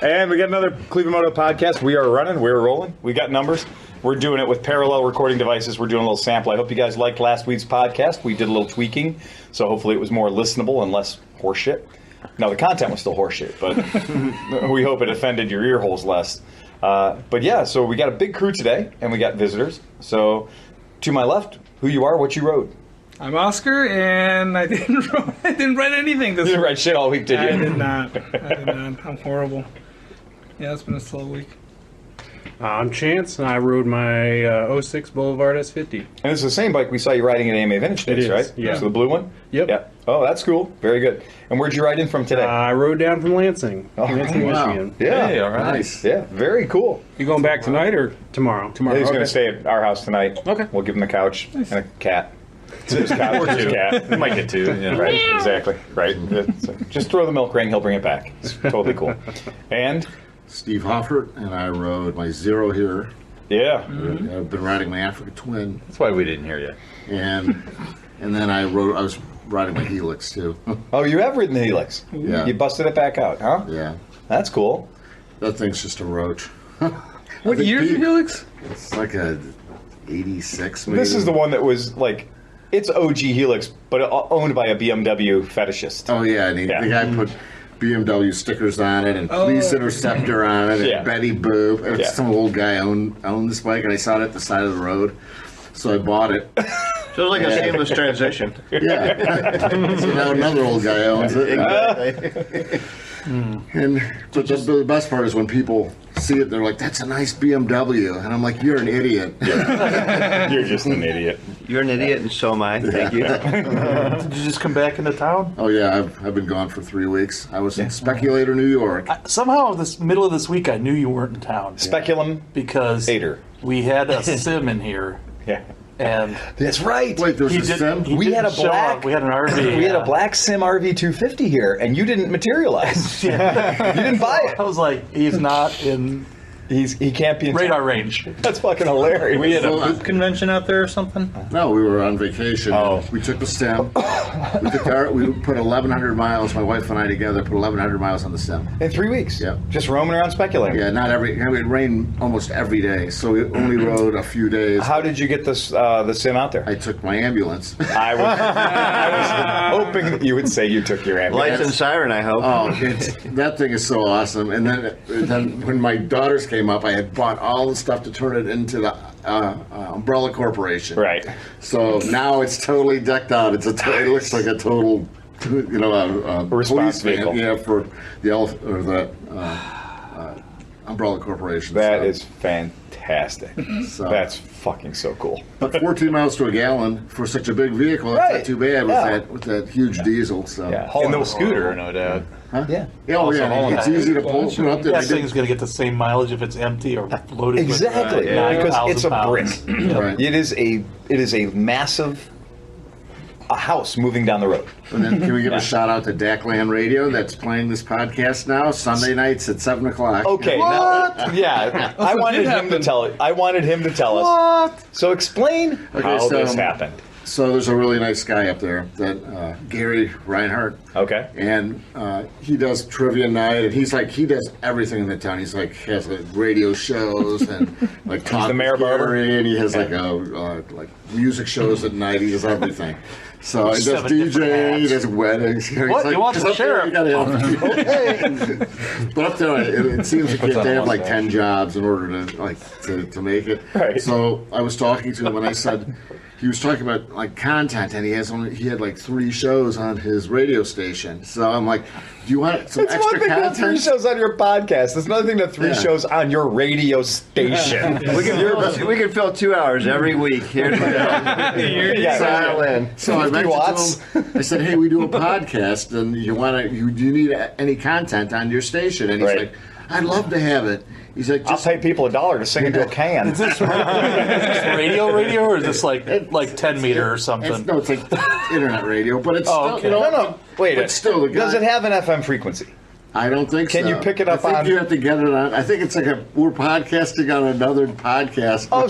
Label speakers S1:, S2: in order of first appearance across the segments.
S1: And we got another Cleveland Moto podcast. We are running. We're rolling. We got numbers. We're doing it with parallel recording devices. We're doing a little sample. I hope you guys liked last week's podcast. We did a little tweaking, so hopefully it was more listenable and less horseshit. No, the content was still horseshit, but we hope it offended your ear holes less. But yeah, so we got a big crew today, and we got visitors. So to my left, who you are, what you wrote.
S2: I'm Oscar, and I didn't write anything this week.
S1: You didn't write shit all week, did you?
S2: I did not. I'm horrible. Yeah, it's been a slow week.
S3: I'm Chance, and I rode my 06 Boulevard S50.
S1: And it's the same bike we saw you riding at AMA Vintage Days, right?
S3: Yeah.
S1: So the blue one?
S3: Yep.
S1: Yeah. Oh, that's cool. Very good. And where'd you ride in from today?
S3: I rode down from Lansing, Lansing,
S4: wow.
S3: Michigan.
S1: Yeah.
S4: Hey, all right.
S1: Nice. Yeah. Very cool.
S3: You going back tonight or tomorrow? Tomorrow.
S1: He's going
S3: okay.
S1: to stay at our house tonight.
S3: Okay.
S1: We'll give him the couch and a cat. His couch or his cat.
S4: We might get two. Yeah.
S1: Right. Exactly. Right. So just throw the milk ring. He'll bring it back. It's totally cool. And
S4: Steve Hoffert, and I rode my Zero here.
S1: yeah.
S4: I've been riding my Africa Twin,
S5: That's why we didn't hear you.
S4: and then I was riding my Helix too.
S1: Oh, you have ridden the Helix.
S4: Yeah.
S1: You busted it back out, huh?
S4: Yeah,
S1: That's cool.
S4: that thing's just a roach.
S2: What year's the Helix?
S4: It's like a 86 maybe.
S1: This is the one that was like, it's OG Helix, but owned by a BMW fetishist.
S4: Oh yeah, and
S1: Yeah.
S4: the guy put BMW stickers on it and Police Interceptor on it and
S1: Yeah.
S4: Betty Boop. And
S1: Yeah.
S4: some old guy owned this bike, and I saw it at the side of the road, so I bought it.
S5: Feels like a seamless transition.
S4: Yeah. So now another old guy owns it.
S5: Exactly.
S4: But the best part is when people see it, they're like, "That's a nice BMW," and I'm like, "You're an idiot."
S1: You're just an idiot.
S5: You're an idiot, and so am I. Thank you.
S6: Did you just come back into town?
S4: Oh yeah, I've been gone for 3 weeks. I was in Speculator, New York.
S6: Somehow, this middle of this week, I knew you weren't in town
S1: Speculum
S6: because
S1: hater.
S6: we had a sim in here,
S1: Yeah.
S6: and
S1: That's right.
S4: Wait, there was
S6: he
S4: a
S6: did.
S4: sim?
S6: He
S1: We
S6: didn't
S1: had a
S6: show
S1: black-
S6: up. We had an RV.
S1: We had a
S6: yeah.
S1: black Sim RV 250 here, and you didn't materialize. You didn't buy it.
S6: I was like, he's not in
S1: He can't be in
S6: radar range.
S1: That's fucking hilarious.
S5: We had a
S4: Well,
S5: boot convention out there or something?
S4: No, we were on vacation.
S1: Oh.
S4: We took the sim. We put 1,100 miles. My wife and I together put 1,100 miles on the sim.
S1: in 3 weeks.
S4: Yeah.
S1: Just roaming around speculating.
S4: Yeah, not every. I mean, it rained almost every day, so we only rode a few days.
S1: How did you get this the Sim out there?
S4: I took my ambulance.
S1: I was hoping that you would say you took your ambulance.
S5: Lights and siren, I hope.
S4: Oh, that thing is so awesome! And then when my daughters came up, I had bought all the stuff to turn it into the Umbrella Corporation.
S1: Right.
S4: So now it's totally decked out. It looks like a total,
S1: Response
S4: police van,
S1: vehicle.
S4: yeah, for the Umbrella Corporation.
S1: That
S4: so.
S1: is fantastic.
S4: So-
S1: That's fucking so cool.
S4: But 14 miles to a gallon for such a big vehicle,
S1: Right.
S4: that's not too bad
S1: Yeah.
S4: with that huge diesel. So.
S1: Yeah.
S5: And no scooter, no doubt.
S1: Yeah.
S4: Yeah, oh, yeah, it's easy to pull it up there.
S6: That thing's going to get the same mileage if it's empty or loaded
S1: Exactly.
S6: with
S1: Because it's a
S6: 9,000
S1: brick.
S6: pounds.
S4: Right.
S1: It is a massive house moving down the road.
S4: And then can we give a shout out to Dakland Radio that's playing this podcast now, Sunday nights at 7 o'clock.
S1: Okay. Now, yeah. I wanted him to tell it. I wanted him to tell us. What? So explain how
S4: so-
S1: this happened.
S4: So there's a really nice guy up there, that Gary Reinhardt.
S1: Okay.
S4: And he does trivia night, and he does everything in the town. He's like has like radio shows and like talk
S1: the mayor
S4: with
S1: barber?
S4: Gary, and he has like music shows at night. He does everything. So he does
S6: 7 different
S4: DJing, he
S6: hats.
S4: does weddings.
S6: What? You want the sheriff?
S4: But up there, it seems like you have to have like 10 jobs in order to make it.
S1: Right.
S4: So I was talking to him, and I said. He was talking about like content, and he had like 3 shows on his radio station. So I'm like, "Do you want some
S1: It's
S4: extra
S1: one thing to have 3
S4: content?"
S1: shows on your podcast. It's another thing to have 3
S4: Yeah.
S1: shows on your radio station.
S5: We can fill 2 hours every week. Here's what
S1: Yeah.
S5: dial in.
S4: So I
S1: 50
S4: mentioned
S1: watts.
S4: to him. I said, "Hey, we do a podcast, and do you need any content on your station?" And he's
S1: Right.
S4: like, "I'd love to have it." He's like,
S1: I'll
S4: "Just
S1: pay people $1 to sing into a can.
S6: Is this radio, or is this like 10 meter or something?
S4: it's like internet radio, but it's
S6: Oh,
S4: still,
S6: okay.
S1: No. Wait.
S4: But still, the
S1: does
S4: guy-
S1: it have an FM frequency?
S4: I don't think so.
S1: Can you pick it up
S4: I think
S1: on-
S4: you have to get it on. I think it's like we're podcasting on another podcast.
S1: Oh,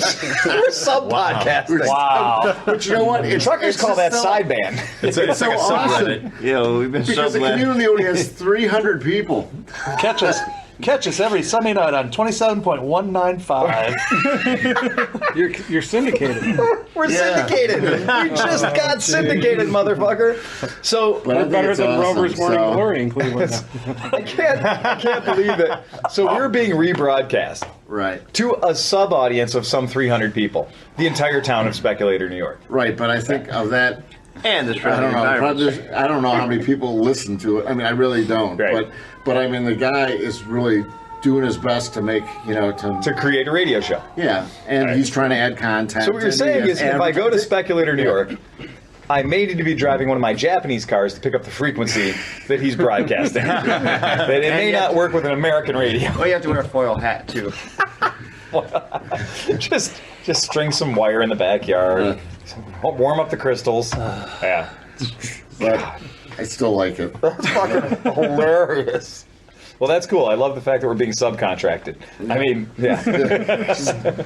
S1: we're sub-podcasting.
S6: Wow.
S4: But you know what?
S1: Truckers call that
S4: so,
S1: sideband.
S5: It's
S4: It's so awesome.
S5: Yeah, we've been so
S4: Because the
S5: glad.
S4: community only has 300 people.
S6: Catch us. Catch us every Sunday night on 27.195.
S3: You're syndicated.
S1: We're syndicated. We just got syndicated, motherfucker. So
S4: But I
S3: We're
S4: think
S3: better
S4: it's
S3: than
S4: awesome,
S3: Rover's Morning
S4: so-
S3: Glory in Cleveland.
S1: I can't believe it. So we're being rebroadcast
S4: Right.
S1: to a sub audience of some 300 people. The entire town of Speculator, New York.
S4: Right, but I think of that.
S5: And the
S4: I don't
S5: surrounding
S4: know.
S5: environment.
S4: I don't know how many people listen to it. I mean, I really don't.
S1: Right.
S4: But I mean, the guy is really doing his best to make
S1: To create a radio show.
S4: yeah, and
S1: Right.
S4: he's trying to add content.
S1: So what you're
S4: and
S1: saying
S4: he
S1: is,
S4: has
S1: if I go to
S4: advertising.
S1: Speculator, New York, I may need to be driving one of my Japanese cars to pick up the frequency that he's broadcasting. That it may not work with an American radio.
S5: Well, you have to wear a foil hat too.
S1: just string some wire in the backyard. Warm up the crystals. Yeah.
S4: But I still like it.
S1: That's fucking hilarious. Well, that's cool. I love the fact that we're being subcontracted. I mean, yeah.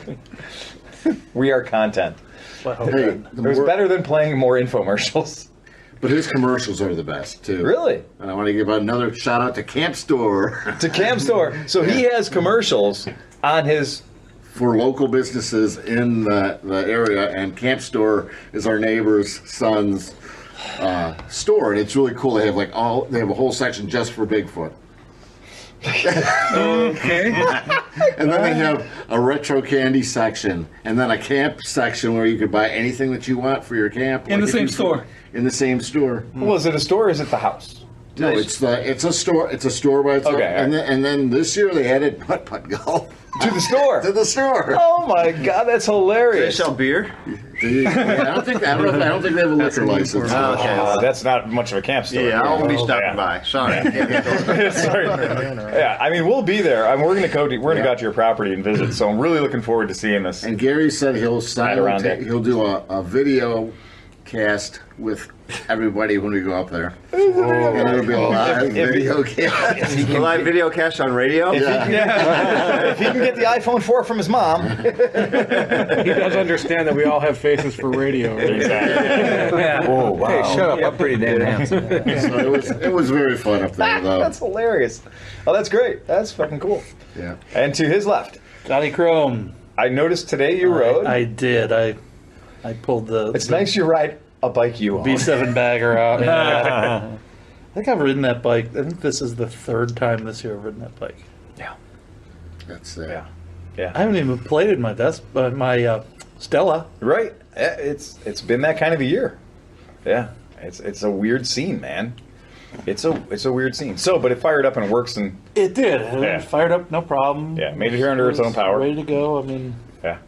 S1: We are content.
S4: Hey,
S1: It was better than playing more infomercials.
S4: but his commercials are the best too.
S1: Really?
S4: And I want to give another shout out to Camp Store
S1: To Cam Store. So he has commercials on his.
S4: for local businesses in the area, and Camp Store is our neighbor's son's store, and it's really cool. They have they have a whole section just for Bigfoot.
S2: Okay.
S4: And then they have a retro candy section, and then a camp section where you could buy anything that you want for your camp.
S2: In the
S4: if
S2: same
S4: you-
S2: store.
S4: In the same store.
S1: Well, is it a store or is it the house?
S4: No, it's a store. It's a store by itself.
S1: Okay.
S4: And then this year they added putt golf
S1: To the store.
S4: to the store.
S1: Oh my God, that's
S5: They
S1: hilarious.
S5: sell beer.
S4: I don't think they have a liquor license.
S5: Oh, okay.
S1: That's not much of a camp store.
S5: Yeah, I'll be stopping
S1: Yeah.
S5: by. Sorry. I can't get those.
S1: Sorry. Yeah, I mean, we'll be there. We're going to go to your property and visit. So I'm really looking forward to seeing this.
S4: And Gary said he'll
S1: around it.
S4: he'll do a video cast with everybody when we go up there. And it'll be a live video cast.
S5: Live video cast on radio.
S1: If he can get the iPhone 4 from his mom.
S3: He does understand that we all have faces for radio. Right?
S1: Oh, wow.
S7: Hey, shut up! I'm pretty damn handsome.
S4: So it was very fun up there though.
S1: That's hilarious. Oh, that's great. That's fucking cool.
S4: Yeah.
S1: And to his left,
S6: Johnny Chrome.
S1: I noticed today you rode.
S6: I did. I pulled the.
S1: It's nice you ride a bike you own.
S6: B7 bagger out. Yeah. I think I've ridden that bike. I think this is the third time this year I've ridden that bike.
S1: Yeah.
S4: That's
S1: Yeah.
S6: I haven't even plated my my Stella.
S1: Right. It's been that kind of a year. Yeah. It's a weird scene, man. It's a weird scene. So, but it fired up and works and
S6: It did. It
S1: Yeah.
S6: fired up, no problem.
S1: yeah, made it here under its own power.
S6: Ready to go. I mean,
S1: Yeah.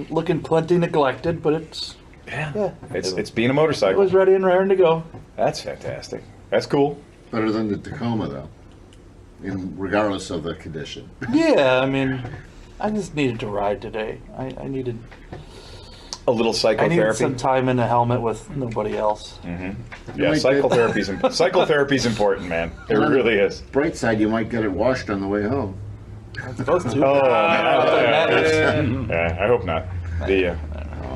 S6: looking plenty neglected, but it's
S1: It's being a
S6: it
S1: motorcycle.
S6: was ready and raring to go.
S1: That's fantastic. That's cool.
S4: better than the Tacoma though. Regardless of the condition.
S6: Yeah, I mean, I just needed to ride today. I needed
S1: A little psychotherapy.
S6: some time in a helmet with nobody else.
S1: Yeah,
S4: might
S1: psychotherapy's important, man. It really is.
S4: Bright side, you might get it washed on the way home.
S6: Supposed to.
S1: Oh,
S6: man.
S1: yeah, I hope not.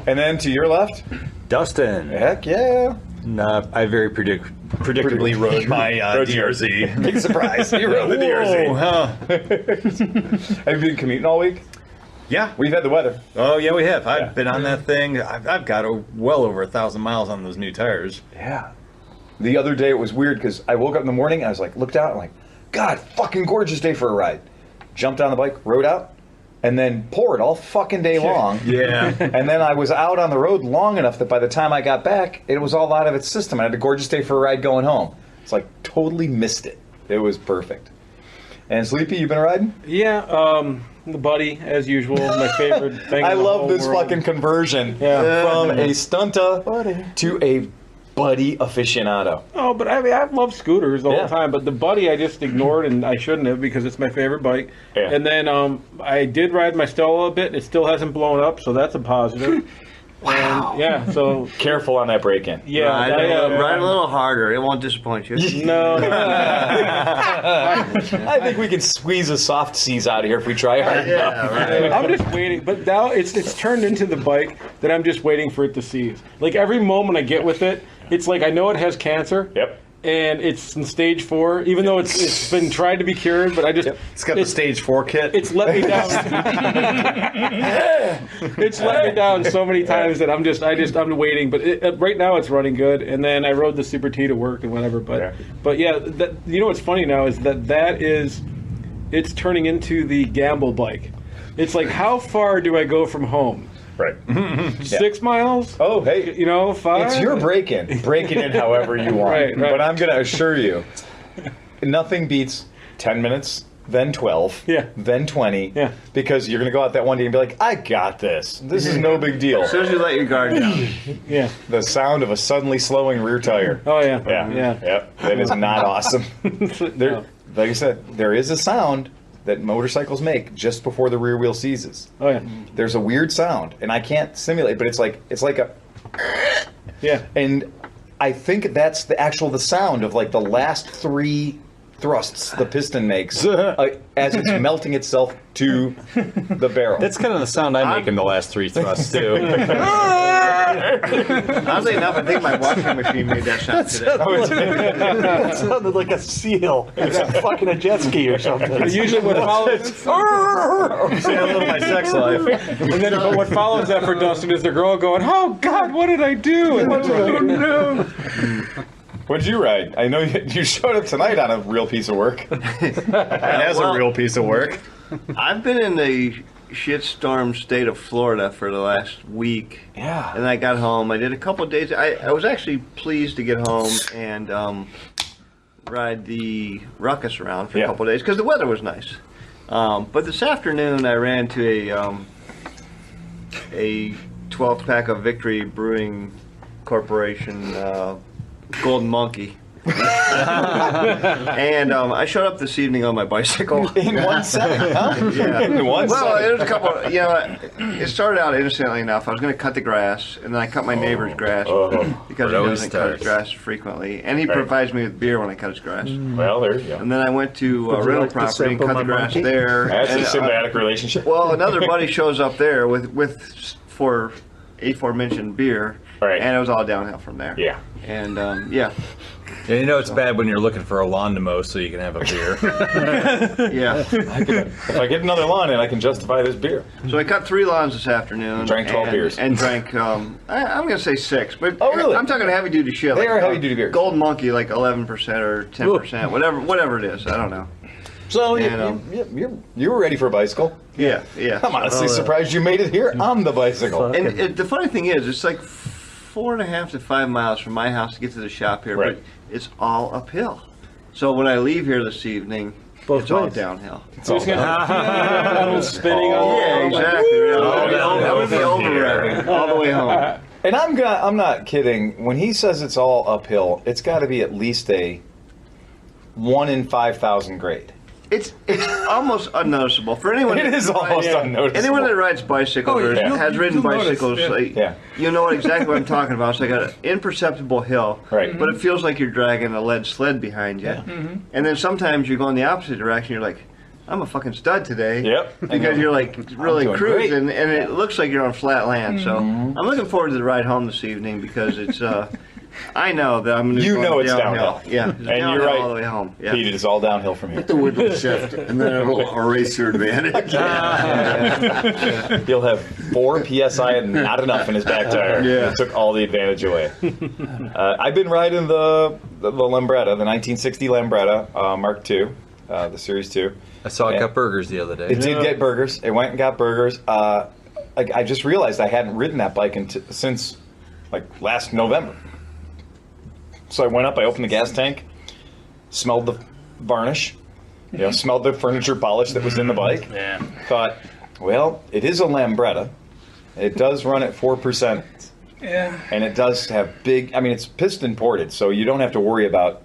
S1: And then to your left,
S7: Dustin.
S1: heck yeah.
S7: Nah, I very predictably rode my
S1: Rode
S7: DRZ.
S1: Big surprise. You rode the DRZ.
S7: Huh.
S1: Have you been commuting all week?
S7: Yeah.
S1: We've had the weather.
S7: Oh yeah, we have. I've
S1: Yeah.
S7: been on that thing. I've got well over 1,000 miles on those new tires.
S1: Yeah. The other day it was weird because I woke up in the morning and I was like, looked out, I'm like, God, fucking gorgeous day for a ride. Jumped on the bike, rode out, and then poured all fucking day long.
S7: Yeah.
S1: And then I was out on the road long enough that by the time I got back, it was all out of its system. I had a gorgeous day for a ride going home. It's like totally missed it. It was perfect. And Sleepy, you been riding?
S3: Yeah, the buddy, as usual, my favorite thing.
S1: I
S3: in the
S1: love
S3: whole
S1: this
S3: world.
S1: fucking conversion
S3: Yeah.
S1: from a stunta to a buddy aficionado.
S3: Oh, but I mean, I've loved scooters the
S1: Yeah.
S3: whole time, but the buddy I just ignored, and I shouldn't have because it's my favorite bike.
S1: Yeah.
S3: And then I did ride my Stella a bit, and it still hasn't blown up, so that's a positive. Wow. And, yeah, so
S1: Careful on that break-in.
S3: yeah,
S5: Ride a little harder. It won't disappoint you.
S3: No,
S1: I think we can squeeze a soft C's out of here if we try hard enough.
S5: Yeah, right.
S3: I'm just waiting. But now it's turned into the bike that I'm just waiting for it to seize. Like every moment I get with it, it's like I know it has cancer.
S1: Yep.
S3: and it's in stage 4. Even though it's been tried to be cured, but I just
S7: It's got the stage 4 kit.
S3: it's let me down. It's let me down so many times that I'm waiting. But right now it's running good. And then I rode the Super T to work and whatever. But yeah, you know what's funny now is it's turning into the gamble bike. It's like, how far do I go from home?
S1: Right.
S3: 6 miles?
S1: Oh, hey.
S3: You know, 5?
S1: It's your break-in. Break it in however you want.
S3: Right.
S1: But I'm going to assure you, nothing beats 10 minutes, then 12, then 20.
S3: Yeah.
S1: Because you're going to go out that one day and be like, I got this. This is no big deal.
S5: As soon as you let your guard down.
S3: Yeah.
S1: The sound of a suddenly slowing rear tire.
S3: Oh, yeah.
S1: Yeah. Yep. That is not awesome. There, like I said, there is a sound that motorcycles make just before the rear wheel seizes.
S3: Oh, yeah.
S1: There's a weird sound, and I can't simulate, but it's like a.
S3: Yeah.
S1: And I think that's the sound of like the last 3 thrusts the piston makes as it's melting itself to the barrel.
S7: That's kind of the sound I make in the last 3 thrusts, too.
S5: Oddly enough, I think my washing machine made that sound today.
S6: That sounded like a seal. Fucking a jet ski or something.
S3: Usually what follows...
S7: Say hello to my sex life.
S3: And then what follows that for Dustin is the girl going, "Oh God, what did I do?" And oh no!
S1: What'd you ride? I know you showed up tonight on a real piece of work.
S7: That's a real piece of work.
S5: I've been in the shitstorm state of Florida for the last week.
S1: Yeah.
S5: And I got home. I did a couple of days. I was actually pleased to get home and ride the Ruckus around for a couple of days because the weather was nice. But this afternoon I ran to a 12th pack of Victory Brewing Corporation Golden Monkey. And I showed up this evening on my bicycle.
S1: In one setting, huh?
S5: Yeah.
S1: In one
S5: Well,
S1: setting.
S5: there's a couple. It started out innocently enough. I was going to cut the grass, and then I cut my neighbor's grass because he
S7: always
S5: doesn't cut his
S7: starts.
S5: grass frequently, and he provides me with beer when I cut his grass.
S1: Well, there you go.
S5: And then I went to
S6: Would you
S5: rental
S6: like to
S5: property and
S6: sample
S5: cut
S6: my
S5: the grass
S6: monkey?
S5: there.
S1: That's
S5: and,
S1: a symbiotic relationship.
S5: well, another buddy shows up there for aforementioned beer,
S1: Right.
S5: and it was all downhill from there.
S1: Yeah.
S5: And yeah,
S7: Yeah, you know it's bad when you're looking for a lawn to mow so you can have a beer.
S5: yeah.
S1: If I get another lawn in, I can justify this beer.
S5: So I cut 3 lawns this afternoon.
S1: Drank 12 beers.
S5: And drank, I'm going to say 6. But
S1: Oh, really?
S5: I'm talking heavy duty shit.
S1: They are heavy-duty beers.
S5: Golden Monkey, like 11% or 10%, whatever it is. I don't know.
S1: So
S5: And,
S1: you were ready for a bicycle.
S5: Yeah.
S1: I'm honestly surprised you made it here on the bicycle.
S5: And the funny thing is, it's like 4.5 to 5 miles from my house to get to the shop here,
S1: Right.
S5: but it's all uphill. So when I leave here this evening,
S6: Both
S5: it's all
S6: ways.
S5: downhill.
S1: It's all done.
S3: Pedals spinning on
S5: Yeah, exactly. That would be over
S7: Yeah.
S5: all the way home.
S1: And I'm not kidding. When he says it's all uphill, it's got to be at least a 1 in 5,000 grade.
S5: It's almost unnoticeable for anyone.
S1: It is almost unnoticeable.
S5: Anyone that rides bicycles or
S2: yeah.
S5: has ridden
S2: You'll notice,
S5: bicycles,
S2: yeah.
S5: like,
S1: Yeah.
S5: you know exactly what I'm talking about. It's like an imperceptible hill,
S1: Right.
S5: but it feels like you're dragging a lead sled behind you. And then sometimes you go in the opposite direction. You're like, I'm a fucking stud today.
S1: Yep.
S5: Because you're like really
S1: doing
S5: cruising,
S1: great.
S5: and it looks like you're on flat land. So I'm looking forward to the ride home this evening because it's. I know that I'm going to.
S1: You know it's downhill.
S5: Yeah,
S1: And
S5: downhill
S1: you're right.
S5: all the way home. Yeah.
S1: Pete, it is all downhill from here.
S4: The wind will shift, and then it'll erase your advantage.
S1: He'll have 4 psi and not enough in his back tire.
S5: Yeah.
S1: It took all the advantage away. I've been riding the Lambretta, the 1960 Lambretta Mark II, the Series 2.
S7: I saw it
S1: Yeah.
S7: got burgers the other day.
S1: It did get burgers. It went and got burgers. I just realized I hadn't ridden that bike since like last November. So I went up, I opened the gas tank, smelled the varnish, smelled the furniture polish that was in the bike.
S2: Yeah.
S1: Thought, well, it is a Lambretta. It does run at 4%.
S2: Yeah.
S1: And it does have it's piston ported, so you don't have to worry about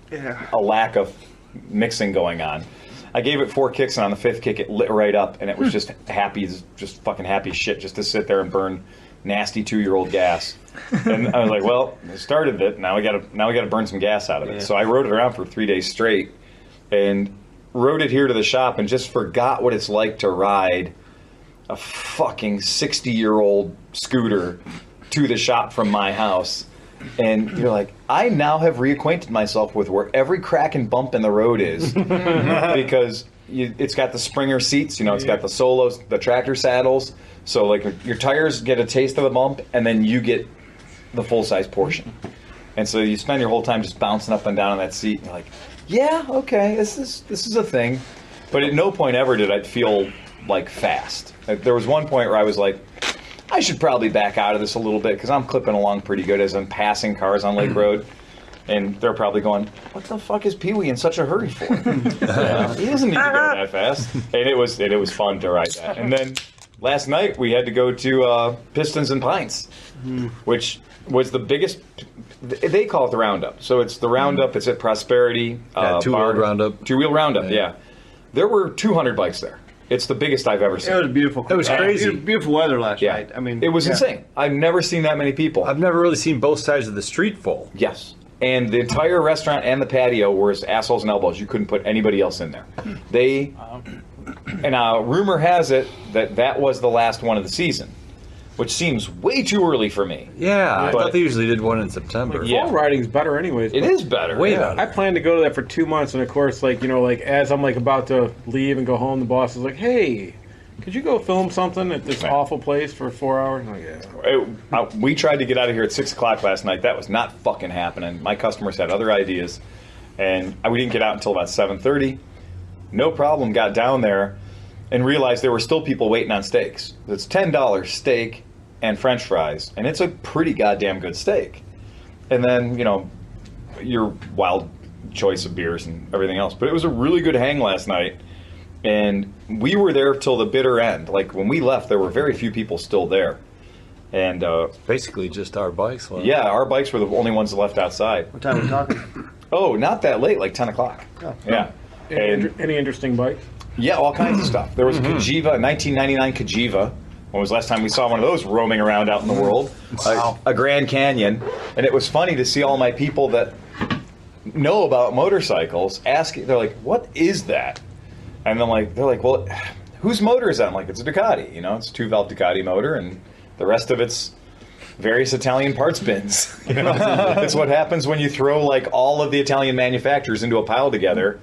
S1: a lack of mixing going on. I gave it 4 kicks, and on the 5th kick, it lit right up, and it was just fucking happy as shit just to sit there and burn nasty 2-year-old gas. And I was like, well, I started it. Now we gotta burn some gas out of it. So I rode it around for 3 days straight, and rode it here to the shop, and just forgot what it's like to ride a fucking 60-year-old scooter to the shop from my house. And you're like, I now have reacquainted myself with where every crack and bump in the road is because it's got the Springer seats, it's got the Solos, the tractor saddles. So like your tires get a taste of the bump, and then you get the full size portion. And so you spend your whole time just bouncing up and down on that seat. And you're like, yeah, okay, this is a thing. But at no point ever did I feel like fast. There was one point where I was like, I should probably back out of this a little bit because I'm clipping along pretty good as I'm passing cars on Lake Road. And they're probably going, what the fuck is Pee-wee in such a hurry for? He doesn't need to go that fast. And it was fun to ride that. And then last night we had to go to Pistons and Pints, which was the biggest. They call it the Roundup. So it's the Roundup. It's at Prosperity.
S7: Two-wheel Roundup.
S1: Two-wheel Roundup, yeah. There were 200 bikes there. It's the biggest I've ever seen.
S5: It was beautiful.
S7: It was crazy.
S5: Beautiful weather last
S1: Yeah.
S5: night. I mean,
S1: it was insane. I've never seen that many people.
S7: I've never really seen both sides of the street full.
S1: Yes. And the entire restaurant and the patio were as assholes and elbows. You couldn't put anybody else in there. And rumor has it that was the last one of the season, which seems way too early for me.
S7: Yeah, I
S1: But-
S7: thought they usually did one in September.
S1: Yeah.
S3: Fall riding's better anyways.
S1: It is better.
S7: Way
S1: yeah.
S7: better.
S3: I planned to go to that for 2 months, and of course, as I'm about to leave and go home, the boss is like, "Hey, could you go film something at this awful place for 4 hours?" I'm like, yeah.
S1: We tried to get out of here at 6 o'clock last night. That was not fucking happening. My customers had other ideas, and we didn't get out until about 7:30. No problem. Got down there and realized there were still people waiting on steaks. It's $10 steak and French fries, and it's a pretty goddamn good steak. And then your wild choice of beers and everything else. But it was a really good hang last night. And we were there till the bitter end. Like when we left, there were very few people still there. And
S7: Basically just our bikes. Well,
S1: yeah, our bikes were the only ones left outside.
S5: What time are we talking?
S1: Oh, not that late, like 10 o'clock.
S5: Oh.
S1: Yeah. And
S3: Any interesting bikes?
S1: yeah, all kinds of stuff. There was a Cajiva, 1999 Cajiva. When was the last time we saw one of those roaming around out in the world?
S7: Wow.
S1: A Grand Canyon. And it was funny to see all my people that know about motorcycles asking, they're like, what is that? And then they're like, well, whose motor is that? I'm like, it's a Ducati. It's a 2-valve Ducati motor, and the rest of it's various Italian parts bins. It's what happens when you throw all of the Italian manufacturers into a pile together.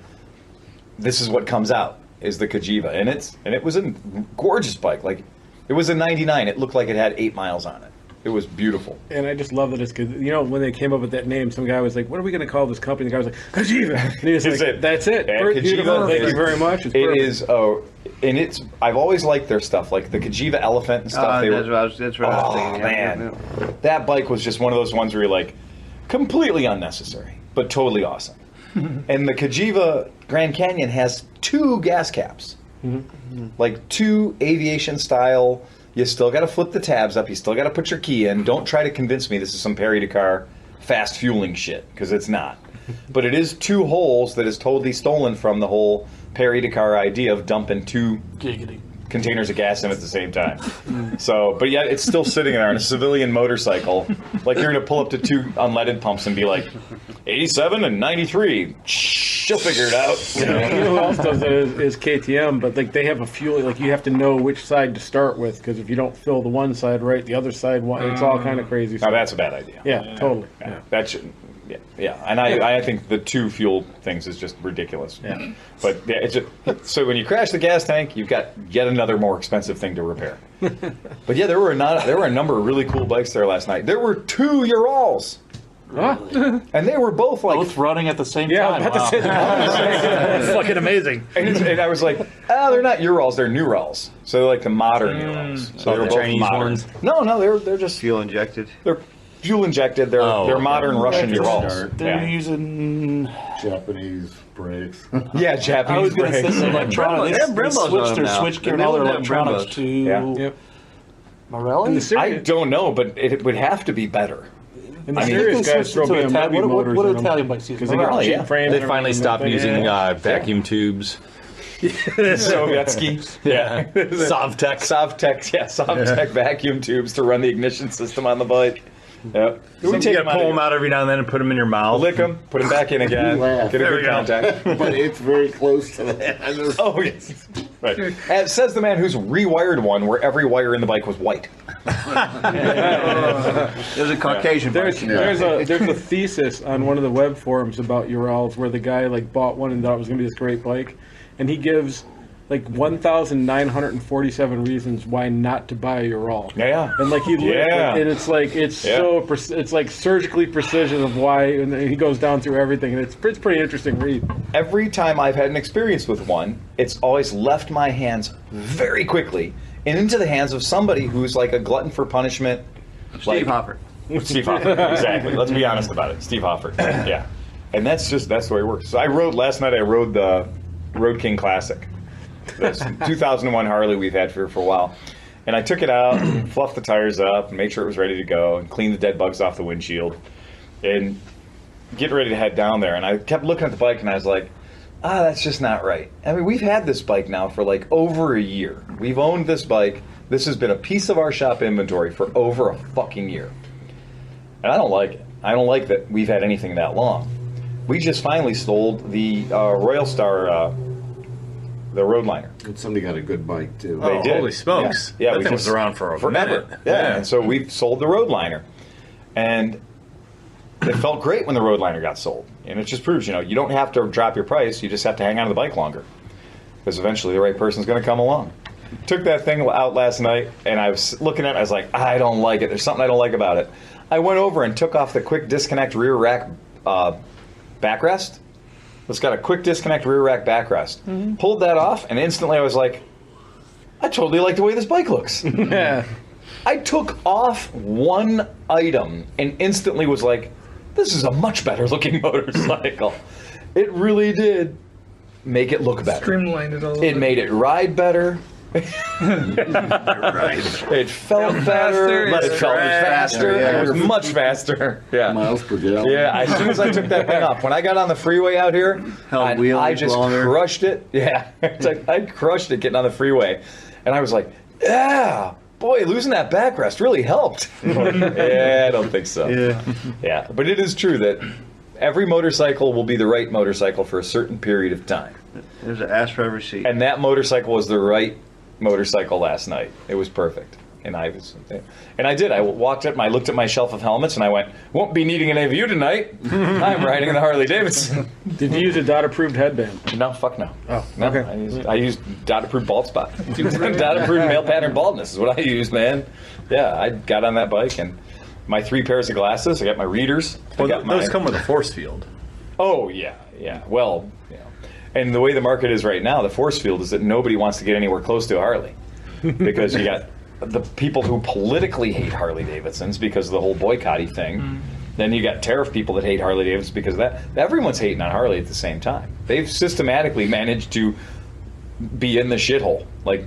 S1: This is what comes out is the Cajiva, and it was a gorgeous bike. It was a 99. It looked like it had 8 miles on it. It was beautiful.
S3: And I just love that it's good. When they came up with that name, some guy was like, "What are we going to call this company?" The guy was like, "Cajiva." And he was
S1: That's
S3: like,
S1: it.
S3: "That's it.
S1: Yeah,
S3: Very beautiful.
S1: Cajiva
S3: Thank
S1: is-
S3: you very much." It's
S1: It
S3: perfect.
S1: is, and it's. I've always liked their stuff, like the Cajiva Elephant and stuff.
S5: That's what I was thinking.
S1: Man, that bike was just one of those ones where you're like, completely unnecessary, but totally awesome. And the Cajiva Grand Canyon has 2 gas caps, like 2 aviation style. You still got to flip the tabs up. You still got to put your key in. Don't try to convince me this is some Perry Dakar fast fueling shit, because it's not. But it is 2 holes that is totally stolen from the whole Perry Dakar idea of dumping 2
S6: Giggity.
S1: containers of gas in at the same time. So, but yet it's still sitting there on a civilian motorcycle. Like you're going to pull up to 2 unleaded pumps and be like, 87 and 93. She'll figure it out.
S3: You know who else does it is KTM, but they have a fuel. You have to know which side to start with, because if you don't fill the one side right, the other side, it's all kind of crazy.
S1: Now that's a bad idea.
S3: Yeah, totally.
S1: Yeah,
S3: Yeah.
S1: that shouldn't. Yeah, and I think the 2 fuel things is just ridiculous.
S3: Yeah.
S1: But yeah, it's just, so when you crash the gas tank, you've got yet another more expensive thing to repair. But yeah, there were a number of really cool bikes there last night. There were 2 Urals, and they were both
S6: Both running at the same
S3: Yeah,
S6: time.
S3: I'm about to say
S6: That's fucking amazing.
S1: and I was like, they're not Urals, they're Nurals. So they're like the modern Urals. So they were
S7: the
S1: both
S7: Chinese
S1: modern.
S7: ones?
S1: No, they're just
S5: Fuel injected.
S1: they're fuel injected. They're
S7: okay.
S1: modern Russian Urals.
S4: Start.
S6: They're
S1: Yeah.
S6: using.
S4: Japanese brakes.
S1: Yeah,
S6: I
S1: Japanese
S6: was going to
S1: brakes.
S6: say electronics.
S5: They have Brembos on
S6: switched
S5: them
S6: their
S5: now.
S6: switchgear
S5: They
S6: and all their
S5: don't have
S6: electronics
S5: Brembos.
S6: to
S1: Yeah.
S3: Yep.
S6: Morelli.
S3: And the
S1: I
S3: serious,
S1: don't know, but it would have to be better.
S3: and the
S1: I mean,
S3: serious
S6: they
S3: guys throw
S6: switched to
S3: BMW
S6: Italian- what
S3: motors
S6: do
S3: in them,
S6: Italian bikes use?
S3: because they got
S1: Morelli,
S3: cheap
S1: yeah.
S3: frames.
S7: They
S3: and
S7: finally
S3: everything.
S7: stopped using
S3: Yeah.
S7: vacuum tubes.
S1: Sovietsky.
S7: Yeah. Sovtech.
S1: Sovtech, yeah, Sovtech vacuum tubes to run the ignition system on the bike. Yep.
S7: You gotta pull them out every now and then and put them in your mouth.
S1: Lick them, put them back in again,
S4: Laugh.
S1: get a
S7: There
S1: good
S7: we go.
S1: contact.
S4: But it's very close to that.
S1: Oh, yes. Right. As says the man who's rewired one where every wire in the bike was white.
S5: There's a Caucasian bike.
S3: There's a thesis on one of the web forums about Urals where the guy like bought one and thought it was going to be this great bike, and he gives like 1,947 reasons why not to buy a Ural.
S1: Yeah.
S3: And like he
S1: Yeah.
S3: and it's like it's it's like surgically precision of why, and then he goes down through everything, and it's pretty interesting read.
S1: Every time I've had an experience with one, it's always left my hands very quickly and into the hands of somebody who's like a glutton for punishment.
S5: Steve Hoffer.
S1: Steve Hoffer, exactly. Let's be honest about it. Steve Hoffer, yeah. And that's the way it works. So last night I rode the Road King Classic. This 2001 Harley we've had for a while. And I took it out, and fluffed the tires up, and made sure it was ready to go, and cleaned the dead bugs off the windshield, and get ready to head down there. And I kept looking at the bike, and I was like, that's just not right. I mean, we've had this bike now for like over a year. We've owned this bike. This has been a piece of our shop inventory for over a fucking year. And I don't like it. I don't like that we've had anything that long. We just finally sold the Royal Star, the Roadliner.
S4: And somebody got a good bike too.
S7: Oh,
S1: did.
S7: holy smokes.
S1: Yeah,
S7: That
S1: we
S7: thing
S1: just-
S7: was around for a
S1: forever.
S7: minute.
S1: Yeah. And so we've sold the Roadliner. And it felt great when the Roadliner got sold. And it just proves, you don't have to drop your price. You just have to hang on to the bike longer. Because eventually the right person's going to come along. Took that thing out last night, and I was looking at it. I was like, I don't like it. There's something I don't like about it. I went over and took off the quick disconnect rear rack backrest. It's got a quick disconnect rear rack backrest. Pulled that off, and instantly I was like, I totally like the way this bike looks.
S3: Yeah.
S1: I took off one item and instantly was like, this is a much better looking motorcycle. It really did make it look better.
S2: Streamlined it a little
S1: It
S2: bit.
S1: made it ride better. It felt better.
S2: faster,
S1: It felt faster.
S4: yeah.
S1: It was much faster. Yeah.
S4: Miles per gallon.
S1: Yeah, as soon as I took that thing off, when I got on the freeway out here,
S5: Held
S1: I
S5: wheelies
S1: just
S5: longer.
S1: crushed it. Yeah, it's like I crushed it getting on the freeway, and I was like, yeah, boy, losing that backrest really helped. Yeah, I don't think so. Yeah, but it is true that every motorcycle will be the right motorcycle for a certain period of time,
S5: There's an ass for every seat.
S1: and that motorcycle was the right motorcycle last night. It was perfect. And I did. I walked up and I looked at my shelf of helmets and I went, won't be needing any of you tonight. I'm riding the Harley Davidson.
S3: Did you use a dot-approved headband?
S1: No, fuck no.
S3: Oh,
S1: No,
S3: okay.
S1: I used dot-approved bald spot. Dot-approved male pattern baldness is what I used, man. Yeah, I got on that bike and my 3 pairs of glasses. I got my readers. I
S7: Well,
S1: got
S7: those
S1: my,
S7: come with a force field.
S1: Oh, yeah. Well, and the way the market is right now, the force field is that nobody wants to get anywhere close to a Harley. Because you got the people who politically hate Harley Davidsons because of the whole boycotty thing. Then you got tariff people that hate Harley Davidsons because of that. Everyone's hating on Harley at the same time. They've systematically managed to be in the shithole. Like,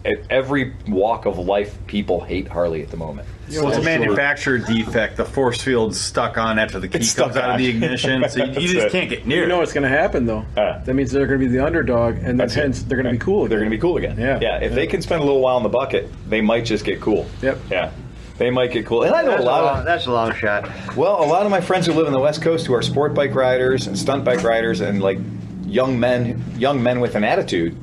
S1: at every walk of life, people hate Harley at the moment.
S7: Well, it's a manufacturer defect. The force field's stuck on after the key
S1: It's
S7: comes
S1: stuck
S7: out of
S1: on.
S7: the ignition, so you
S1: That's
S7: just
S1: it.
S7: can't get near
S3: You know
S7: it.
S3: what's going to happen though.
S1: That
S3: That means they're going to be the underdog, and then
S1: That's it.
S3: hence they're going to be cool.
S1: They're
S3: Again.
S1: going to be cool again.
S3: Yeah.
S1: If they can spend a little while in the bucket, they might just get cool.
S3: Yep.
S1: Yeah. They might get cool. And I know a lot of
S5: That's a long shot.
S1: a lot of my friends who live on the West Coast who are sport bike riders and stunt bike riders and like young men with an attitude,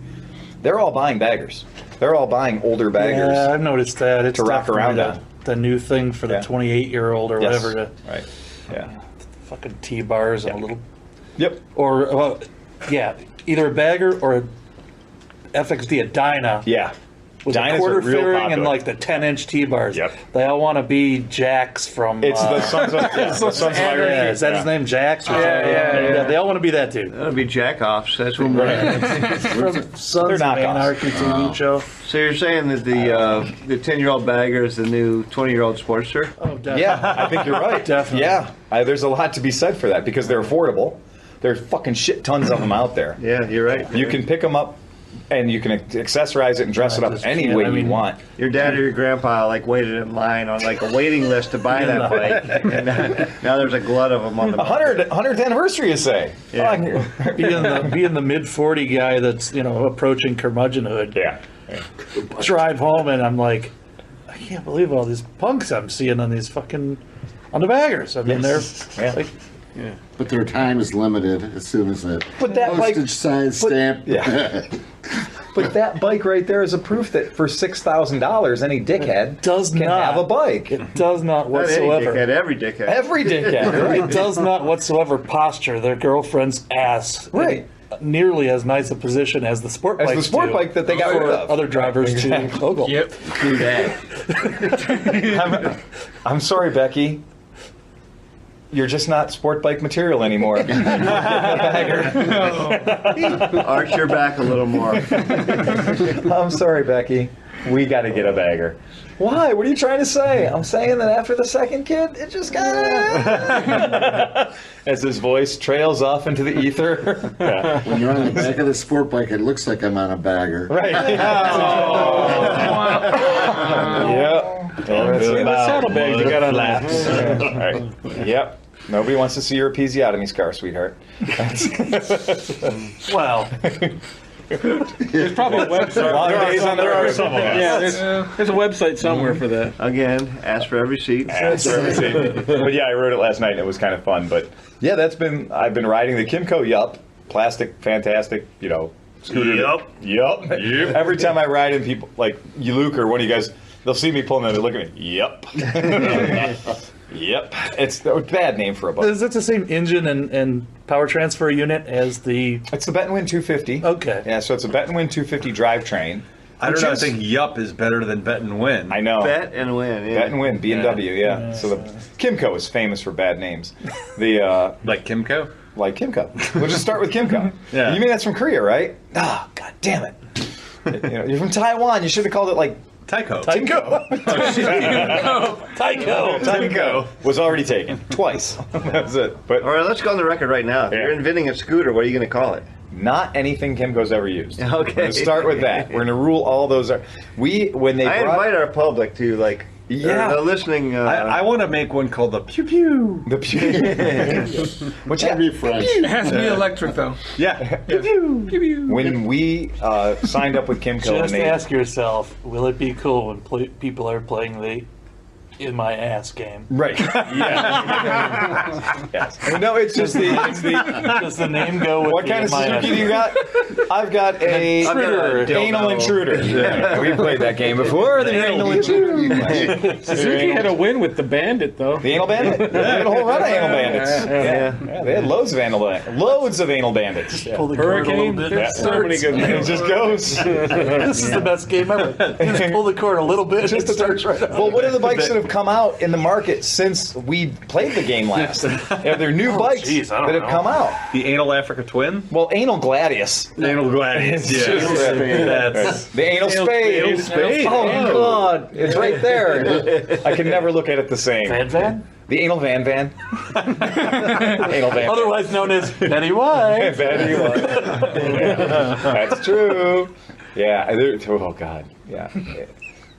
S1: they're all buying baggers. They're all buying older baggers.
S6: Yeah, I've noticed that. It's
S1: to rock
S6: definitely
S1: around
S6: the,
S1: on.
S6: the new thing for the
S1: Yeah.
S6: 28-year-old or
S1: Yes.
S6: whatever. To
S1: Right. Yeah.
S6: fucking T-bars and
S1: Yeah.
S6: a little,
S1: Yep.
S6: or yeah, either a bagger or a FXD, a Dyna.
S1: Yeah.
S6: With
S1: Dyna's
S6: a quarter
S1: are real
S6: fairing and
S1: popular.
S6: like the 10-inch T-bars.
S1: Yep.
S6: They all want to be Jacks from.
S1: It's the Sons of, the Sons of
S6: yeah,
S1: Anarchy.
S6: is that his name, Jax? Or
S3: Yeah,
S6: something?
S3: yeah.
S6: They all want to be that dude.
S5: That'll be jack-offs. That's what we're
S6: From Sons
S1: They're
S6: of
S1: knockoffs.
S6: Anarchy TV show.
S5: So you're saying that the 10-year-old bagger is the new 20-year-old Sportster?
S6: Oh, definitely.
S1: Yeah, I think you're right.
S6: Definitely.
S1: Yeah. There's a lot to be said for that because they're affordable. There's fucking shit tons of them out there.
S5: Yeah, you're right.
S1: You can pick them up and you can accessorize it and dress it up
S6: just
S1: any
S6: can't.
S1: way
S6: I
S1: you
S6: mean-
S1: want.
S5: Your dad or your grandpa like waited in line on like a waiting list to buy that bike, and now there's a glut of them on the market.
S1: 100th anniversary, you say?
S5: Yeah.
S6: Being the mid-40 guy that's approaching curmudgeonhood.
S1: Yeah.
S6: Drive home and I'm like, I can't believe all these punks I'm seeing on these fucking on the baggers. I mean,
S1: Yes.
S6: they're
S1: Yeah.
S6: like,
S4: But their time is limited as soon as that
S1: But that bike-
S4: postage size stamp.
S1: Yeah. But that bike right there is a proof that for $6,000, any dickhead
S6: Does
S1: can
S6: not
S1: have a bike.
S6: It does not
S5: Not any
S6: whatsoever.
S5: dickhead, every dickhead.
S1: Every dickhead, right?
S6: It does not whatsoever posture their girlfriend's ass in
S1: Right.
S6: nearly as nice a position as the sport
S1: As
S6: bike.
S1: the sport bike that they got rid of.
S6: Other drivers
S1: Exactly.
S6: to ogle.
S2: Yep.
S7: Do that.
S1: I'm sorry, Becky. You're just not sport bike material anymore.
S5: Arch your back a little more.
S1: I'm sorry, Becky. We got to get a bagger. Why? What are you trying to say? I'm saying that after the second kid, it just got. As his voice trails off into the ether. Yeah.
S4: When you're on the back of the sport bike, it looks like I'm on a bagger.
S1: Right. Yep.
S3: The saddlebags you got on that.
S1: All right. Yep. Nobody wants to see your episiotomy scar, sweetheart.
S6: Well,
S3: There's probably a website.
S1: Long days on the road.
S3: Yeah, there's a website somewhere for that.
S5: Again, ask for every seat.
S1: But yeah, I rode it last night and it was kind of fun. But yeah, I've been riding the Kimco Yup. Plastic, fantastic, scooter. Yup. Every time I ride in, people like Luke or one of you guys, they'll see me pulling and they look at me. Yup. Yep. It's a bad name for a bike.
S6: is it the same engine and power transfer unit as the?
S1: It's the Bentonwin 250.
S6: Okay.
S1: Yeah, so it's a Bentonwin 250 drivetrain.
S7: I don't
S1: which
S7: know. I
S1: is-
S7: think Yup is better than Bet and Win.
S1: I know.
S5: Bet and win. Yeah.
S1: Bet and win, BMW, yeah. So the Kimco is famous for bad names. The
S7: Like Kimco?
S1: like Kimco. We'll just start with Kimco.
S7: Yeah.
S1: You mean that's from Korea, right? Ah, god damn it. You're from Taiwan. You should have called it like
S7: Tyco.
S1: Timco.
S6: Tyco.
S1: Timco was already taken twice. That's it. But
S5: All right, let's go on the record right now. If
S1: Yeah.
S5: you're inventing a scooter, what are you going to call it?
S1: not anything Kimco's ever used.
S5: Okay.
S1: We're going to start with that. We're going to rule all those. When they
S5: I
S1: brought
S5: invite our public to
S1: Yeah.
S5: the listening.
S7: I want to make one called the Pew Pew.
S1: the which
S4: That'd be French.
S2: It has to be electric though.
S7: Yeah.
S1: when we signed up with Kimco, and
S6: Just
S1: they
S6: ask yourself, will it be cool when people are playing the "in my ass" game?
S1: right, yes. No, it's just
S6: Does the name go with
S1: what
S6: the
S1: kind of
S6: "in my ass"?
S1: Suzuki do you got? I've got a
S6: Intruder.
S1: anal intruder. Yeah, we played that game before. The anal intruder.
S3: Suzuki had a win with the Bandit, though.
S1: The anal bandit. They had a whole run of anal bandits. Yeah. They had loads of anal bandits.
S6: Pull the cord a little
S3: Hurricane.
S6: bit.
S3: There's so many good
S1: It
S3: names.
S1: just goes.
S6: This is the best game ever. Just pull the cord a little bit. Just starts right up.
S1: Well, what are the bikes that have come out in the market since we played the game last? Yeah, they're new bikes
S6: geez, I don't
S1: that have
S6: know.
S1: come out.
S7: The Anal Africa Twin?
S1: Well, anal gladius.
S7: Anal Gladius.
S1: It's just-
S7: That's
S1: The anal spade.
S7: Anal spade.
S1: Oh, God. It's right there. I can never look at it the same.
S6: Van Van?
S1: The anal van. Anal van.
S6: Otherwise known as Betty White.
S1: Betty White. That's true. Yeah. Oh, God. Yeah.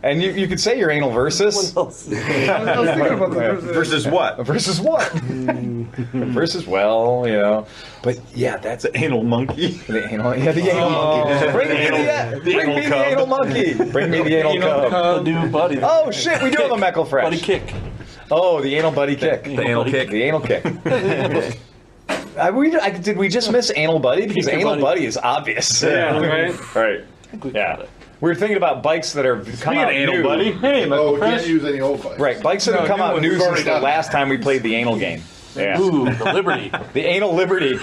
S1: And you could say you're anal versus.
S2: I was thinking about that.
S7: versus what?
S1: Versus what? Versus, But yeah, that's
S7: The anal monkey.
S1: the anal. Yeah, the anal monkey. Bring me the anal monkey. Bring me the anal cub.
S6: The new buddy.
S1: Oh shit, we do have a Meckel Fresh.
S6: Buddy kick.
S1: Oh, the anal buddy kick.
S7: The anal kick.
S1: The anal kick. Did we just miss anal buddy? Because
S6: Kick your
S1: anal
S6: buddy.
S1: buddy is obvious.
S3: Yeah, right?
S1: Right. Yeah. We're thinking about bikes that are come out
S7: Anal
S1: new.
S7: buddy. Hey,
S4: Oh,
S7: Michael
S4: we can't
S7: Fresh.
S4: use any old bikes.
S1: Right, bikes that have come
S2: new
S1: out
S2: ones.
S1: new
S2: We've
S1: since
S2: already
S1: the
S2: done
S1: last time we played the anal game. Yeah.
S6: Ooh, the Liberty.
S1: The anal liberty.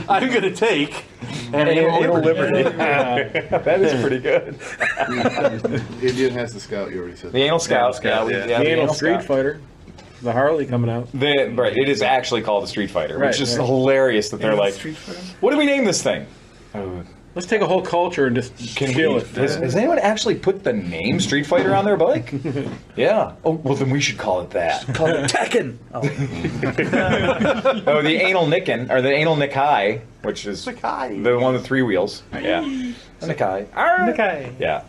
S6: I'm going to take an
S1: Anal
S6: anal
S1: liberty. That is pretty good.
S4: Indian has the Scout, you already said.
S1: The anal scout.
S7: Scout, yeah.
S1: the
S3: The Anal Street
S1: Scout.
S3: Fighter. The Harley coming out.
S1: Right, it is actually called the Street Fighter,
S3: Right,
S1: which is
S3: right.
S1: hilarious that they're like,
S2: Street Fighter?
S1: what do we name this thing?
S3: Let's take a whole culture and just kill it.
S1: Has anyone actually put the name Street Fighter on their bike? Yeah. Oh, well then we should call it that.
S6: Call it Tekken. Oh,
S1: Oh, the anal Nikken, or the anal Nikai, which is
S6: Nikai.
S1: the one with 3 wheels. Yeah. The Nikai.
S6: okay.
S1: Yeah.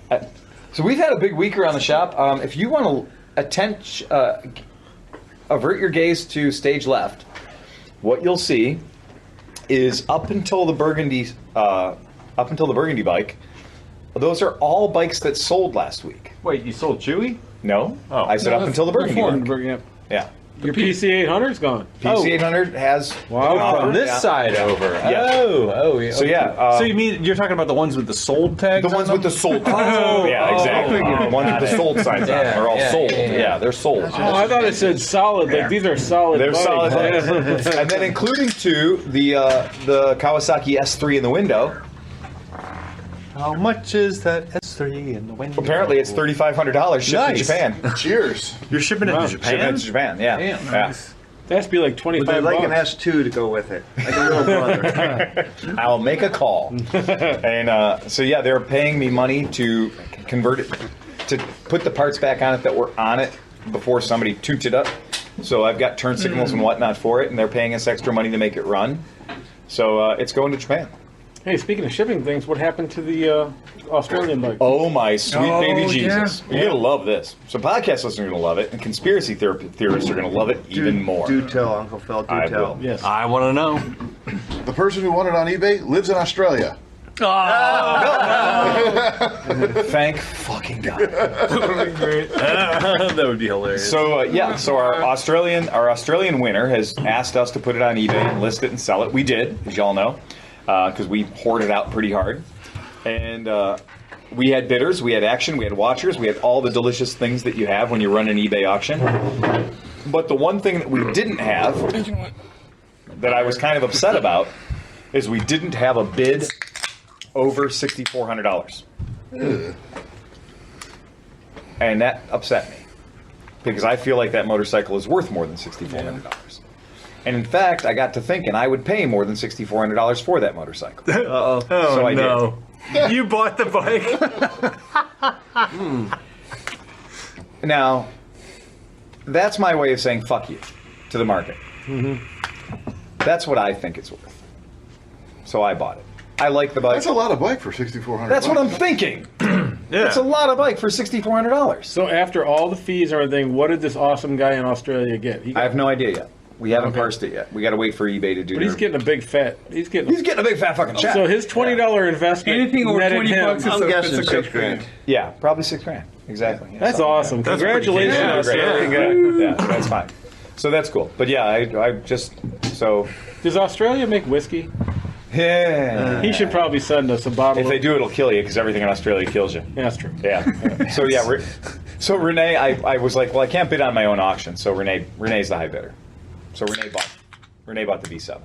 S1: So we've had a big week around the shop. If you want to avert your gaze to stage left, what you'll see is up until the Burgundy bike, those are all bikes that sold last week.
S7: Wait, you sold Chewy?
S1: No,
S7: Oh.
S1: I said up until the Burgundy
S3: Reformed
S1: bike.
S3: Burgundy, yep.
S1: Yeah.
S3: Your PC 800's gone.
S1: PC 800 has
S3: Wow.
S7: From this side over.
S1: Yeah.
S7: Oh, yeah.
S1: So yeah,
S7: so you mean you're talking about the ones with the sold tags?
S1: the ones
S7: on
S1: with the
S7: them?
S1: sold signs. Yeah, exactly. The ones with the
S7: it.
S1: sold signs on them
S7: Yeah,
S1: are all
S7: yeah,
S1: sold.
S7: yeah, yeah.
S1: Yeah, they're sold.
S3: Oh, I thought it said solid. Like, these are solid.
S1: They're solid
S3: bikes.
S1: bikes. And then including two, the Kawasaki S3 in the window.
S7: How much is that S3 in the window?
S1: Apparently, it's $3,500 shipped
S7: Nice.
S1: to Japan.
S4: Cheers.
S7: You're shipping it to
S1: Shipping
S7: Japan?
S1: it to Japan. Yeah.
S7: Damn.
S1: Yeah.
S3: That has to be like
S5: Would
S3: 25
S5: they like an
S3: bucks.
S5: S2 to go with it? Like a little brother.
S1: I'll make a call. And so yeah, they're paying me money to convert it, to put the parts back on it that were on it before somebody toots it up. So I've got turn signals and whatnot for it, and they're paying us extra money to make it run. So it's going to Japan.
S3: Hey, speaking of shipping things, what happened to the Australian bike?
S1: Oh my sweet
S2: Oh,
S1: baby
S2: yeah.
S1: Jesus! You're gonna love this. So podcast listeners are gonna love it, and conspiracy theorists are gonna love it even more.
S5: Do tell, Uncle Phil. Do
S1: I
S5: tell.
S1: will.
S3: Yes.
S7: I want to know.
S4: The person who won it on eBay lives in Australia.
S1: Thank fucking God.
S7: That would be hilarious.
S1: So yeah, so our Australian winner has asked us to put it on eBay and list it and sell it. We did, as y'all know, because we hoarded out pretty hard, and we had bidders, we had action, we had watchers, we had all the delicious things that you have when you run an eBay auction. But the one thing that we didn't have, that I was kind of upset about, is we didn't have a bid over $6,400. And that upset me, because I feel like that motorcycle is worth more than $6,400. And in fact, I got to thinking I would pay more than $6,400 for that motorcycle.
S7: Oh,
S1: So I
S7: no. You bought the bike?
S1: Now, that's my way of saying fuck you to the market. That's what I think it's worth. So I bought it. I like the bike.
S4: That's a lot of bike for $6,400.
S1: That's what I'm thinking. That's a lot of bike for $6,400.
S3: So after all the fees and everything, what did this awesome guy in Australia get? He
S1: I
S3: got,
S1: have no idea yet. We haven't
S3: Okay.
S1: parsed it yet. We got to wait for eBay to do.
S3: but he's
S1: their-
S3: getting a big fat. He's getting.
S1: He's getting a big fat fucking check.
S3: So his $20 investment.
S2: Anything over
S3: netted
S2: 20
S3: him.
S2: bucks is
S5: I'm
S2: a,
S5: guessing
S2: it's a good
S5: $6,000.
S2: thing.
S1: Yeah, probably $6,000. Exactly. Yeah,
S3: That's
S1: something like
S3: awesome.
S7: That's pretty
S3: Congratulations,
S7: cool.
S1: that.
S3: Australian
S1: Yeah,
S3: guy.
S1: great. Yeah, that's fine. So that's cool. But yeah, I just so
S3: Does Australia make whiskey?
S1: yeah.
S3: He should probably send us a bottle.
S1: If they
S3: of,
S1: do, it'll kill you because everything in Australia kills you.
S3: Yeah, that's true.
S1: Yeah. So yeah. So Renee, I was like, well, I can't bid on my own auction. So Renee's the high bidder. So Renee bought the V7.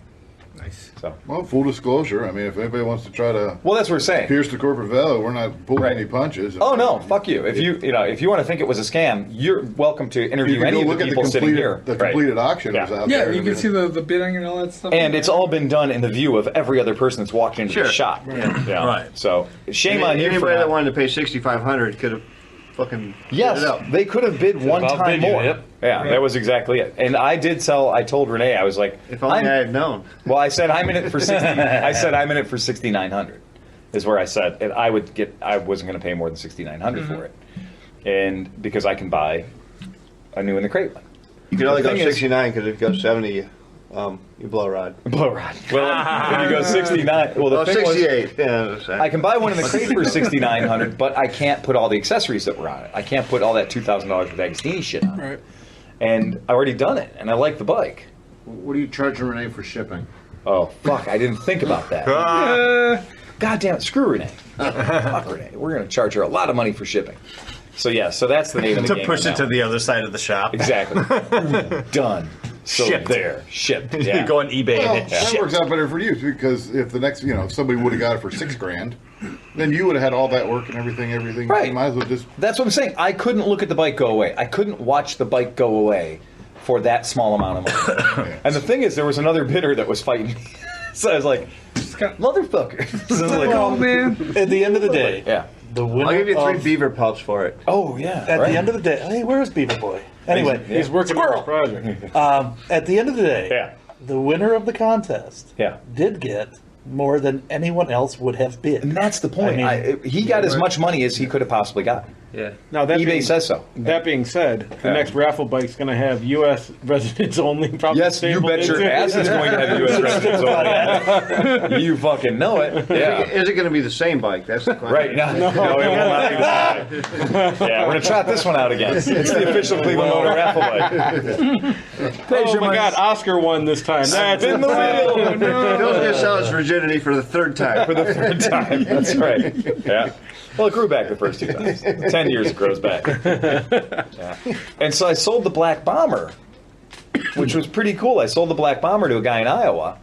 S2: Nice.
S1: So
S4: Well, full disclosure. I mean, if anybody wants to try to
S1: well, that's what we're saying.
S4: pierce the corporate veil, we're not pulling
S1: Right.
S4: any punches.
S1: Oh no, fuck you. If you want to think it was a scam, you're welcome to
S4: You
S1: interview
S4: can
S1: any
S4: go
S1: of
S4: look
S1: the
S4: at the
S1: people sitting
S4: completed,
S1: here.
S4: the
S1: Right.
S4: completed auction
S1: Yeah.
S4: was out
S2: Yeah,
S4: there.
S2: you can see the bidding and all that stuff.
S1: And it's all been done in the view of every other person that's walked into the
S5: Sure.
S1: shop. Yeah.
S7: Right.
S1: So shame on you for
S5: Anybody that
S1: not.
S5: wanted to pay $6,500 could have fucking
S1: Yes,
S5: bid it up.
S1: they could have bid one time
S6: outbid you,
S1: more.
S6: yep.
S1: Yeah, that was exactly it. And I did sell. I told Renee, I was like,
S5: If only
S1: I'm-
S5: I had known.
S1: well, I said I'm in it for 60. I said I'm in it for 6,900. Is where I said and I would get. I wasn't going to pay more than 6,900 for it, and because I can buy a new in the crate one.
S5: You could only
S1: The
S5: go
S1: thing is-
S5: 69 because if you go 70, you blow a rod.
S1: Blow rod. Well, if you go 69. Well, the
S5: Oh,
S1: thing was,
S5: 68. Yeah, that's right.
S1: I can buy one in the crate for 6,900, but I can't put all the accessories that were on it. I can't put all that $2,000 with Agostini shit on it.
S2: Right.
S1: And I already done it, and I like the bike.
S4: What are you charging Renee for shipping?
S1: Oh fuck! I didn't think about that. God damn it! Screw Renee. Fuck Renee. We're gonna charge her a lot of money for shipping. So yeah, so that's the name of the
S7: To
S1: game.
S7: push
S1: on
S7: it to
S1: that
S7: the other side of the shop.
S1: one. Exactly. Done. So
S7: Shipped.
S1: there, shipped.
S7: You
S1: Yeah.
S7: go on eBay
S4: Well,
S7: and
S4: that works out better for you because if the next, if somebody would have got it for $6,000, then you would have had all that work and everything.
S1: Right.
S4: You might as well just.
S1: That's what I'm saying. I couldn't look at the bike go away. I couldn't watch the bike go away for that small amount of money. And the thing is, there was another bidder that was fighting me. So I was like, motherfucker. So I was like,
S2: Oh man.
S6: At the end of the day,
S1: yeah.
S6: the winner
S5: I'll give you 3
S6: of-
S5: beaver pelts for it.
S1: Oh yeah.
S6: At
S1: right.
S6: the end of the day, hey, where's Beaver Boy? Anyway,
S1: Yeah.
S3: He's working on
S6: Squirrel.
S3: a project.
S6: at the end of the day,
S1: Yeah.
S6: the winner of the contest
S1: Yeah.
S6: did get more than anyone else would have bid.
S1: And that's the point.
S6: I mean-
S1: He got as much money as he could have possibly gotten.
S7: Yeah.
S3: Now that
S1: eBay
S3: being,
S1: says so.
S3: That being said, the
S1: Yeah.
S3: next raffle bike's going to have U.S. residents only. Probably
S1: Yes, you
S3: stapled
S1: bet your
S3: into it.
S1: ass it's going to have U.S. residents on it. You fucking know it. Yeah.
S5: Is it going to be the same bike? That's the question.
S1: Right, no, it will not be the same. Yeah, we're going to trot this one out again. It's the official Cleveland Motor raffle bike.
S3: Oh my God, Oscar won this time. That's
S1: Spin the wheel.
S5: Phil's going to sell his virginity for the third time.
S1: For the third time. That's right. Yeah. Well, it grew back the first 2 times. 10 years it grows back. Yeah. And so I sold the Black Bomber, which was pretty cool. I sold the Black Bomber to a guy in Iowa,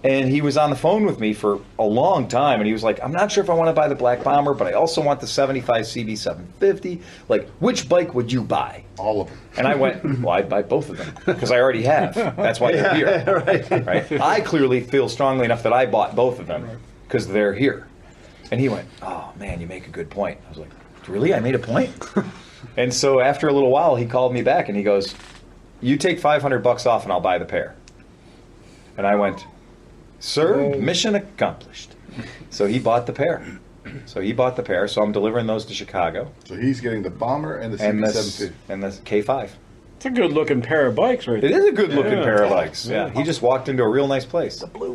S1: and he was on the phone with me for a long time, and he was like, I'm not sure if I want to buy the Black Bomber, but I also want the 75 CB750. Like, which bike would you buy?
S4: All of them.
S1: And I went, well, I'd buy both of them because I already have. That's why they're here. Right. I clearly feel strongly enough that I bought both of them because they're here. And he went, oh, man, you make a good point. I was like, really? I made a point? And so after a little while, he called me back and he goes, you take $500 off and I'll buy the pair. And I went, sir, mission accomplished. So he bought the pair. So I'm delivering those to Chicago.
S8: So he's getting the Bomber and the
S1: And the
S8: CB750.
S1: K5.
S3: It's a good looking pair of bikes right
S1: It
S3: there.
S1: is a good looking
S3: Yeah.
S1: pair of bikes. Yeah. He just walked into a real nice place. The blue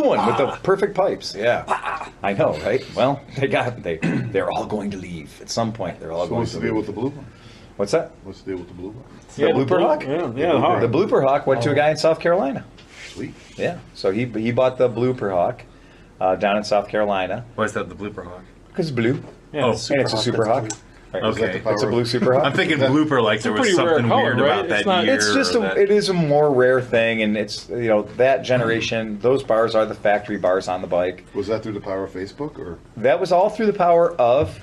S1: one with the perfect pipes. Yeah. I know, right? Well, they're all going to leave at some point. They're all
S8: So
S1: going
S8: what's
S1: to
S8: the deal
S1: leave.
S8: with the blue one?
S1: What's that?
S8: What's the deal with the blue one?
S1: The Blooper Hawk?
S3: Yeah, the Hawk.
S1: The Blooper Hawk went to a guy in South Carolina.
S8: Sweet.
S1: Yeah. So he bought the Blooper Hawk down in South Carolina
S7: Why is that the Blooper Hawk?
S1: because it's blue.
S3: Yeah,
S7: Oh,
S1: And it's a Super Hawk. Right.
S7: Okay.
S1: It's a blue Super Hawk.
S7: I'm thinking Blooper like there was
S3: pretty rare
S7: something
S3: color,
S7: weird
S3: right?
S7: about
S3: It's
S7: that
S3: not-
S7: year.
S1: It's just
S7: or that-
S1: it is a more rare thing, and it's that generation. Those bars are the factory bars on the bike.
S8: Was that through the power of Facebook or?
S1: That was all through the power of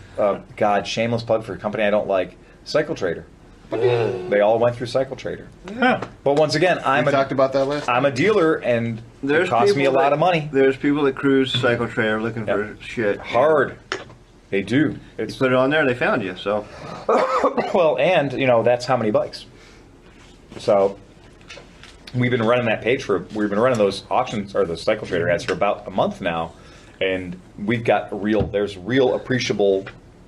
S1: God. Shameless plug for a company I don't like, Cycle Trader. They all went through Cycle Trader. But once again,
S8: We talked about that last time.
S1: I'm a dealer, and it costs me a lot of money.
S5: There's people that cruise Cycle Trader looking for shit.
S1: Hard. They do. It's
S5: Put it on there, they found you. So
S1: well, and that's how many bikes. So we've been running that page we've been running those auctions or those Cycle Trader ads for about a month now, and we've got there's real appreciable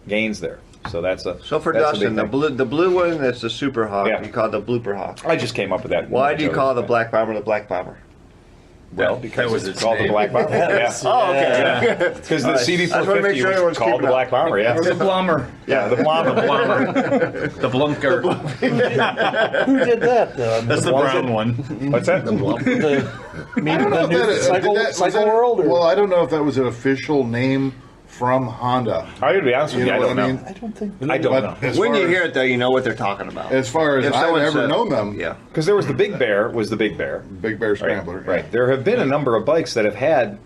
S1: gains there. So that's a
S5: for
S1: that's a big
S5: Dustin, the
S1: thing.
S5: blue one that's the Super Hawk.
S1: Yeah.
S5: You call it the Blooper Hawk.
S1: I just came up with that.
S5: Why do you call the Black Bomber the Black Bomber?
S1: Well, because
S7: That was
S1: it's
S7: its
S1: called the
S7: name.
S1: Black Bomber. Yeah.
S5: Oh, okay.
S1: Because the
S5: I just wanna make
S1: CB450
S5: sure
S1: was
S5: everyone's
S1: called
S5: keeping
S1: the
S5: up.
S1: Black Bomber. Yeah.
S2: The Blommer.
S1: Yeah, the Blomber.
S7: The Blumker.
S6: Who did that, though? I mean,
S7: That's the brown one.
S1: What's that?
S6: the, I mean,
S8: I don't know
S6: the
S8: if
S6: new
S8: that,
S6: cycle,
S8: was
S6: cycle
S8: that-
S6: world? Or?
S8: Well, I don't know if that was an official name from Honda.
S1: I'm gonna be honest with you. I
S8: what
S1: don't know.
S6: I don't think.
S1: I don't
S8: But
S1: know.
S8: as
S5: When
S8: far
S5: you
S8: as-
S5: hear it, though, you know what they're talking about.
S8: as far as
S5: If
S8: I've
S5: someone
S8: ever
S5: said-
S8: known them,
S5: Yeah.
S1: Because there was the Big Bear. Was the Big Bear.
S8: Big Bear
S1: Right,
S8: Scrambler.
S1: right. There have been a number of bikes that have had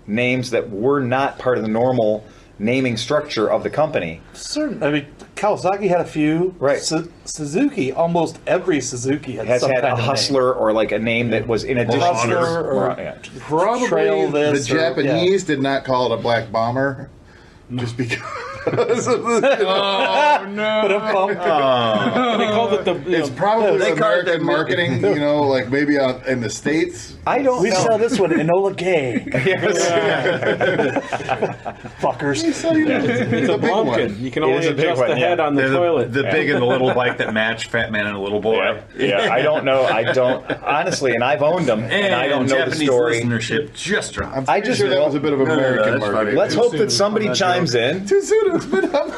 S1: names that were not part of the normal naming structure of the company.
S6: Certain. I mean, Kawasaki had a few.
S1: Right.
S6: Suzuki, almost every Suzuki
S1: Has
S6: some
S1: had
S6: kind
S1: a
S6: of name.
S1: hustler or like a name that was in addition
S6: Hustler
S1: to
S6: or
S1: yeah.
S8: Probably
S6: Trail
S8: the
S6: this or-
S8: Japanese did not call it a Black Bomber, just because.
S6: But a bump.
S3: They called it the.
S8: It's probably
S5: They call it
S8: American
S5: the-
S8: marketing, like maybe in the States.
S1: I don't
S6: We
S1: know.
S6: saw this one, Enola Gay. Fuckers.
S3: It's a
S8: the big one.
S3: Blumpkin. You can
S1: It
S3: only
S1: is a big
S3: adjust
S1: one,
S3: the
S1: yeah.
S3: head on the
S7: They're
S3: toilet.
S7: the big and the little bike that match Fat Man and a Little Boy.
S1: Yeah, I don't know. I don't honestly, and I've owned them, and I don't know the
S7: Japanese
S1: story.
S7: listership just dropped.
S8: I'm
S1: I
S8: pretty
S1: just
S8: sure that was a bit of American
S5: that's funny.
S8: marketing.
S1: Let's hope that somebody chimes in.
S8: Too soon. It's been up.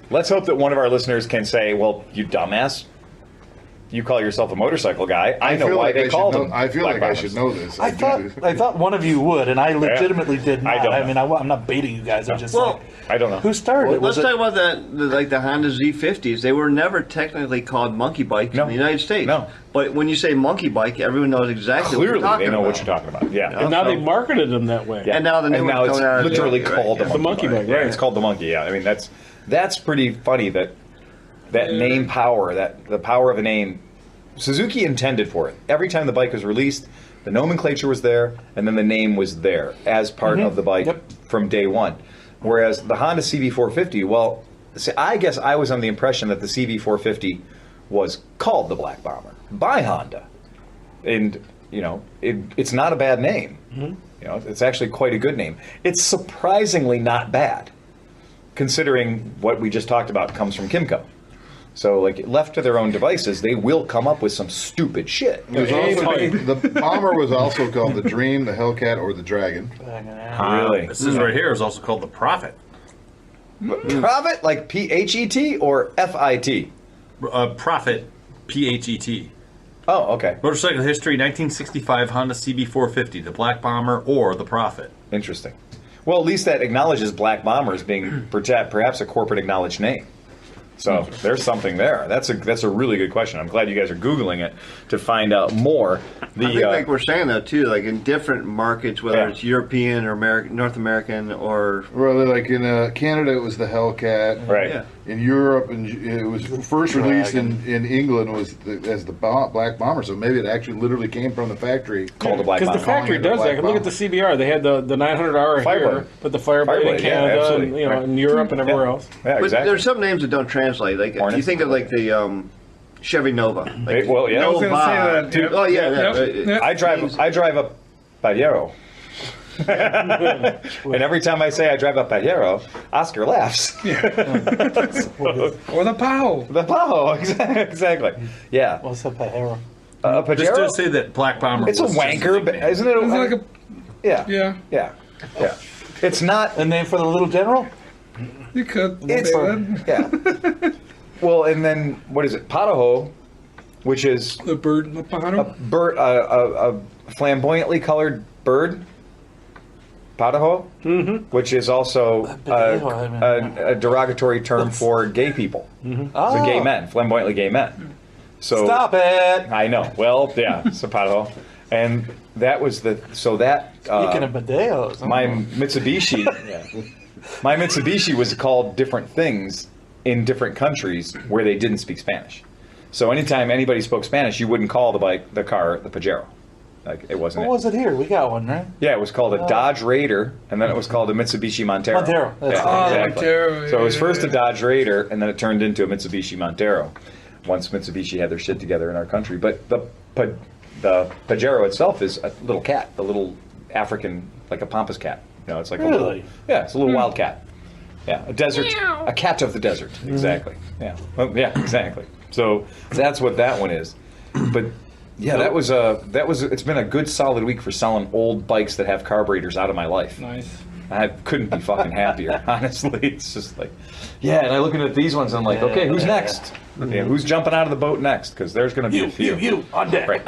S1: Let's hope that one of our listeners can say, "Well, you dumbass, you call yourself a motorcycle guy. I know
S8: feel
S1: why
S8: like
S1: they
S8: I
S1: called
S8: should
S1: them."
S8: know, I feel
S1: Black
S8: like I
S1: Bombers.
S8: should know this.
S6: I thought one of you would, and I legitimately did
S1: I
S6: not.
S1: don't
S6: I
S1: know.
S6: mean, I'm not baiting you guys. I'm just
S5: Well,
S6: like,
S1: I don't know.
S6: who started it?
S5: Let's
S6: Was
S5: talk
S6: it?
S5: about the Honda Z50s. They were never technically called monkey bikes
S1: No.
S5: in the United States.
S1: No.
S5: But when you say monkey bike, everyone knows exactly what
S1: Clearly,
S5: you're talking
S1: they know
S5: about.
S1: what you're talking about. Yeah.
S3: And now
S1: So-
S3: they marketed them that way.
S1: Yeah.
S5: And now the new
S1: and
S5: one's
S1: now it's
S5: coming out as
S1: literally
S5: the-
S1: called
S5: right,
S1: the
S5: yeah.
S1: monkey bike.
S3: right.
S1: Yeah, it's called the monkey. Yeah, I mean that's pretty funny that name power, that the power of a name, Suzuki intended for it. Every time the bike was released, the nomenclature was there, and then the name was there as part of the bike from day one. Whereas the Honda CB450, well, see, I guess I was under the impression that the CB450 was called the Black Bomber by Honda, and it's not a bad name. It's actually quite a good name. It's surprisingly not bad. considering what we just talked about comes from Kimco. So, like, left to their own devices, they will come up with some stupid shit.
S8: There's also, the bomber was also called the Dream, the Hellcat, or the Dragon.
S1: Really?
S9: This is right here is also called the Prophet.
S1: Prophet, like P-H-E-T or F-I-T?
S9: Prophet, P-H-E-T.
S1: Oh, okay.
S9: Motorcycle history, 1965 Honda CB450, the Black Bomber, or the Prophet.
S1: Interesting. Well, at least that acknowledges Black Bomber as being perhaps a corporate acknowledged name. So there's something there. That's a really good question. I'm glad you guys are Googling it to find out more.
S5: I think, like we're saying though too, like in different markets, whether it's European or American, North American, or
S8: Well, like in Canada, it was the Hellcat.
S1: Right.
S5: Yeah.
S8: In Europe, and it was first released in England was as the Black Bomber. So maybe it actually literally came from the factory.
S1: Called the Black
S3: Because
S1: Bomber.
S3: the factory
S8: Calling it the
S3: does that.
S8: Black
S3: Look at the CBR. They had the 900R
S1: Fireblade.
S3: here, but the Fireblade in
S1: Fireblade, yeah,
S3: Canada, and
S1: absolutely.
S3: you know,
S1: Right.
S3: in Europe and everywhere else.
S1: Yeah,
S5: but
S1: exactly.
S5: there's some names that don't translate. Like if
S1: Hornet.
S5: you think of like the Chevy Nova. Like,
S1: Well, yeah. I was
S2: gonna say that, yep.
S5: Oh yeah,
S2: Yep.
S1: I drive a Pajero. And every time I say I drive a Pajero, Oscar laughs.
S2: Or the POW.
S1: The Pajero, exactly. Yeah.
S6: What's a Pajero?
S1: A
S9: Just to
S1: Pajero?
S9: say that Black Bomber
S1: It's a
S9: was just
S1: wanker, but
S9: nickname.
S1: isn't it?
S2: It's like a
S1: Yeah.
S2: yeah.
S1: Yeah. It's not.
S6: The name for the little general?
S2: You could.
S1: It's
S2: say that.
S1: yeah. Well, and then what is it? Pataho, which is
S2: The bird, the
S1: a
S2: pájaro.
S1: bird, a flamboyantly colored bird. Pataho, which is also a derogatory term for gay people. So gay men, flamboyantly gay men. So
S6: Stop it!
S1: I know. Well, yeah, so Pataho, and that was the so that
S6: Speaking of Medeos.
S1: my Mitsubishi, my Mitsubishi was called different things in different countries where they didn't speak Spanish. So anytime anybody spoke Spanish, you wouldn't call the car, the Pajero. Like it wasn't.
S6: What was it here? We got one, right?
S1: Yeah, it was called a Dodge Raider, and then it was called a Mitsubishi Montero.
S6: Montero, that's
S1: Yeah,
S6: right.
S1: exactly.
S2: Montero,
S1: So it was
S2: yeah,
S1: first
S2: yeah.
S1: a Dodge Raider, and then it turned into a Mitsubishi Montero. Once Mitsubishi had their shit together in our country, but the Pajero itself is a little cat, a little African, like a pampas cat. You know, it's like a little,
S6: Really?
S1: yeah, it's a little wild cat. Yeah, a desert, a cat of the desert. Exactly. Yeah, well, yeah, exactly. So that's what that one is. But yeah, that was it's been a good solid week for selling old bikes that have carburetors out of my life.
S2: Nice.
S1: I couldn't be fucking happier, honestly. It's just like, yeah, and I'm looking at these ones, and I'm like, okay, who's next? Yeah, who's jumping out of the boat next? Because there's going to be a few.
S6: You, on deck.
S1: Right,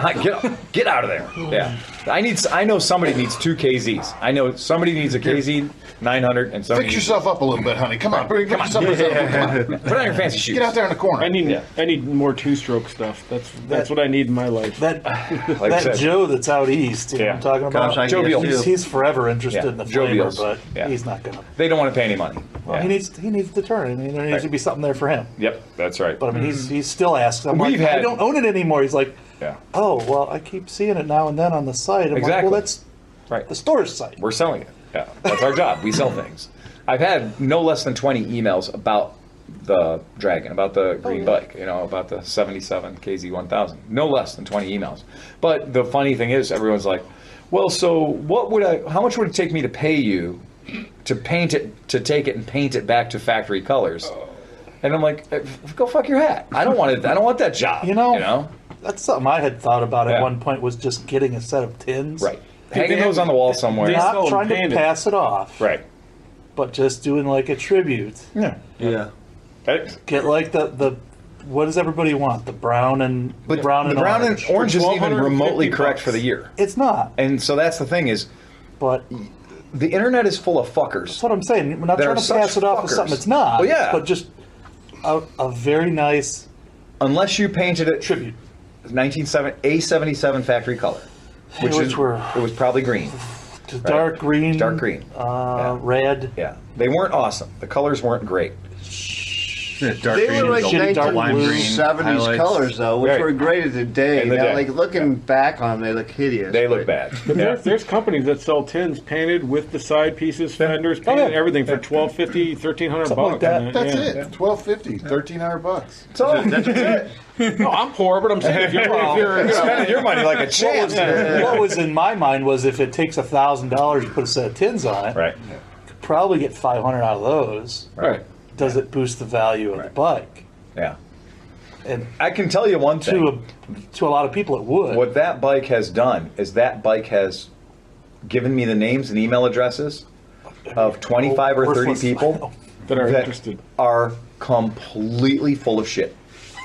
S1: get out of there. Yeah, I know somebody needs 2 KZs. I know somebody needs a KZ 900, and somebody
S8: Fix
S1: needs-
S8: yourself up a little bit, honey. Come on, bring yourself up. Come on.
S1: Put on your fancy shoes.
S8: Get out there in the corner.
S3: I need more two-stroke stuff. That's what I need in my life.
S6: That
S1: Like I
S6: that
S1: said.
S6: Joe that's out east, you know
S1: Yeah.
S6: what I'm talking about?
S5: Gosh, I
S1: Jovial.
S5: guess, too.
S6: He's forever interested
S1: Yeah,
S6: in the
S1: Jovials.
S6: flavor, but
S1: Yeah.
S6: he's not gonna.
S1: They don't want to pay any money.
S6: Well,
S1: Yeah.
S6: he needs to turn. I mean, there needs
S1: Right.
S6: to be something there for him.
S1: Yep, that's right.
S6: But I mean, he still asks. I'm
S1: We've
S6: like,
S1: had-
S6: I don't own it anymore. He's like,
S1: Yeah,
S6: oh well, I keep seeing it now and then on the site. I'm like,
S1: Exactly.
S6: well, that's
S1: right.
S6: the store's site.
S1: We're selling it. Yeah, that's our job. We sell things. I've had no less than 20 emails about the Dragon, about the green bike, you know, about the 77 KZ1000. No less than 20 emails. But the funny thing is, everyone's like, well, so how much would it take me to pay you to paint it, to take it and paint it back to factory colors? And I'm like, go fuck your hat. I don't want it. I don't want that job.
S6: You know? That's something I had thought about at
S1: Yeah.
S6: one point, was just getting a set of tins.
S1: Right. Hanging those on the wall somewhere.
S3: They sell
S6: Not
S3: them
S6: trying to
S3: painted.
S6: pass it off,
S1: Right.
S6: but just doing like a tribute.
S1: Yeah.
S5: Yeah.
S6: Get like the what does everybody want? The brown and
S1: But
S6: brown and orange.
S1: orange isn't even
S3: 1250
S1: remotely correct
S3: bucks.
S1: for the year.
S6: It's not,
S1: And so that's the thing is,
S6: but
S1: the internet is full of fuckers.
S6: that's what I'm saying. We're not
S1: They're
S6: trying to
S1: such
S6: pass it off as
S1: fuckers.
S6: something it's not.
S1: Well, yeah.
S6: But just a very nice
S1: Unless you painted it
S6: tribute.
S1: 1977 factory color,
S6: Which were
S1: it was probably green.
S6: to dark green,
S1: Dark green.
S6: red.
S1: Yeah, they weren't awesome. The colors weren't great.
S9: Dark
S5: They
S9: green,
S5: were like
S6: shitty dark blue.
S5: 1970s
S9: highlights.
S5: colors, though, which
S1: Right.
S5: were great at the day.
S1: In the
S5: Now,
S1: day.
S5: like looking back on them, they look hideous.
S1: They look
S5: but-
S1: bad.
S3: But
S1: Yeah.
S3: there's companies that sell tins painted with the side pieces, fenders, painted,
S1: yeah.
S3: everything for $1,250, $1,300
S6: Something like
S3: bucks.
S6: that.
S3: And
S8: That's
S3: yeah.
S8: it. $1,250, $1,300.
S1: So
S3: No, I'm poor, but I'm saying if you're
S1: spending your money like a champ.
S6: What was in my mind was if it takes $1,000 to put a set of tins on it,
S1: Right.
S6: probably get 500 out of those.
S3: Right.
S6: Does it boost the value of the bike?
S1: Yeah.
S6: And
S1: I can tell you one thing.
S6: to a lot of people, it would.
S1: What that bike has done is that bike has given me the names and email addresses of 25 or 30
S6: Worthless.
S3: That are interested.
S1: are completely full of shit.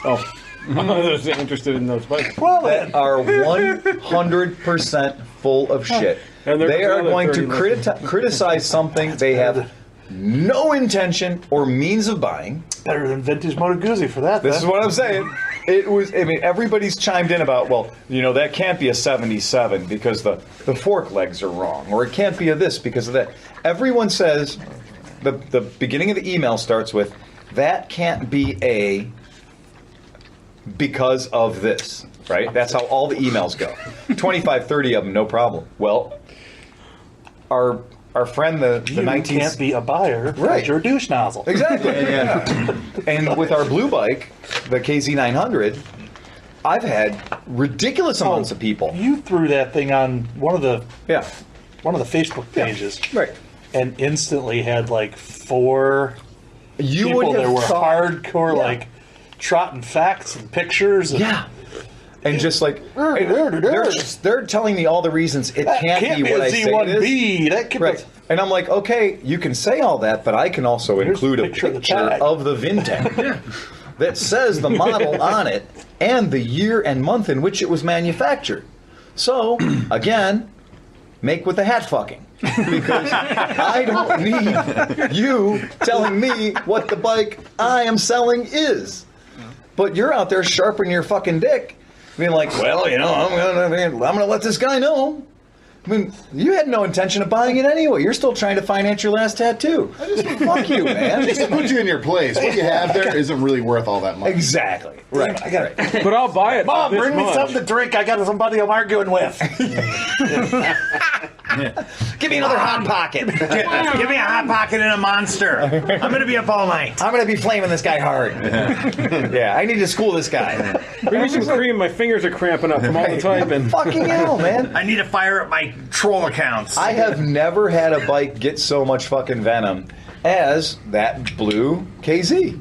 S3: Oh, they're interested in those bikes.
S1: That are 100% full of shit.
S3: And they're
S1: They are
S3: another
S1: going to
S3: 30
S1: criticize something they have no intention or means of buying.
S6: Better than vintage Moto Guzzi for that.
S1: This
S6: then.
S1: is what I'm saying. It was. I mean, everybody's chimed in about. Well, that can't be a 77 because the fork legs are wrong, or it can't be a this because of that. Everyone says the beginning of the email starts with that can't be a because of this. Right. That's how all the emails go. 25, 30 of them, no problem. Well, our friend the
S6: You
S1: 19
S6: can't be a buyer
S1: Right.
S6: because you're a douche nozzle.
S1: Exactly. And with our blue bike, the KZ900, I've had ridiculous amounts of people.
S6: You threw that thing on one of the
S1: Yeah.
S6: Facebook pages,
S1: Right.
S6: and instantly had like 4
S1: You
S6: people
S1: would
S6: that
S1: have
S6: were
S1: thought,
S6: hardcore,
S1: Yeah.
S6: like trotting facts and pictures. And
S1: Yeah. And just like they're telling me all the reasons it
S6: that
S1: can't, be what
S6: a
S1: I say it is.
S6: Z1B. That can't
S1: Right. And I'm like, okay, you can say all that, but I can also
S6: Here's
S1: include
S6: the
S1: a
S6: picture of the
S1: picture
S6: tag.
S1: of the Vintech that says the model on it and the year and month in which it was manufactured. So, again, make with the hat fucking. Because I don't need you telling me what the bike I am selling is. But you're out there sharpening your fucking dick, being like, well, I'm gonna let this guy know. I mean, you had no intention of buying it anyway. You're still trying to finance your last tattoo. Fuck you, man.
S8: Just to put you in your place. What you have there isn't really worth all that money.
S1: Exactly. Right.
S6: I got it.
S3: But I'll buy it.
S6: Mom,
S3: this
S6: bring me
S3: much.
S6: something to drink. I got somebody I'm arguing with.
S1: Give me another hot pocket.
S7: Give me a hot pocket and a monster. I'm gonna be up all night.
S1: I'm gonna be flaming this guy hard. Yeah, I need to school this guy.
S3: Bring me some cream. My fingers are cramping up from all the typing.
S1: Fucking hell, man.
S7: I need to fire up my troll accounts.
S1: I have never had a bike get so much fucking venom as that blue KZ.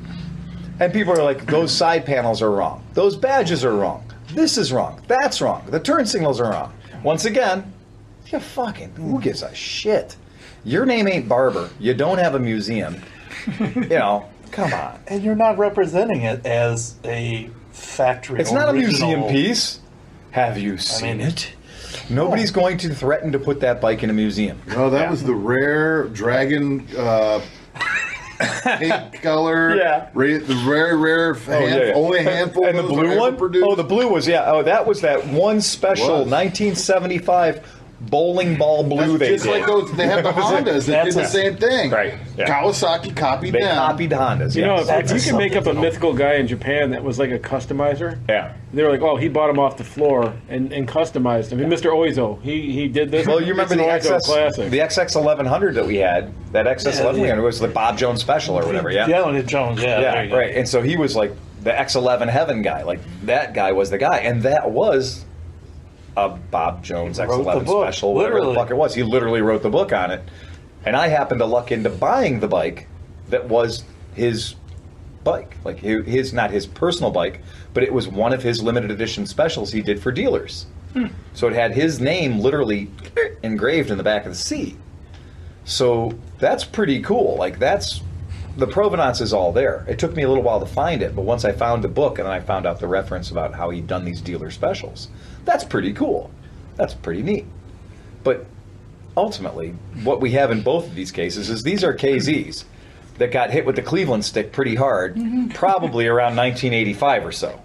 S1: And people are like, those side panels are wrong. Those badges are wrong. This is wrong. That's wrong. The turn signals are wrong. Once again, you fucking, who gives a shit? Your name ain't Barber. You don't have a museum. Come on.
S6: And you're not representing it as a factory.
S1: It's not a
S6: original.
S1: museum piece. Have you seen it? Nobody's going to threaten to put that bike in a museum.
S8: No, that was the rare dragon pink color.
S1: Yeah.
S8: The very rare, only a handful
S1: And the
S8: of those
S1: blue
S8: were ever
S1: one?
S8: produced.
S1: Oh, the blue was, yeah. Oh, that was that one special
S8: Was.
S1: 1975 bowling ball blue they
S8: Just
S1: did.
S8: like those, they have the Hondas that did the same thing.
S1: Right, yeah.
S8: Kawasaki copied
S1: They
S8: them.
S1: copied Hondas.
S3: You know,
S1: yes.
S3: if you can make up a
S6: something.
S3: mythical guy in Japan that was like a customizer,
S1: Yeah.
S3: they were like, oh, he bought him off the floor and customized him. And Mr. Oizo, he did this.
S1: Well, you remember
S3: It's an Oizo classic.
S1: the XX1100 that we had? That XX1100 was the Bob Jones special or whatever, yeah?
S6: Yeah, Leonard Jones. Yeah, there
S1: Yeah,
S6: you go.
S1: right. And so he was like the X11 Heaven guy. Like that guy was the guy. And that was a Bob Jones
S6: Wrote the
S1: X11
S6: book,
S1: special, whatever the
S6: literally.
S1: fuck it was. He literally wrote the book on it. And I happened to luck into buying the bike that was his bike. Like his, not his personal bike, but it was one of his limited edition specials he did for dealers. So it had his name literally engraved in the back of the seat. So that's pretty cool. Like the provenance is all there. It took me a little while to find it, but once I found the book and then I found out the reference about how he'd done these dealer specials, that's pretty cool. That's pretty neat. But ultimately, what we have in both of these cases is these are KZs that got hit with the Cleveland stick pretty hard, probably around 1985 or so.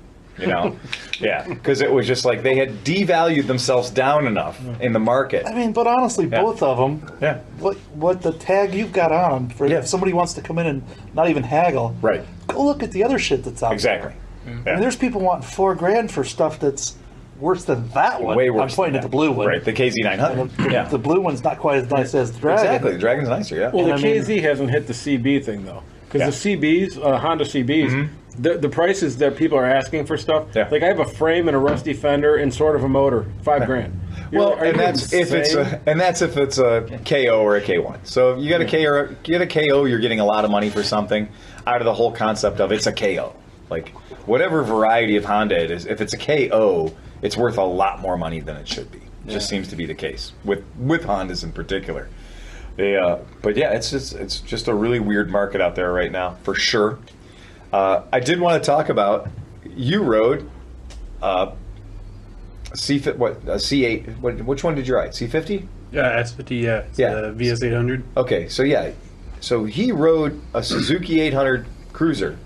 S1: Yeah, because it was just like they had devalued themselves down enough in the market.
S6: I mean, but honestly,
S1: Yeah.
S6: both of them.
S1: Yeah.
S6: What the tag you've got on them for if somebody wants to come in and not even haggle.
S1: Right.
S6: Go look at the other shit that's out
S1: Exactly.
S6: there. I mean, there's people wanting $4,000 for stuff that's worse than that one.
S1: Way worse.
S6: I'm pointing
S1: than
S6: at the
S1: that.
S6: blue one.
S1: Right, the KZ900.
S6: The,
S1: Yeah.
S6: the blue one's not quite as nice as the Dragon.
S1: Exactly, the Dragon's nicer, yeah.
S3: Well, the
S6: And I mean-
S3: KZ hasn't hit the CB thing though, because
S1: Yeah.
S3: the CBs, Honda CBs, the prices that people are asking for stuff.
S1: Yeah.
S3: Like I have a frame and a rusty fender and sort of a motor, $5,000.
S1: Well,
S3: Are you
S1: and that's if it's a KO or a K1. So if you got a KO, you're getting a lot of money for something out of the whole concept of it's a KO. Like whatever variety of Honda it is, if it's a KO, it's worth a lot more money than it should be. It just seems to be the case with Hondas in particular. But yeah, it's just a really weird market out there right now for sure. I did want to talk about you rode C8. Which one did you ride? C50?
S2: Yeah, S50. Yeah, it's
S1: Yeah.
S2: the VS800.
S1: Okay, so he rode a Suzuki 800 Cruiser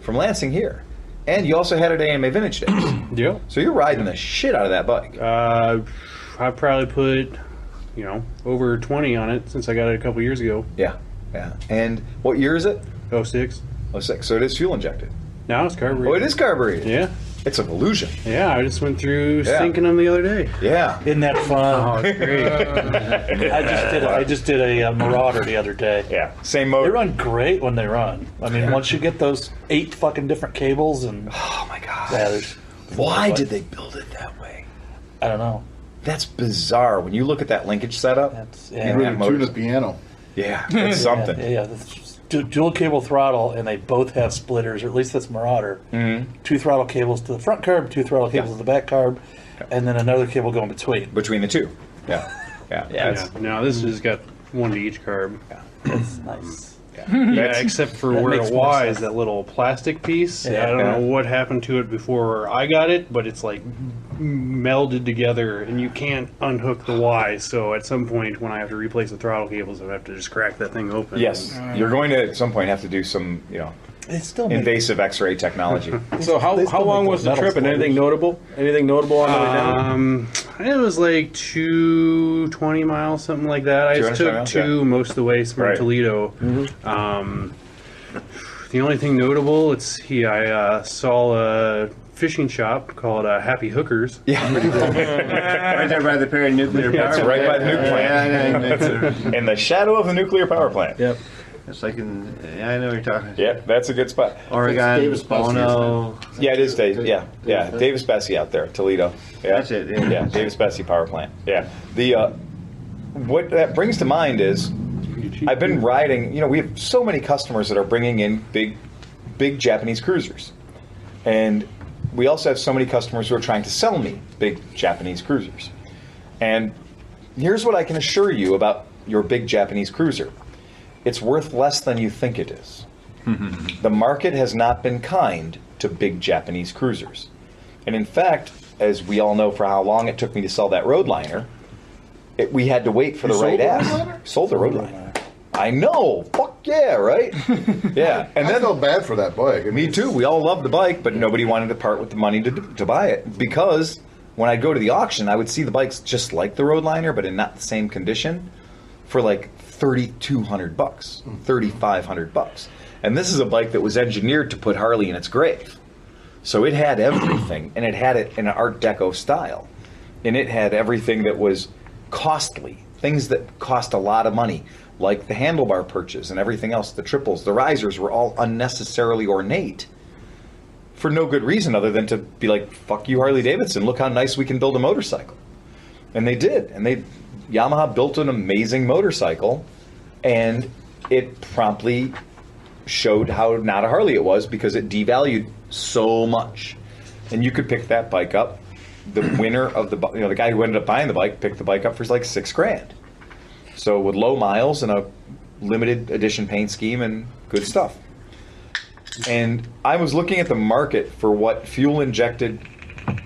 S1: from Lansing here, and you also had it at AMA Vintage Days.
S2: Yeah.
S1: So you're riding the shit out of that bike.
S2: I probably put, over 20 on it since I got it a couple years ago.
S1: Yeah. And what year is it?
S2: 06.
S1: 06. So it is fuel injected.
S2: Now it's carbureted.
S1: Oh, it is carbureted.
S2: Yeah.
S1: It's an illusion.
S2: Yeah, I just went through
S1: Yeah.
S2: syncing them the other day.
S1: Yeah.
S6: Isn't that fun?
S2: Oh, it's great.
S6: I just did a Marauder the other day.
S1: Yeah. Same
S6: They
S1: motor.
S6: run great when they run. I mean, once you get those 8 fucking different cables and
S1: Oh my god.
S6: yeah, there's
S1: Why did they build it that way?
S6: I don't know.
S1: That's bizarre. When you look at that linkage setup,
S6: That's
S1: Yeah.
S6: yeah,
S8: Really
S1: that
S8: tune
S1: motor's-
S8: the piano.
S1: yeah, it's something.
S6: yeah. That's just dual cable throttle, and they both have splitters, or at least that's Marauder.
S1: Mm-hmm.
S6: 2 throttle cables to the front carb, 2 throttle cables to the back carb, and then another cable going between.
S1: Between the two. Yeah. Yeah.
S6: Yeah.
S1: That's,
S2: No, this has got one to each carb.
S6: That's nice.
S2: Yeah, except for
S6: that
S2: where
S6: makes
S2: it
S6: more
S2: was,
S6: sense.
S2: that little plastic piece.
S6: Yeah.
S2: I don't
S1: Yeah.
S2: know what happened to it before I got it, but it's like melded together, and you can't unhook the Y. So at some point, when I have to replace the throttle cables, I have to just crack that thing open.
S1: yes. You're going to at some point have to do some,
S6: It still makes
S1: invasive X-ray technology.
S3: So how
S6: They still
S3: long
S6: make
S3: was
S6: those
S3: the
S6: metal
S3: trip and anything
S6: splitters.
S3: notable? Anything notable on the way down?
S2: It was like 220 miles, something like that. I just
S1: 220
S2: took
S1: miles,
S2: two most of the way from
S1: Right.
S2: Toledo. The only thing notable, I saw a fishing shop called Happy Hookers.
S1: Yeah.
S5: Right there by the Perry Nuclear Power
S1: That's
S5: Plant.
S1: right by the nuke plant.
S5: Yeah,
S1: In the shadow of the nuclear power plant.
S3: Yep.
S5: it's like I know what you're talking.
S1: Yeah, that's a good spot.
S5: Oregon,
S4: Davis Bussey,
S5: Bono.
S1: Yeah, it is Dave. Yeah. Davis Bessie out there, Toledo. Yeah.
S5: That's it, yeah.
S1: Yeah, Davis Bessie power plant. Yeah. The what that brings to mind is I've been riding. We have so many customers that are bringing in big Japanese cruisers, and we also have so many customers who are trying to sell me big Japanese cruisers. And here's what I can assure you about your big Japanese cruiser: it's worth less than you think it is. The market has not been kind to big Japanese cruisers. And in fact, as we all know for how long it took me to sell that Roadliner, we had to wait for the right ass. Sold the Roadliner. I know. Fuck yeah, right? Yeah. And
S8: I
S1: then
S8: felt bad for that bike. I mean,
S1: me too. We all loved the bike, but nobody wanted to part with the money to buy it, because when I'd go to the auction, I would see the bikes just like the Roadliner, but in not the same condition, for like $3,200, $3,500. And this is a bike that was engineered to put Harley in its grave. So it had everything, and it had it in an Art Deco style. And it had everything that was costly, things that cost a lot of money, like the handlebar perches and everything else, the triples, the risers were all unnecessarily ornate for no good reason other than to be like, fuck you, Harley Davidson, look how nice we can build a motorcycle. And they did. And Yamaha built an amazing motorcycle, and it promptly showed how not a Harley it was, because it devalued so much. And you could pick that bike up. The winner of the guy who ended up buying the bike picked the bike up for like $6,000. So with low miles and a limited edition paint scheme and good stuff. And I was looking at the market for what fuel injected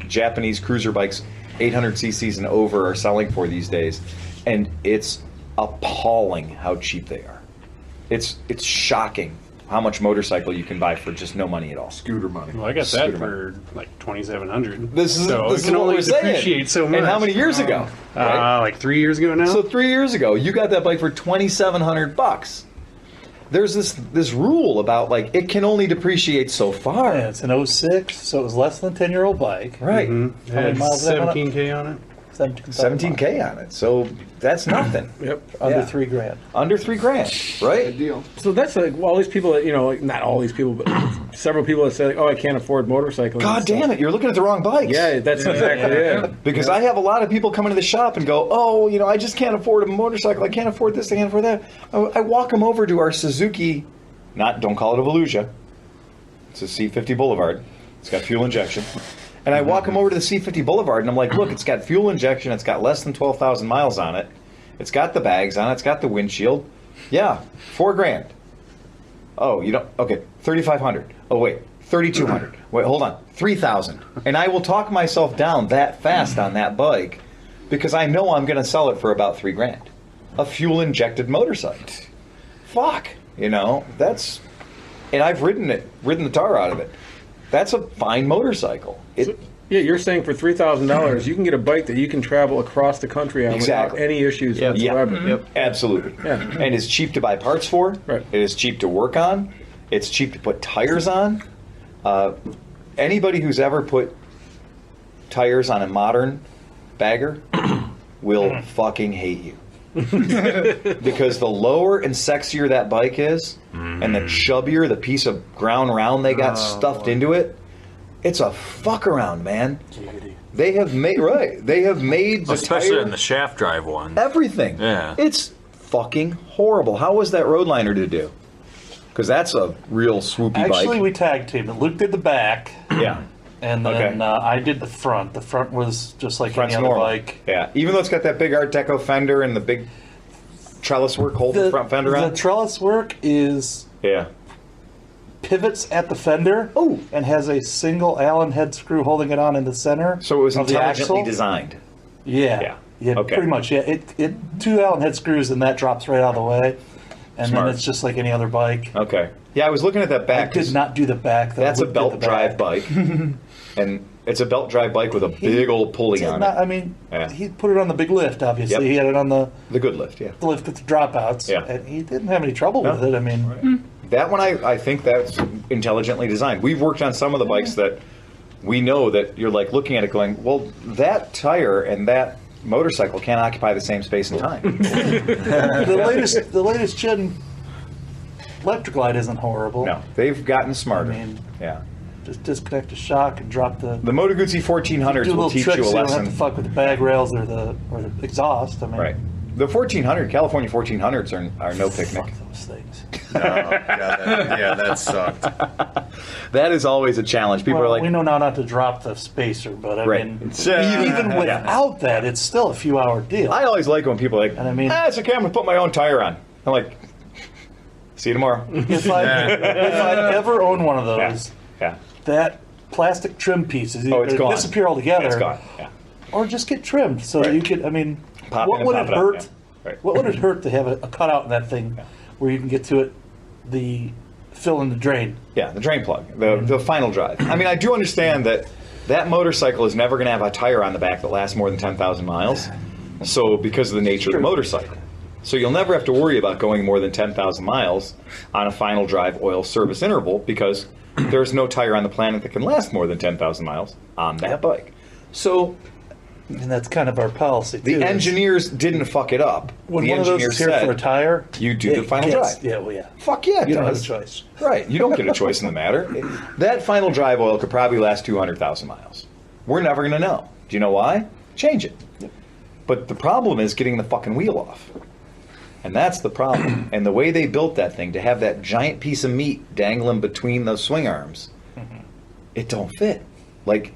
S1: Japanese cruiser bikes 800 cc's and over are selling for these days, and it's appalling how cheap they are. It's shocking how much motorcycle you can buy for just no money at all.
S8: scooter money.
S2: Well, I got
S1: Scooter
S2: that for like $2,700.
S1: This is
S2: so
S1: this
S2: it
S1: is
S2: can
S1: what
S2: only
S1: we're saying.
S2: depreciate so much.
S1: And how many years ago? Right?
S2: Like 3 years ago now.
S1: So 3 years ago, you got that bike for $2,700. There's this rule about like it can only depreciate so far.
S6: Yeah, it's an 06, so it was less than a 10-year-old bike.
S1: Right.
S2: It
S6: How many
S2: had
S6: miles did that one
S2: 17K on it.
S1: 17K on it. So that's nothing.
S3: Yep.
S6: Under
S1: Yeah.
S6: $3,000.
S1: Under $3,000, right?
S4: Good deal.
S3: So that's like all these people that like, not all these people, but several people that say, like, "Oh, I can't afford motorcycles."
S1: God damn it, you're looking at the wrong bikes.
S3: Yeah, that's exactly it.
S1: Because I have a lot of people come into the shop and go, oh, I just can't afford a motorcycle. I can't afford this. I can't afford that. I walk them over to our Suzuki, don't call it a Volusia. It's a C50 Boulevard. It's got fuel injection. And I walk them over to the C50 Boulevard and I'm like, look, it's got fuel injection. It's got less than 12,000 miles on it. It's got the bags on it. It's got the windshield. Yeah, $4,000. Oh, you don't? Okay, 3,500. Oh, wait, 3,200. Wait, hold on, 3,000. And I will talk myself down that fast on that bike because I know I'm going to sell it for about $3,000. A fuel-injected motorcycle. Fuck, that's, and I've ridden the tar out of it. That's a fine motorcycle.
S3: Yeah, you're saying for $3,000 you can get a bike that you can travel across the country on
S1: Exactly.
S3: without any issues whatsoever.
S1: Yeah, absolutely.
S3: Yeah.
S1: And it's cheap to buy parts for.
S3: Right.
S1: It is cheap to work on. It's cheap to put tires on. Anybody who's ever put tires on a modern bagger will fucking hate you. Because the lower and sexier that bike is, and the chubbier the piece of ground round they got stuffed into it, it's a fuck around, man. They have made the
S9: Especially
S1: tire,
S9: in the shaft drive one.
S1: everything.
S9: Yeah.
S1: It's fucking horrible. How was that Roadliner to do? Because that's a real swoopy
S6: Actually,
S1: bike.
S6: we tag teamed it. Luke did the back,
S1: Yeah.
S6: and then
S1: Okay.
S6: I did the front. The front was just like
S1: Front's
S6: any other
S1: normal.
S6: bike.
S1: Yeah. Even though it's got that big Art Deco fender and the big trellis work holding the front fender on.
S6: The trellis work is
S1: Yeah.
S6: pivots at the fender.
S1: Oh.
S6: And has a single Allen head screw holding it on in the center.
S1: So it was
S6: of the
S1: intelligently
S6: axle.
S1: designed.
S6: Yeah.
S1: Yeah. Okay.
S6: Pretty much. Yeah. It 2 Allen head screws and that drops right out of the way. And
S1: Smart.
S6: then it's just like any other bike.
S1: Okay. Yeah, I was looking at that
S6: I
S1: back.
S6: did not do the back. Though.
S1: That's a
S6: Luke did the
S1: belt drive
S6: back.
S1: bike. And it's a belt drive bike with a big old pulley
S6: Did
S1: on
S6: not-
S1: it.
S6: I mean,
S1: Yeah.
S6: he put it on the big lift, obviously.
S1: Yep.
S6: He had it on the
S1: The good lift, yeah.
S6: lift with the dropouts.
S1: Yeah.
S6: And he didn't have any trouble
S1: No.
S6: with it. I mean,
S1: That one, I think that's intelligently designed. We've worked on some of the bikes that we know that you're like looking at it going, well, that tire and that motorcycle can't occupy the same space and time.
S6: the latest gen electric light isn't horrible.
S1: No, they've gotten smarter.
S6: I mean,
S1: Yeah.
S6: just disconnect the shock and drop the
S1: The Moto Guzzi 1400s
S6: do
S1: will
S6: little
S1: teach
S6: tricks
S1: you a
S6: so you don't have
S1: lesson.
S6: to fuck with the bag rails or the exhaust. I mean,
S1: Right. The 1400, California 1400s are no picnic.
S6: fuck those things.
S7: That sucked.
S1: That is always a challenge. People
S6: Well,
S1: are like,
S6: we know now not to drop the spacer, but I
S1: Right.
S6: mean,
S1: Yeah.
S6: even without that, it's still a few hour deal.
S1: I always like when people are like,
S6: And I mean-
S1: it's okay, I'm going to put my own tire on. I'm like, see you tomorrow.
S6: if I ever own one of
S1: Yeah.
S6: those,
S1: Yeah.
S6: that plastic trim piece is
S1: Oh, it's
S6: either
S1: gone.
S6: disappear altogether,
S1: It's gone. Yeah.
S6: or just get trimmed so
S1: Right.
S6: you could. I mean,
S1: Pop
S6: what
S1: in and
S6: would
S1: pop
S6: it
S1: it up,
S6: hurt?
S1: yeah. Right.
S6: What would it hurt to have a cutout in that thing where you can get to it, the fill in the drain?
S1: Yeah, the drain plug, the final drive. I mean, I do understand that motorcycle is never going to have a tire on the back that lasts more than 10,000 miles. So because of the nature of the motorcycle. So you'll never have to worry about going more than 10,000 miles on a final drive oil service interval because there's no tire on the planet that can last more than 10,000 miles on that bike. So
S6: And that's kind of our policy too.
S1: the engineers didn't fuck it up.
S6: when
S1: the
S6: one of those
S1: engineer
S6: is here for a
S1: said,
S6: tire,
S1: you do the
S6: it
S1: final
S6: gets-
S1: drive.
S6: Yeah, well, yeah.
S1: fuck yeah, it
S6: You don't have
S1: does.
S6: a choice.
S1: Right, you don't get a choice in the matter. That final drive oil could probably last 200,000 miles. We're never going to know. Do you know why? Change it. But the problem is getting the fucking wheel off. And that's the problem. And the way they built that thing, to have that giant piece of meat dangling between those swing arms, it don't fit. Like,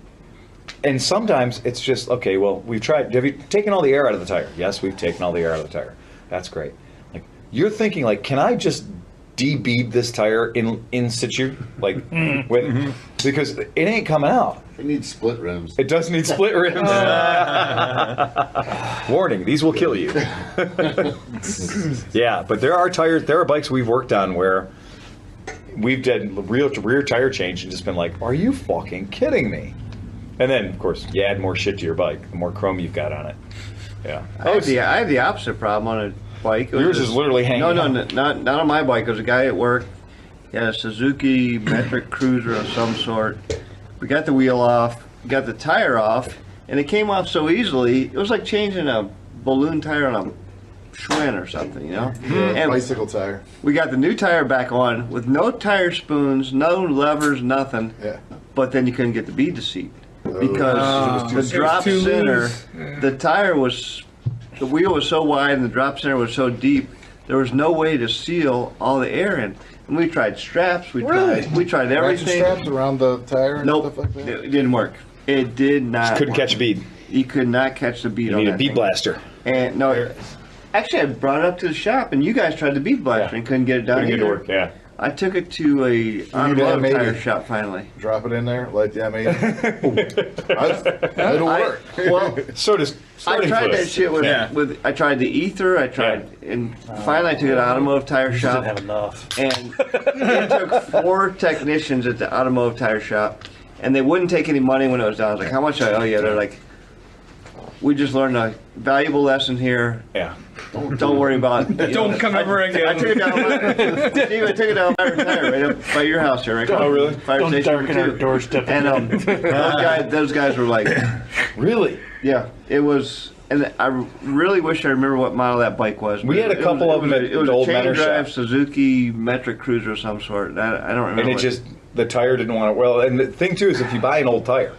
S1: and sometimes it's just, okay, well, we've tried. Have you taken all the air out of the tire? Yes, we've taken all the air out of the tire. That's great. Like, you're thinking, like, can I just de-bead this tire in situ? Like, with, because it ain't coming out.
S4: It needs split rims.
S1: It does need split rims. Warning, these will kill you. Yeah, but there are tires, there are bikes we've worked on where we've done rear tire change and just been like, are you fucking kidding me? And then, of course, you add more shit to your bike, the more chrome you've got on it. Yeah.
S5: I have the opposite problem on a bike. It was
S1: Yours is literally hanging
S5: No,
S1: out.
S5: not on my bike. It was a guy at work. He had a Suzuki metric cruiser of some sort. We got the wheel off, got the tire off, and it came off so easily. It was like changing a balloon tire on a Schwinn or something, you know. And
S8: Bicycle tire.
S5: we got the new tire back on with no tire spoons, no levers, nothing.
S8: Yeah.
S5: But then you couldn't get the bead to seat because the drop
S3: too
S5: center,
S3: loose.
S5: the tire was, the wheel was so wide and the drop center was so deep. There was no way to seal all the air in. And we tried straps. We tried
S8: Ratchet
S5: everything.
S8: straps around the tire and
S5: Nope,
S8: stuff like that.
S5: it didn't work. It did not.
S1: Couldn't
S5: work.
S1: catch a bead.
S5: You could not catch the bead
S1: You
S5: on
S1: need a
S5: that
S1: bead
S5: thing.
S1: blaster.
S5: And no, actually, I brought it up to the shop, and you guys tried the bead blaster and couldn't get it down
S1: Couldn't get it to
S5: either.
S1: work. Yeah.
S5: I took it to a automotive
S8: M80.
S5: tire shop finally.
S8: Drop it in there, light the M80. It'll work.
S5: Well,
S1: So does.
S5: I tried that shit with,
S9: Yeah.
S5: with. I tried the ether. I tried, and finally I took it to automotive tire
S6: Didn't
S5: shop.
S6: have enough.
S5: And it took 4 technicians at the automotive tire shop, and they wouldn't take any money when it was down. I was like, "How much I owe you?" They're like, "We just learned a valuable lesson here.
S1: Yeah.
S5: Don't worry about it."
S9: Don't come ever
S5: I
S9: again.
S5: took it down. Steve, I took it down my tire right up by your house here, right?
S1: Oh, really?
S5: Fire
S6: Don't
S5: station
S6: darken our
S5: number 2.
S6: doorstep.
S5: And those guys were like,
S1: Really?
S5: yeah, it was. And I really wish I remember what model that bike was.
S1: We had a
S5: It
S1: couple
S5: was-
S1: of them at
S5: It was
S1: the
S5: a
S1: old
S5: chain
S1: Mentor
S5: drive
S1: shop.
S5: Suzuki Metric Cruiser of some sort. I don't remember.
S1: And it
S5: what-
S1: just, the tire didn't want to. Well, and the thing too is if you buy an old tire.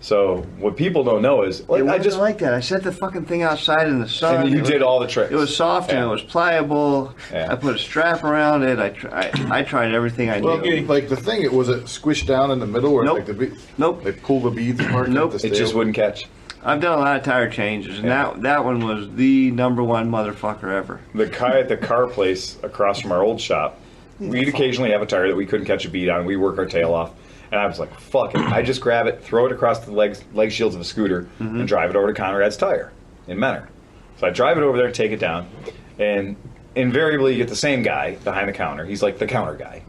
S1: So what people don't know is,
S5: It
S1: like,
S5: wasn't
S1: I just.
S5: like that. I set the fucking thing outside in the sun.
S1: And you
S5: It
S1: did
S5: was-
S1: all the tricks.
S5: It was soft and
S1: Yeah.
S5: it was pliable.
S1: Yeah.
S5: I put a strap around it. I tried everything I
S8: Well,
S5: knew.
S8: like the thing, it was it squished down in the middle, where
S5: Nope.
S8: like the
S5: Nope.
S8: they pull the beads apart.
S5: Nope.
S8: to
S1: It just wouldn't catch.
S5: I've done a lot of tire changes, and
S1: Yeah.
S5: that one was the #1 motherfucker ever.
S1: The guy at the car place across from our old shop, we'd occasionally have a tire that we couldn't catch a bead on. We work our tail off. And I was like, fuck it. I just grab it, throw it across the leg shields of a scooter, and drive it over to Conrad's Tire in Menor. So I drive it over there and take it down. And invariably, you get the same guy behind the counter. He's like the counter guy.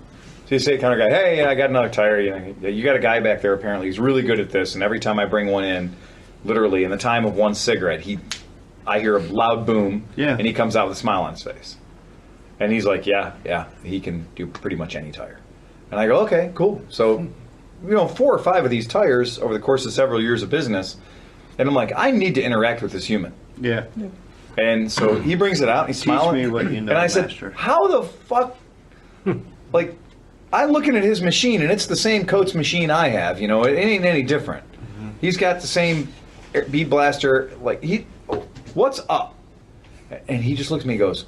S1: So you say to the counter guy, hey, I got another tire. You got a guy back there, apparently. He's really good at this. And every time I bring one in, literally in the time of one cigarette, I hear a loud boom,
S5: Yeah.
S1: and he comes out with a smile on his face. And he's like, yeah, he can do pretty much any tire. And I go, okay, cool. So, 4 or 5 of these tires over the course of several years of business. And I'm like, I need to interact with this human.
S5: Yeah.
S1: And so he brings it out, and he's smiling.
S5: me what you know,
S1: and I said,
S5: master.
S1: how the fuck? Like, I'm looking at his machine, and it's the same Coates machine I have. It ain't any different. He's got the same bead blaster. Like, what's up? And he just looks at me and goes,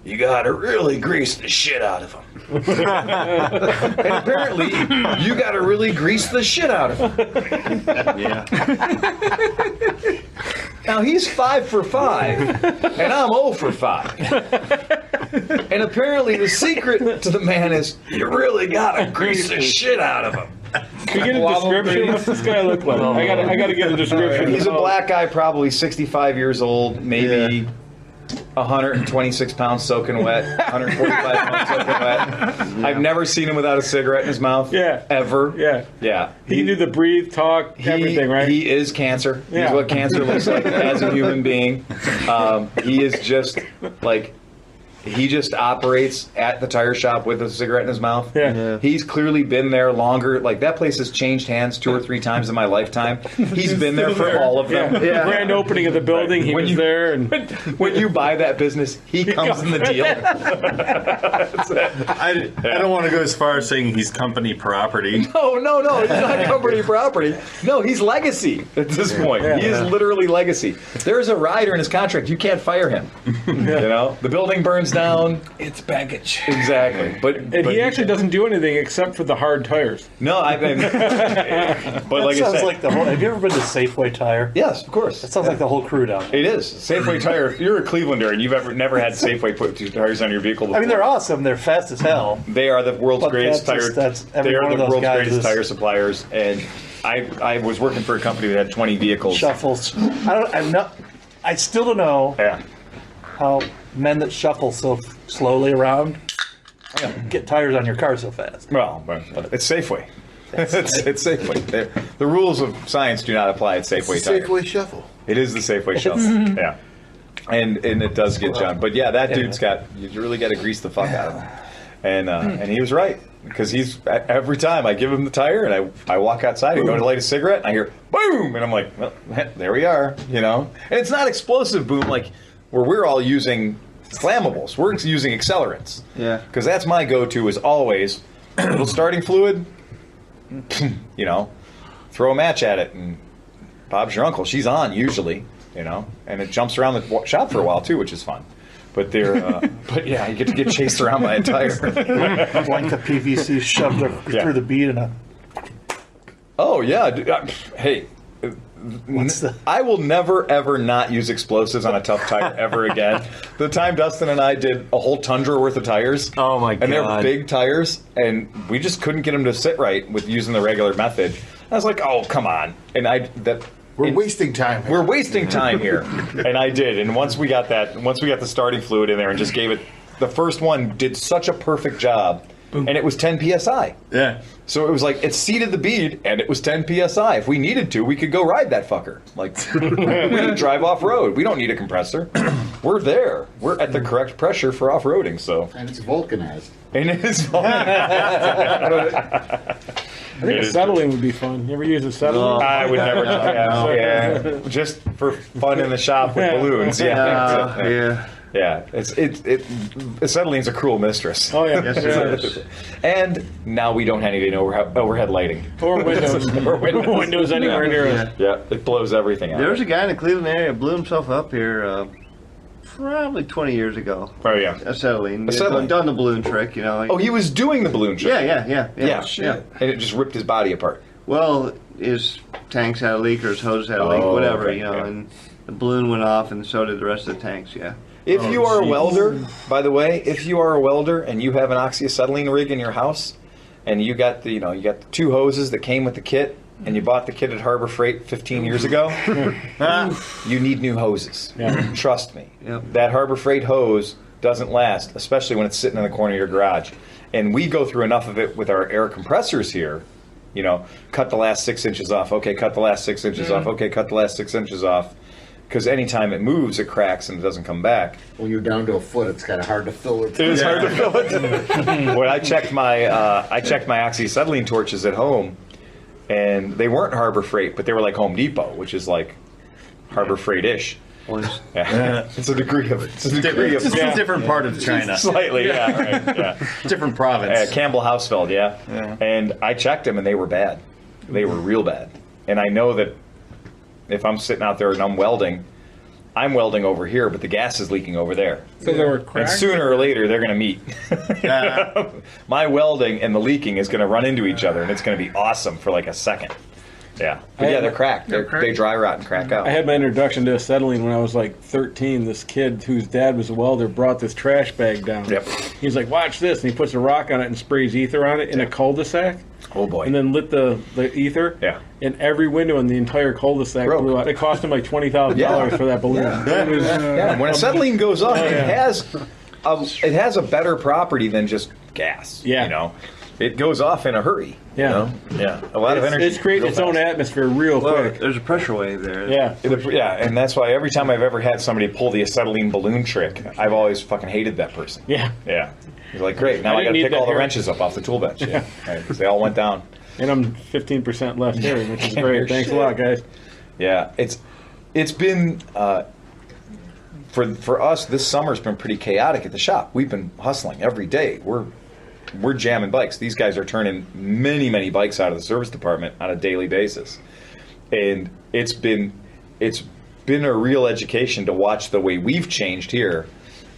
S1: you gotta really grease the shit out of him. And apparently, you gotta really grease the shit out of him.
S5: Yeah.
S1: Now he's 5 for 5, and I'm 0 for 5. And apparently, the secret to the man is you really gotta grease the shit out of him.
S3: Can you get a description? What's this guy look like? I gotta get a description.
S1: He's a black guy, probably 65 years old, maybe 126 pounds soaking wet, 145 pounds soaking wet. I've never seen him without a cigarette in his mouth.
S3: Yeah.
S1: Ever.
S3: Yeah.
S1: Yeah.
S3: He can do the breathe, talk, everything, right?
S1: He is cancer.
S3: Yeah.
S1: He's what cancer looks like as a human being. He is just like, he just operates at the tire shop with a cigarette in his mouth.
S3: Yeah.
S1: He's clearly been there longer. Like, that place has changed hands 2 or 3 times in my lifetime. He's been there for all of them.
S3: Yeah. Grand opening of the building, he
S1: When
S3: was
S1: you-
S3: there, and
S1: When you buy that business, he comes in the deal.
S9: I don't want to go as far as saying he's company property.
S1: No, he's not company property. No, he's legacy at this point. He is literally legacy. There's a rider in his contract. You can't fire him. The building burns down.
S7: It's baggage.
S1: Exactly. But
S3: he actually doesn't do anything except for the hard tires.
S1: No, I've been. But
S6: That
S1: like I
S6: sounds
S1: said,
S6: like the whole. Have you ever been to Safeway Tire?
S1: yes, of course.
S6: That sounds like the whole crew down there.
S1: It is Safeway tire. If you're a Clevelander and you've never had Safeway put 2 tires on your vehicle before,
S6: I mean, they're awesome. They're fast as hell.
S1: They are the world's
S6: But
S1: greatest
S6: that's
S1: tire.
S6: just- that's every
S1: they are
S6: one of
S1: the
S6: those
S1: world's
S6: guys
S1: greatest
S6: is-
S1: tire suppliers, and I was working for a company that had 20 vehicles.
S6: Shuffles. I still don't know
S1: Yeah.
S6: how men that shuffle so slowly around get tires on your car so fast.
S1: Well, but it's Safeway. It's Safeway. The rules of science do not apply at Safeway tire.
S8: Safeway shuffle.
S1: It is the Safeway shuffle. Yeah. And it does get John. But yeah, that dude's got, you really got to grease the fuck out of him. And he was right, because he's every time I give him the tire and I walk outside and go to light a cigarette and I hear boom, and I'm like, well, there we are, you know. And it's not explosive boom like where we're all using flammables. We're using accelerants.
S5: Yeah.
S1: Because that's my go-to is always a little starting fluid, you know, throw a match at it, and Bob's your uncle. She's on usually, you know, and it jumps around the shop for a while too, which is fun. But but yeah, you get to get chased around by a tire.
S6: Length of PVC shoved through the bead and
S1: Oh yeah, hey. I will never ever not use explosives on a tough tire ever again. The time Dustin and I did a whole Tundra worth of tires.
S7: Oh my
S1: And they're
S7: God.
S1: big tires, and we just couldn't get them to sit right with using the regular method. I was like, oh come on, and
S8: We're wasting time.
S1: we're wasting time here, and I did. And once we got the starting fluid in there and just gave it, the first one did such a perfect job, and it was 10 psi.
S7: Yeah.
S1: So it was like, it seated the bead, and it was 10 psi. If we needed to, we could go ride that fucker. Like, we could drive off-road. We don't need a compressor. We're there. We're at the correct pressure for off-roading, so.
S4: And it's vulcanized.
S1: And it is fun.
S3: I think acetylene would be fun. You ever use acetylene?
S1: I would never try that. Yeah. Just for fun in the shop with balloons. Yeah.
S5: Yeah.
S1: Yeah. Acetylene's a cruel mistress.
S3: Oh yeah.
S5: Yes, it is.
S1: And now we don't have any overhead lighting.
S3: Or windows.
S1: Or windows.
S3: Windows anywhere near us.
S1: Yeah, it blows everything out.
S5: There was a guy in the Cleveland area blew himself up here probably 20 years ago.
S1: Oh, yeah.
S5: Acetylene.
S1: Acetylene.
S5: Done the balloon trick, you know.
S1: Oh, he was doing the balloon trick.
S5: Yeah.
S1: Yeah. And it just ripped his body apart.
S5: Well, his tanks had a leak or his hose had a leak,
S1: Oh,
S5: whatever,
S1: okay,
S5: you know,
S1: yeah.
S5: and the balloon went off, and so did the rest of the tanks. Yeah.
S1: If you are a welder, by the way, if you are a welder and you have an oxyacetylene rig in your house, and you got the two hoses that came with the kit, and you bought the kit at Harbor Freight 15 years ago, you need new hoses.
S3: Yeah.
S1: Trust me.
S5: Yep.
S1: That Harbor Freight hose doesn't last, especially when it's sitting in the corner of your garage. And we go through enough of it with our air compressors here. You know, cut the last 6 inches off. Okay, cut the last 6 inches off. Okay, cut the last 6 inches off. Because anytime it moves, it cracks and it doesn't come back.
S4: When you're down to a foot, it's kind of hard to fill it.
S1: It is hard to fill it. When I checked my oxyacetylene torches at home, and they weren't Harbor Freight, but they were like Home Depot, which is like Harbor Freight-ish. Yeah. It's a degree of.
S7: It's a different part of China.
S1: Slightly, yeah, right, yeah.
S7: Different province.
S1: Campbell Hausfeld, yeah. And I checked them, and they were bad. They were real bad. And I know that if I'm sitting out there and I'm welding over here, but the gas is leaking over there.
S3: So there were
S1: And
S3: cracks.
S1: sooner or later, they're going to meet. My welding and the leaking is going to run into each other, and it's going to be awesome for like a second. Yeah. But yeah, they're cracked. They dry rot and crack out.
S3: I had my introduction to acetylene when I was like 13. This kid whose dad was a welder brought this trash bag down.
S1: Yep.
S3: He's like, watch this. And he puts a rock on it and sprays ether on it in a cul-de-sac.
S1: Oh, boy.
S3: And then lit the ether.
S1: Yeah.
S3: And every window in the entire cul-de-sac
S1: Broke.
S3: blew out. It cost him like $20,000
S1: Yeah.
S3: for that balloon. It was,
S1: Yeah, when acetylene goes off,
S3: yeah.
S1: it has a better property than just gas.
S3: Yeah.
S1: You know, it goes off in a hurry.
S3: Yeah.
S1: You know? Yeah. A lot of energy.
S3: It's creating
S1: real
S3: its own
S1: fast.
S3: atmosphere real
S5: Well,
S3: quick.
S5: there's a pressure wave there.
S3: Yeah.
S1: Yeah, and that's why every time I've ever had somebody pull the acetylene balloon trick, I've always fucking hated that person.
S3: Yeah.
S1: Yeah. He's like, great, now
S3: I
S1: I got
S3: didn't
S1: to
S3: need
S1: pick
S3: that
S1: all the
S3: here.
S1: wrenches up off the tool bench. Yeah. Right, 'cause they all went down.
S3: And I'm 15% left here, which is
S1: You're
S3: great. Thanks a lot, guys.
S1: Yeah, it's been for us. This summer's been pretty chaotic at the shop. We've been hustling every day. We're jamming bikes. These guys are turning many bikes out of the service department on a daily basis, and it's been a real education to watch the way we've changed here,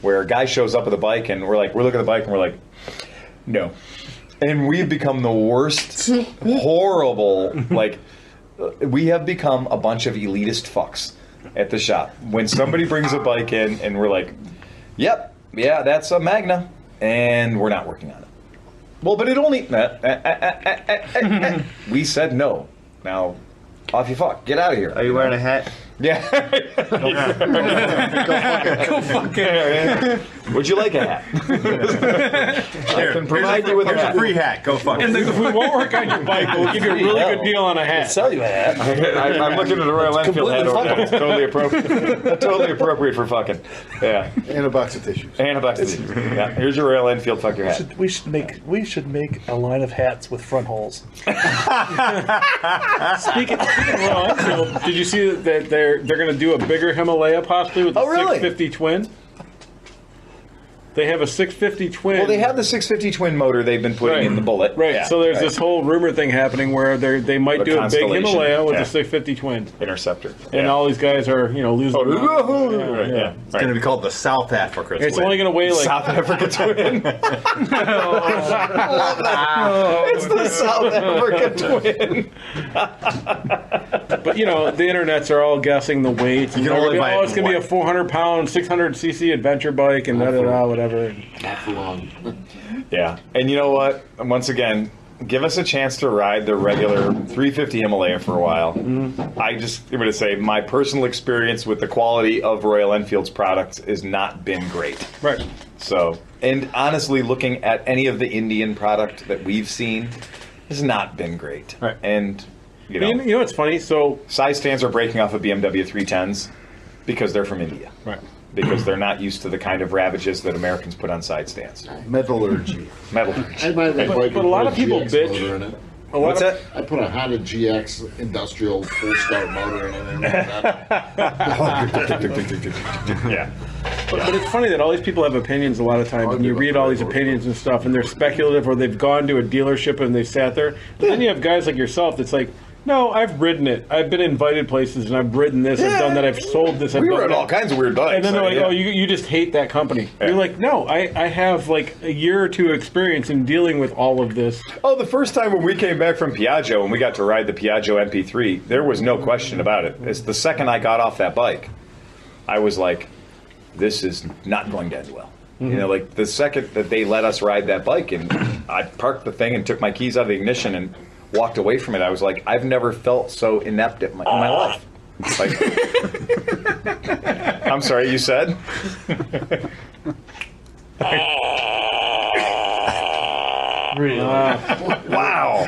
S1: where a guy shows up with a bike and we're looking at the bike and we're like, no. And we've become the worst, horrible, like, we have become a bunch of elitist fucks at the shop. When somebody brings a bike in and we're like, yep, yeah, that's a Magna, and we're not working on it. Well, but it only, we said no. Now, off you fuck, get out of here.
S5: Are you wearing a hat?
S1: Yeah. Go fuck it. Would you like a hat? I can provide you with a
S9: Here's a
S1: hat.
S9: free hat. Go fuck it.
S3: If we won't work on your bike, we'll give you a really good deal on a hat.
S6: Sell you a hat.
S1: I'm looking at a Royal Enfield hat over there. It's totally appropriate. Totally appropriate for fucking. Yeah.
S8: And a box of tissues.
S1: And a box of tissues. Yeah. Here's your Royal Enfield. Fuck your hat.
S6: We should make a line of hats with front holes.
S3: Speaking of Royal Enfield, did you see that they're going to do a bigger Himalaya possibly with the
S1: Oh, really?
S3: 650 twin? They have a 650 twin.
S1: Well, they have the 650 twin motor they've been putting in the Bullet.
S3: Right.
S1: Yeah,
S3: So there's
S1: right.
S3: this whole rumor thing happening where they might
S1: The
S3: do a big
S1: Constellation.
S3: Himalaya with
S1: Yeah.
S3: a 650 twin,
S1: Interceptor.
S3: and all these guys are losing.
S1: Oh,
S3: their mind.
S1: yeah.
S9: It's going to be called the South Africa.
S3: It's only going to weigh like
S1: South Africa twin. It's the South Africa twin.
S3: But the internets are all guessing the weight.
S9: You can only buy it
S3: it's gonna be a 400-pound, 600cc adventure bike, and whatever.
S4: Not for long.
S1: Yeah, and you know what? Once again, give us a chance to ride the regular 350 Himalaya for a while. I'm going to say my personal experience with the quality of Royal Enfield's products has not been great.
S3: Right.
S1: So, and honestly, looking at any of the Indian product that we've seen has not been great.
S3: Right.
S1: And
S3: You know what's funny? So
S1: side stands are breaking off of BMW 310s because they're from India.
S3: right.
S1: Because they're not used to the kind of ravages that Americans put on side stands.
S8: Metallurgy.
S1: Metal.
S4: I might have
S3: But a lot of people bitch.
S4: motor in it.
S1: What's that?
S4: I put a Honda GX industrial full start motor in it. And
S1: Yeah.
S3: But it's funny that all these people have opinions a lot of times, and you read all these opinions and stuff, and they're speculative, or they've gone to a dealership and they've sat there. But then you have guys like yourself that's like, no, I've ridden it. I've been invited places, and I've ridden this. I've done that. I've sold this. I've
S1: We
S3: done
S1: rode
S3: that.
S1: all kinds of weird bikes.
S3: And then they're like,
S1: yeah.
S3: oh, you just hate that company.
S1: Yeah.
S3: You're like, no, I have like a year or two experience in dealing with all of this.
S1: Oh, the first time when we came back from Piaggio and we got to ride the Piaggio MP3, there was no question about it. It's the second I got off that bike, I was like, this is not going to end well. You know, like the second that they let us ride that bike and I parked the thing and took my keys out of the ignition and walked away from it, I was like, I've never felt so inept in my life. Like, I'm sorry, you said? Wow.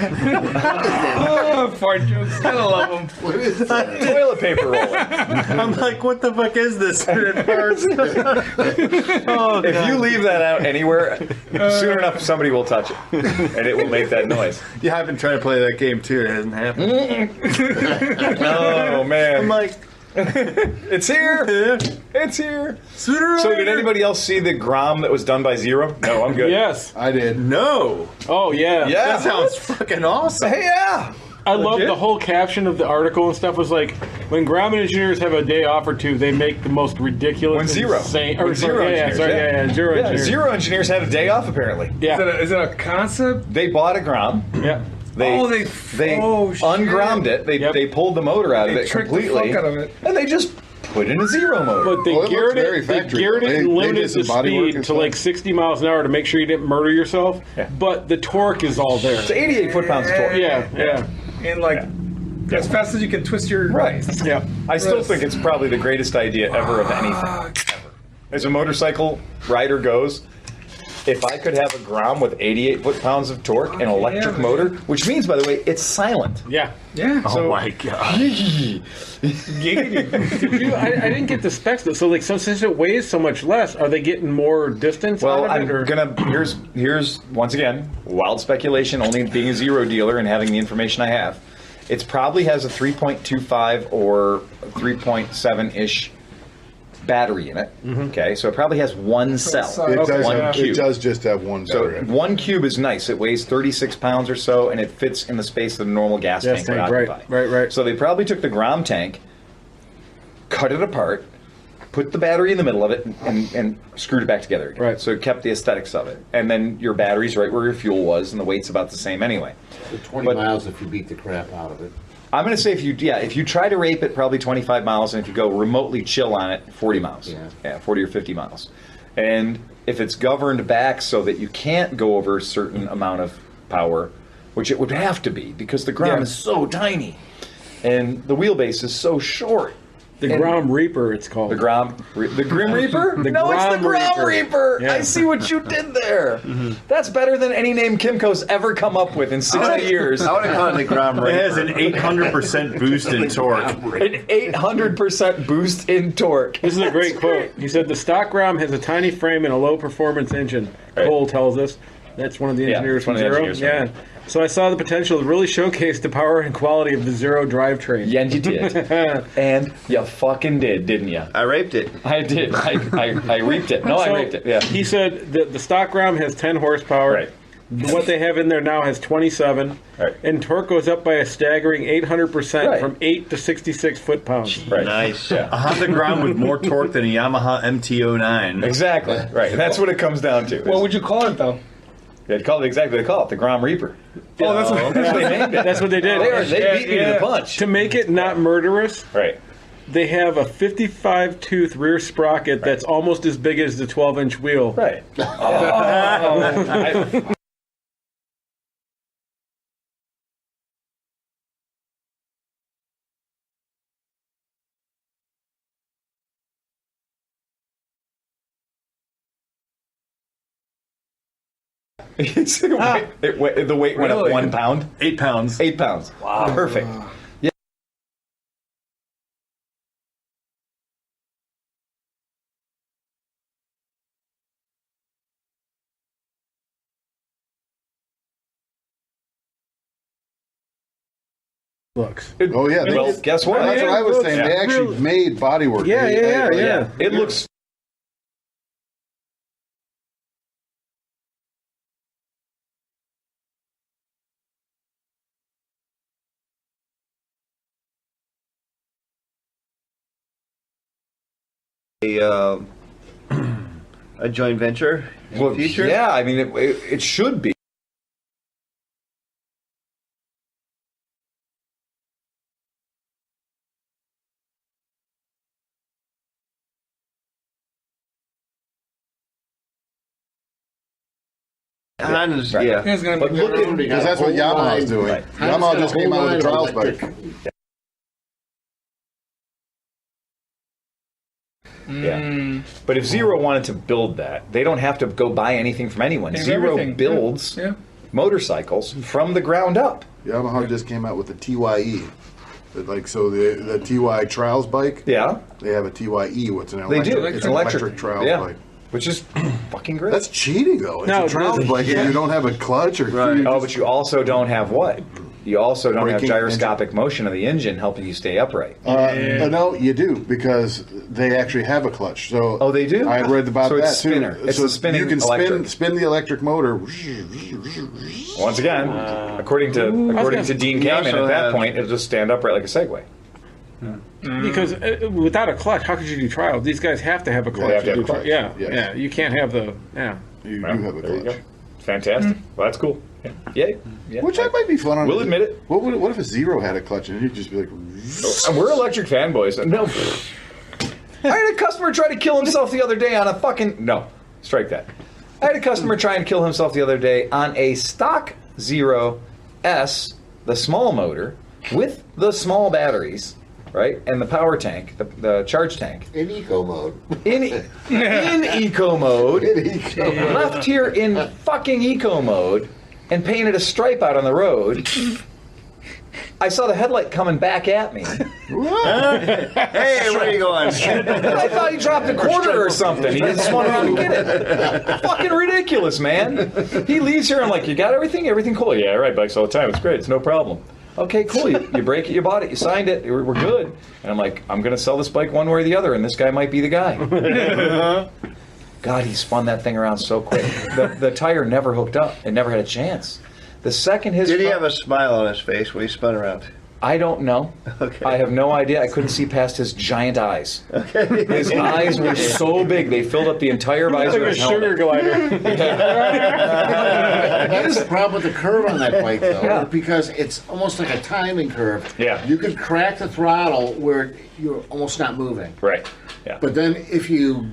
S7: Fart jokes. Gotta love them.
S4: what is that?
S1: Toilet paper rolling.
S9: I'm like, what the fuck is this? At first.
S1: If you leave that out anywhere, soon enough somebody will touch it, and it will make that noise.
S9: Yeah, I've been trying to play that game too. It hasn't happened.
S1: Oh man,
S9: I'm like,
S1: it's here! It's here! So did anybody else see the Grom that was done by Zero? No, I'm good.
S3: Yes.
S8: I did.
S9: no.
S3: Oh, yeah.
S1: Yeah.
S9: That sounds fucking awesome.
S1: Hey, yeah.
S3: I love the whole caption of the article and stuff was like, when Grumman engineers have a day off or two, they make the most ridiculous.
S1: When Zero.
S3: Insane,
S1: When Zero engineers,
S3: Zero
S1: Yeah,
S3: engineers.
S1: Zero engineers had a day off apparently.
S3: Yeah.
S7: Is it a concept?
S1: They bought a Grom.
S3: Yeah.
S1: They
S7: Oh, they shit.
S1: ungrommed it. They pulled the motor out of
S7: They
S1: it
S7: tricked the
S1: completely,
S7: fuck out of it.
S1: and they just put in a Zero motor.
S3: But they
S8: Well, it looks
S3: geared
S8: very
S3: it, they
S8: factory.
S3: geared it
S8: They-
S3: and
S8: they
S3: limited
S8: did some
S3: the
S8: body work
S3: speed
S8: and
S3: to like
S8: stuff.
S3: 60 miles an hour to make sure you didn't murder yourself.
S1: Yeah.
S3: But the torque is all there.
S1: It's 88 foot-pounds of torque.
S3: Yeah, yeah.
S7: And like, as fast as you can twist your.
S1: Right.
S3: Yeah.
S1: I still think it's probably the greatest idea ever of anything. As a motorcycle rider goes, if I could have a Grom with 88 foot-pounds of torque and electric
S7: man.
S1: motor, which means, by the way, it's silent.
S3: Yeah.
S7: Yeah.
S1: So,
S9: my god.
S3: I didn't get the specs though. So like, so since it weighs so much less, are they getting more distance
S1: well,
S3: out of
S1: I'm
S3: it? Or?
S1: gonna here's once again wild speculation. Only being a Zero dealer and having the information I have, it probably has a 3.25 or 3.7 ish battery in it. Okay, so it probably has one cell,
S8: It does,
S1: one
S8: have,
S1: cube.
S8: it does just have one
S1: So
S8: battery.
S1: one cube is nice. It weighs 36 pounds or so, and it fits in the space that a normal gas tank would
S3: tank, right,
S1: occupy.
S3: right.
S1: So they probably took the Grom tank, cut it apart, put the battery in the middle of it, and screwed it back together again.
S3: Right.
S1: So it kept the aesthetics of it. And then your battery's right where your fuel was, and the weight's about the same anyway.
S4: 20
S1: But-
S4: miles if you beat the crap out of it.
S1: I'm going to say if you try to rape it, probably 25 miles, and if you go remotely chill on it, 40 miles.
S4: Yeah.
S1: 40 or 50 miles. And if it's governed back so that you can't go over a certain amount of power, which it would have to be because the Grom is so tiny, and the wheelbase is so short,
S3: The Grom Reaper, it's called.
S1: The Grim Reaper?
S3: The
S1: No, it's the
S3: Grom
S1: Grom Reaper.
S3: Yeah.
S1: I see what you did there. That's better than any name Kimco's ever come up with in 60 years.
S5: I would have called it the Grom
S9: It has
S5: Reaper.
S9: an 800% boost in torque.
S1: An 800% boost in torque.
S3: This is a great quote. He said, "The stock Grom has a tiny frame and a low-performance engine."
S1: Right.
S3: Cole tells us. That's one of the
S1: Yeah,
S3: engineers
S1: it's one
S3: from
S1: of the
S3: Zero.
S1: engineers from
S3: Yeah. So I saw the potential to really showcase the power and quality of the Zero drivetrain.
S1: Yeah, and you did. And you fucking did, didn't you?
S5: I raped it.
S1: I did. I reaped it. No, I
S3: So,
S1: raped it. Yeah.
S3: He said that the stock Grom has 10 horsepower.
S1: Right.
S3: What they have in there now has 27.
S1: Right.
S3: And torque goes up by a staggering 800%
S1: Right.
S3: from 8 to 66 foot-pounds.
S1: Right.
S5: Nice.
S9: A Honda Grom with more torque than a Yamaha MT-09.
S1: Exactly. Right. And that's what it comes down to.
S10: What would you call it though?
S1: They'd call it exactly what they call it, the Grom Reaper.
S3: Oh, that's what
S1: they named it.
S3: That's what they did.
S1: They beat me to the punch.
S3: To make it not murderous,
S1: Right.
S3: they have a 55-tooth rear sprocket that's almost as big as the 12-inch wheel.
S1: Right. The weight went up
S10: Really?
S1: 1 pound.
S9: 8 pounds.
S1: 8 pounds. Wow. Perfect. Yeah.
S3: Looks.
S8: Oh yeah. they
S1: Well,
S8: did-
S1: guess what?
S8: That's what I was saying. They actually made bodywork.
S3: Yeah, yeah.
S1: It looks.
S5: A joint venture in the future.
S1: Yeah, I mean, it should be.
S5: Honda's,
S1: Right.
S5: yeah.
S10: It's gonna
S1: But
S10: be
S1: look at
S8: Because that's what Yamaha's doing.
S1: Right.
S8: Yamaha just came out with a trials bike.
S1: Yeah. But if Zero wanted to build that, they don't have to go buy anything from anyone.
S10: There's
S1: Zero
S10: everything.
S1: builds
S10: Yeah.
S1: motorcycles from the ground up.
S8: Yamaha just came out with the TYE. Like so, the TY trials bike.
S1: Yeah,
S8: They have a TYE. What's an
S1: they
S8: electric?
S1: do.
S8: It's an electric trials
S1: yeah.
S8: bike.
S1: Which is fucking great.
S8: That's cheating though. It's
S3: No,
S8: a
S3: it
S8: trials
S3: isn't.
S8: bike, and you don't have a clutch or
S5: Right.
S1: Oh, but you also don't have what? You also don't have
S8: Braking
S1: gyroscopic motion of the engine helping you stay upright.
S8: No, you do because they actually have a clutch. So
S1: Oh, they do?
S8: I had read about
S1: So
S8: that
S1: it's spinner.
S8: too.
S1: It's
S8: so
S1: a spinning
S8: you can
S1: electric.
S8: spin the electric motor.
S1: Once again, according to Dean
S5: You
S1: Kamen,
S5: also
S1: at that
S5: have-
S1: point, it'll just stand upright like a Segway.
S3: Because without a clutch, how could you do trials? These guys have to have a clutch.
S1: have to have
S3: do
S1: a clutch.
S3: Yeah,
S8: Yes.
S3: yeah. You can't have the
S8: You
S1: Well,
S8: do have a
S1: there you
S8: clutch.
S1: go. Fantastic. Well, that's cool. Yeah. Yay. Yeah.
S8: Which that might be fun.
S1: We'll admit it.
S8: What if a Zero had a clutch and you'd just be like,
S1: And we're electric fanboys. No. I had a customer try to kill himself the other day on a fucking. No. Strike that. I had a customer try and kill himself the other day on a stock Zero S, the small motor, with the small batteries, right? And the power tank, the charge tank.
S4: In eco mode.
S1: In eco mode. Left here in fucking eco mode and painted a stripe out on the road. I saw the headlight coming back at me.
S5: Hey, where are you going?
S1: I thought he dropped a quarter or something. He just wanted to get it. Fucking ridiculous, man. He leaves here. I'm like, you got everything? Everything cool? Yeah, I ride bikes all the time. It's great. It's no problem. Okay, cool. You break it, you bought it, you signed it. We're good. And I'm like, I'm going to sell this bike one way or the other, and this guy might be the guy. God, he spun that thing around so quick. The tire never hooked up. It never had a chance. The second his
S5: Did he
S1: front-
S5: have a smile on his face when he spun around?
S1: I don't know.
S5: Okay.
S1: I have no idea. I couldn't see past his giant eyes. Okay. His eyes were so big they filled up the entire visor
S3: like
S1: of
S3: a
S1: his
S3: sugar
S1: helmet.
S3: glider.
S4: That is the problem with the curve on that bike, though,
S1: Yeah.
S4: because it's almost like a timing curve.
S1: Yeah.
S4: You can crack the throttle where you're almost not moving.
S1: Right. Yeah.
S4: But then if you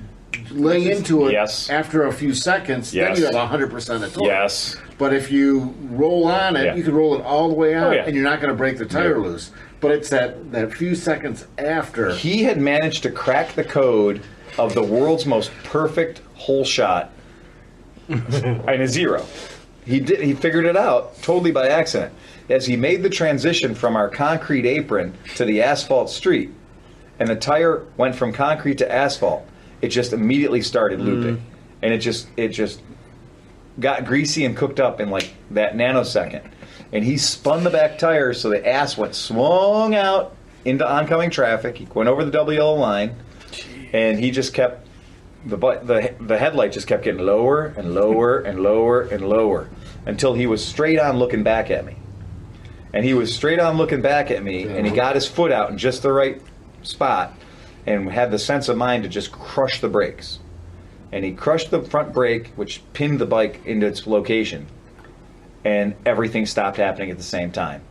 S4: lay into it
S1: Yes.
S4: after a few seconds,
S1: Yes.
S4: then you have 100% of torque.
S1: Yes.
S4: But if you roll on it,
S1: Yeah.
S4: you can roll it all the way out,
S1: Oh, yeah.
S4: and you're not going to break the tire loose. But it's that few seconds after.
S1: He had managed to crack the code of the world's most perfect hole shot in a zero. He figured it out totally by accident. As he made the transition from our concrete apron to the asphalt street, and the tire went from concrete to asphalt, it just immediately started looping. And it just got greasy and cooked up in like that nanosecond. And he spun the back tire so the ass swung out into oncoming traffic. He went over the double yellow line, and he just kept the headlight just kept getting lower and lower and lower and lower until he was straight on looking back at me. And he was straight on looking back at me, and he got his foot out in just the right spot and had the sense of mind to just crush the brakes. And he crushed the front brake, which pinned the bike into its location. And everything stopped happening at the same time.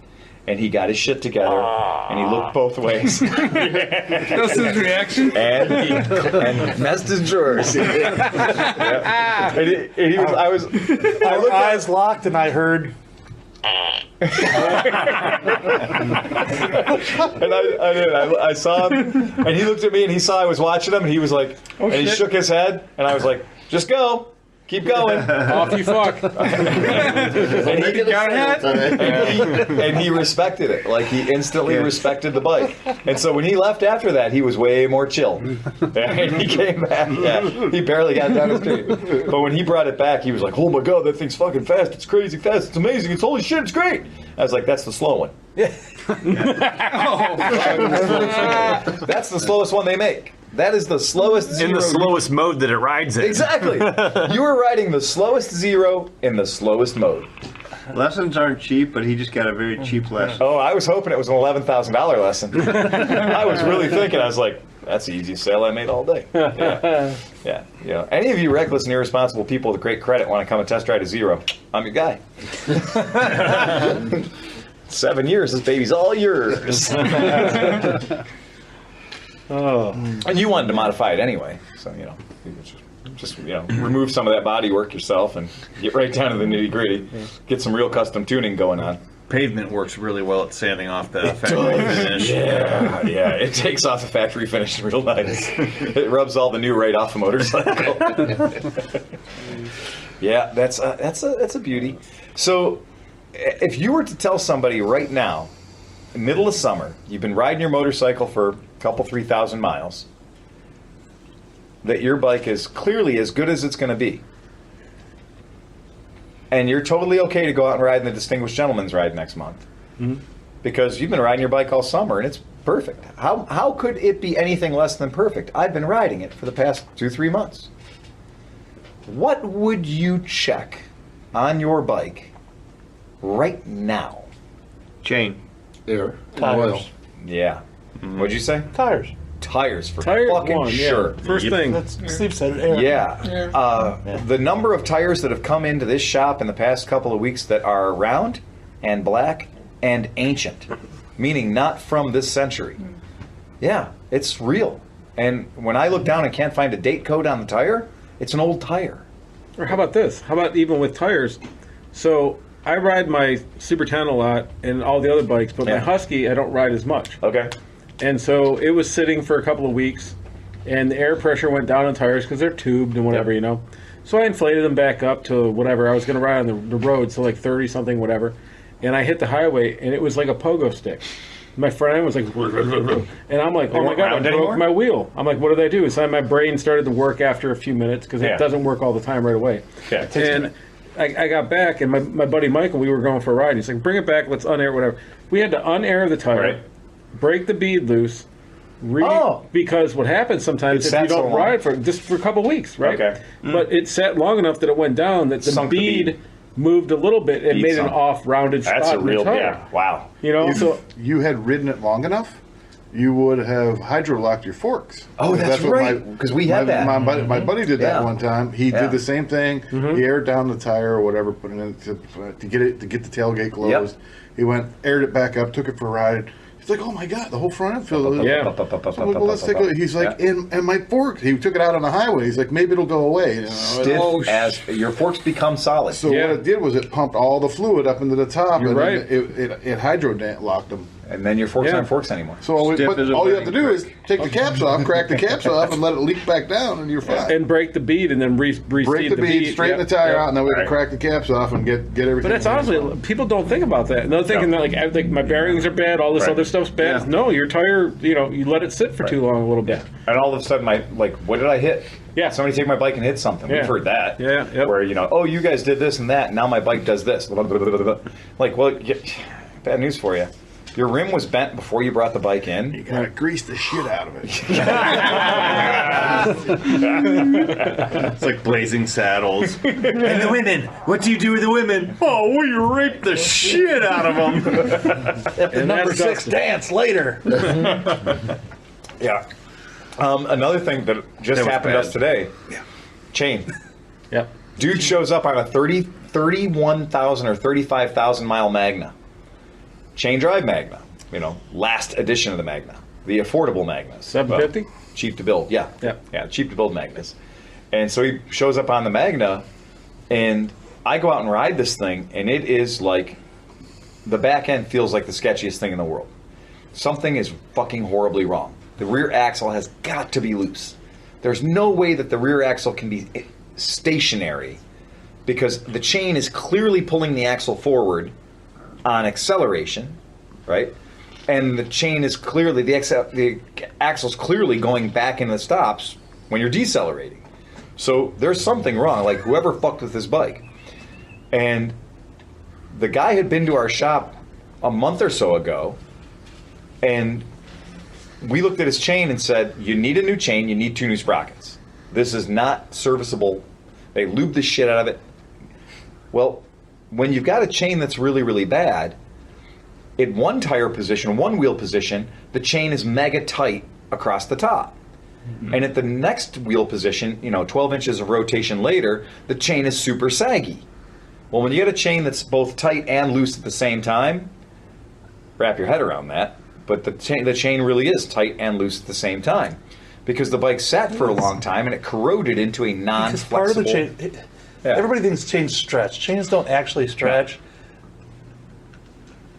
S1: And he got his shit together, and he looked both ways.
S3: That's his reaction.
S1: and messed his drawers. Yeah. And he was, I looked
S6: eyes locked, and I heard.
S1: And I saw him, and he looked at me, and he saw I was watching him, and he was like, and he shook his head, and I was like, just go. Keep going.
S3: Off you fuck.
S1: and he respected it. Like, he instantly respected the bike. And so when he left after that, he was way more chill. And he came back. Yeah, he barely got down the street. But when he brought it back, he was like, oh my God, that thing's fucking fast. It's crazy fast. It's amazing. It's holy shit. It's great. I was like, that's the slow one. That's the slowest one they make. That is the slowest zero.
S10: In the slowest mode that it rides in.
S1: Exactly. You were riding the slowest zero in the slowest mode.
S5: Lessons aren't cheap, but he just got a very cheap lesson.
S1: Oh, I was hoping it was an $11,000 lesson. I was really thinking, I was like, that's the easiest sale I made all day. Yeah. Yeah. You know, any of you reckless and irresponsible people with great credit want to come and test ride a zero, I'm your guy. 7 years, this baby's all yours.
S3: Oh.
S1: And you wanted to modify it anyway, so just remove some of that body work yourself and get right down to the nitty gritty. Get some real custom tuning going on.
S9: Pavement works really well at sanding off the factory finish.
S1: Yeah, it takes off the factory finish real nice. It rubs all the new right off the motorcycle. Yeah, that's a beauty. So, if you were to tell somebody right now, middle of summer, you've been riding your motorcycle for a couple 3,000 miles, that your bike is clearly as good as it's going to be, and you're totally okay to go out and ride in the Distinguished Gentleman's Ride next month, because you've been riding your bike all summer and it's perfect. How could it be anything less than perfect? I've been riding it for the past 2-3 months. What would you check on your bike right now?
S5: Chain.
S4: Air.
S6: Tires.
S4: Oil.
S1: Yeah. What'd you say?
S6: Tires.
S1: Tires for
S3: Tire
S1: fucking
S3: one,
S1: sure.
S3: Yeah. First thing.
S6: That's Steve said it. Air.
S1: Yeah. The number of tires that have come into this shop in the past couple of weeks that are round and black and ancient, meaning not from this century. Yeah, it's real. And when I look down and can't find a date code on the tire, it's an old tire.
S3: Or how about this? How about even with tires? So I ride my Super 10 a lot and all the other bikes, but my Husky I don't ride as much.
S1: Okay.
S3: And so it was sitting for a couple of weeks, and the air pressure went down on tires because they're tubed and whatever, you know. So I inflated them back up to whatever. I was going to ride on the road, so like 30-something, whatever. And I hit the highway, and it was like a pogo stick. My friend was like, and I'm like, oh my God, I broke my wheel. I'm like, what did I do? So my brain started to work after a few minutes because it doesn't work all the time right away.
S1: Yeah, it takes a minute.
S3: I got back, and my buddy Michael, we were going for a ride. He's like, bring it back, let's unair whatever. We had to unair the tire, break the bead loose, because what happens sometimes if you don't ride for just for a couple of weeks, right?
S1: Okay.
S3: But it sat long enough that it went down that the bead moved a little bit and made an off-rounded spot.
S1: That's a
S3: in the
S1: real,
S3: tire.
S1: wow.
S3: You know,
S8: If you had ridden it long enough, you would have hydro-locked your forks.
S1: Oh, that's right, because we had that.
S8: My buddy did that one time. He did the same thing.
S1: Mm-hmm.
S8: He aired down the tire or whatever, put it in to get the tailgate closed.
S1: Yep.
S8: He went, aired it back up, took it for a ride. He's like, oh my God, the whole front end feels. So I'm like, well, let's take a look. He's like, and my fork. He took it out on the highway. He's like, maybe it'll go away. You know?
S1: Stiff as your forks become solid.
S8: So what it did was it pumped all the fluid up into the top, and
S3: right.
S8: it hydro locked them.
S1: And then your forks
S3: Yeah.
S1: aren't forks anymore.
S8: So all,
S5: Stiff as a
S8: all you have to
S5: burning
S8: do is take the caps off, crack the caps off, and let it leak back down, and you're fine.
S3: And break the bead, and then
S8: Break the bead, straighten the tire out, and then we can crack the caps off and get everything.
S3: But that's honestly, people don't think about that. And they're thinking that like my bearings are bad, all this
S1: Right.
S3: other stuff's bad.
S1: Yeah.
S3: No, your tire, you let it sit for too long a little bit.
S1: And all of a sudden, what did I hit?
S3: Yeah.
S1: Somebody take my bike and hit something.
S3: Yeah.
S1: We've heard that.
S3: Yeah, yep.
S1: Where, oh, you guys did this and that, and now my bike does this. Like, well, bad news for you. Your rim was bent before you brought the bike in.
S8: You gotta grease the shit out of it.
S10: It's like Blazing Saddles. And the women. What do you do with the women? Oh, we rape the shit out of them.
S6: At the number 6 dance later.
S1: Yeah. Another thing that just
S10: was
S1: happened to
S10: bad.
S1: us today. Chain.
S3: Yep.
S1: Dude shows up on a 31,000 or 35,000 mile Magna. Chain drive Magna. Last edition of the Magna. The affordable Magnas.
S3: 750?
S1: Well, cheap to build. Yeah.
S3: Yep.
S1: Yeah, cheap to build Magnas. And so he shows up on the Magna, and I go out and ride this thing, and it is like, the back end feels like the sketchiest thing in the world. Something is fucking horribly wrong. The rear axle has got to be loose. There's no way that the rear axle can be stationary, because the chain is clearly pulling the axle forward on acceleration, right? And the chain is clearly, the axle's clearly going back into the stops when you're decelerating. So there's something wrong. Like, whoever fucked with this bike. And the guy had been to our shop a month or so ago, and we looked at his chain and said, you need a new chain, you need 2 new sprockets. This is not serviceable. They lube the shit out of it. Well, when you've got a chain that's really, really bad, in one tire position, one wheel position, the chain is mega tight across the top. Mm-hmm. And at the next wheel position, 12 inches of rotation later, the chain is super saggy. Well, when you get a chain that's both tight and loose at the same time, wrap your head around that. But the chain really is tight and loose at the same time, because the bike sat for a long time and it corroded into a non-flexible.
S6: Part of the chain, everybody thinks chains stretch. Chains don't actually stretch.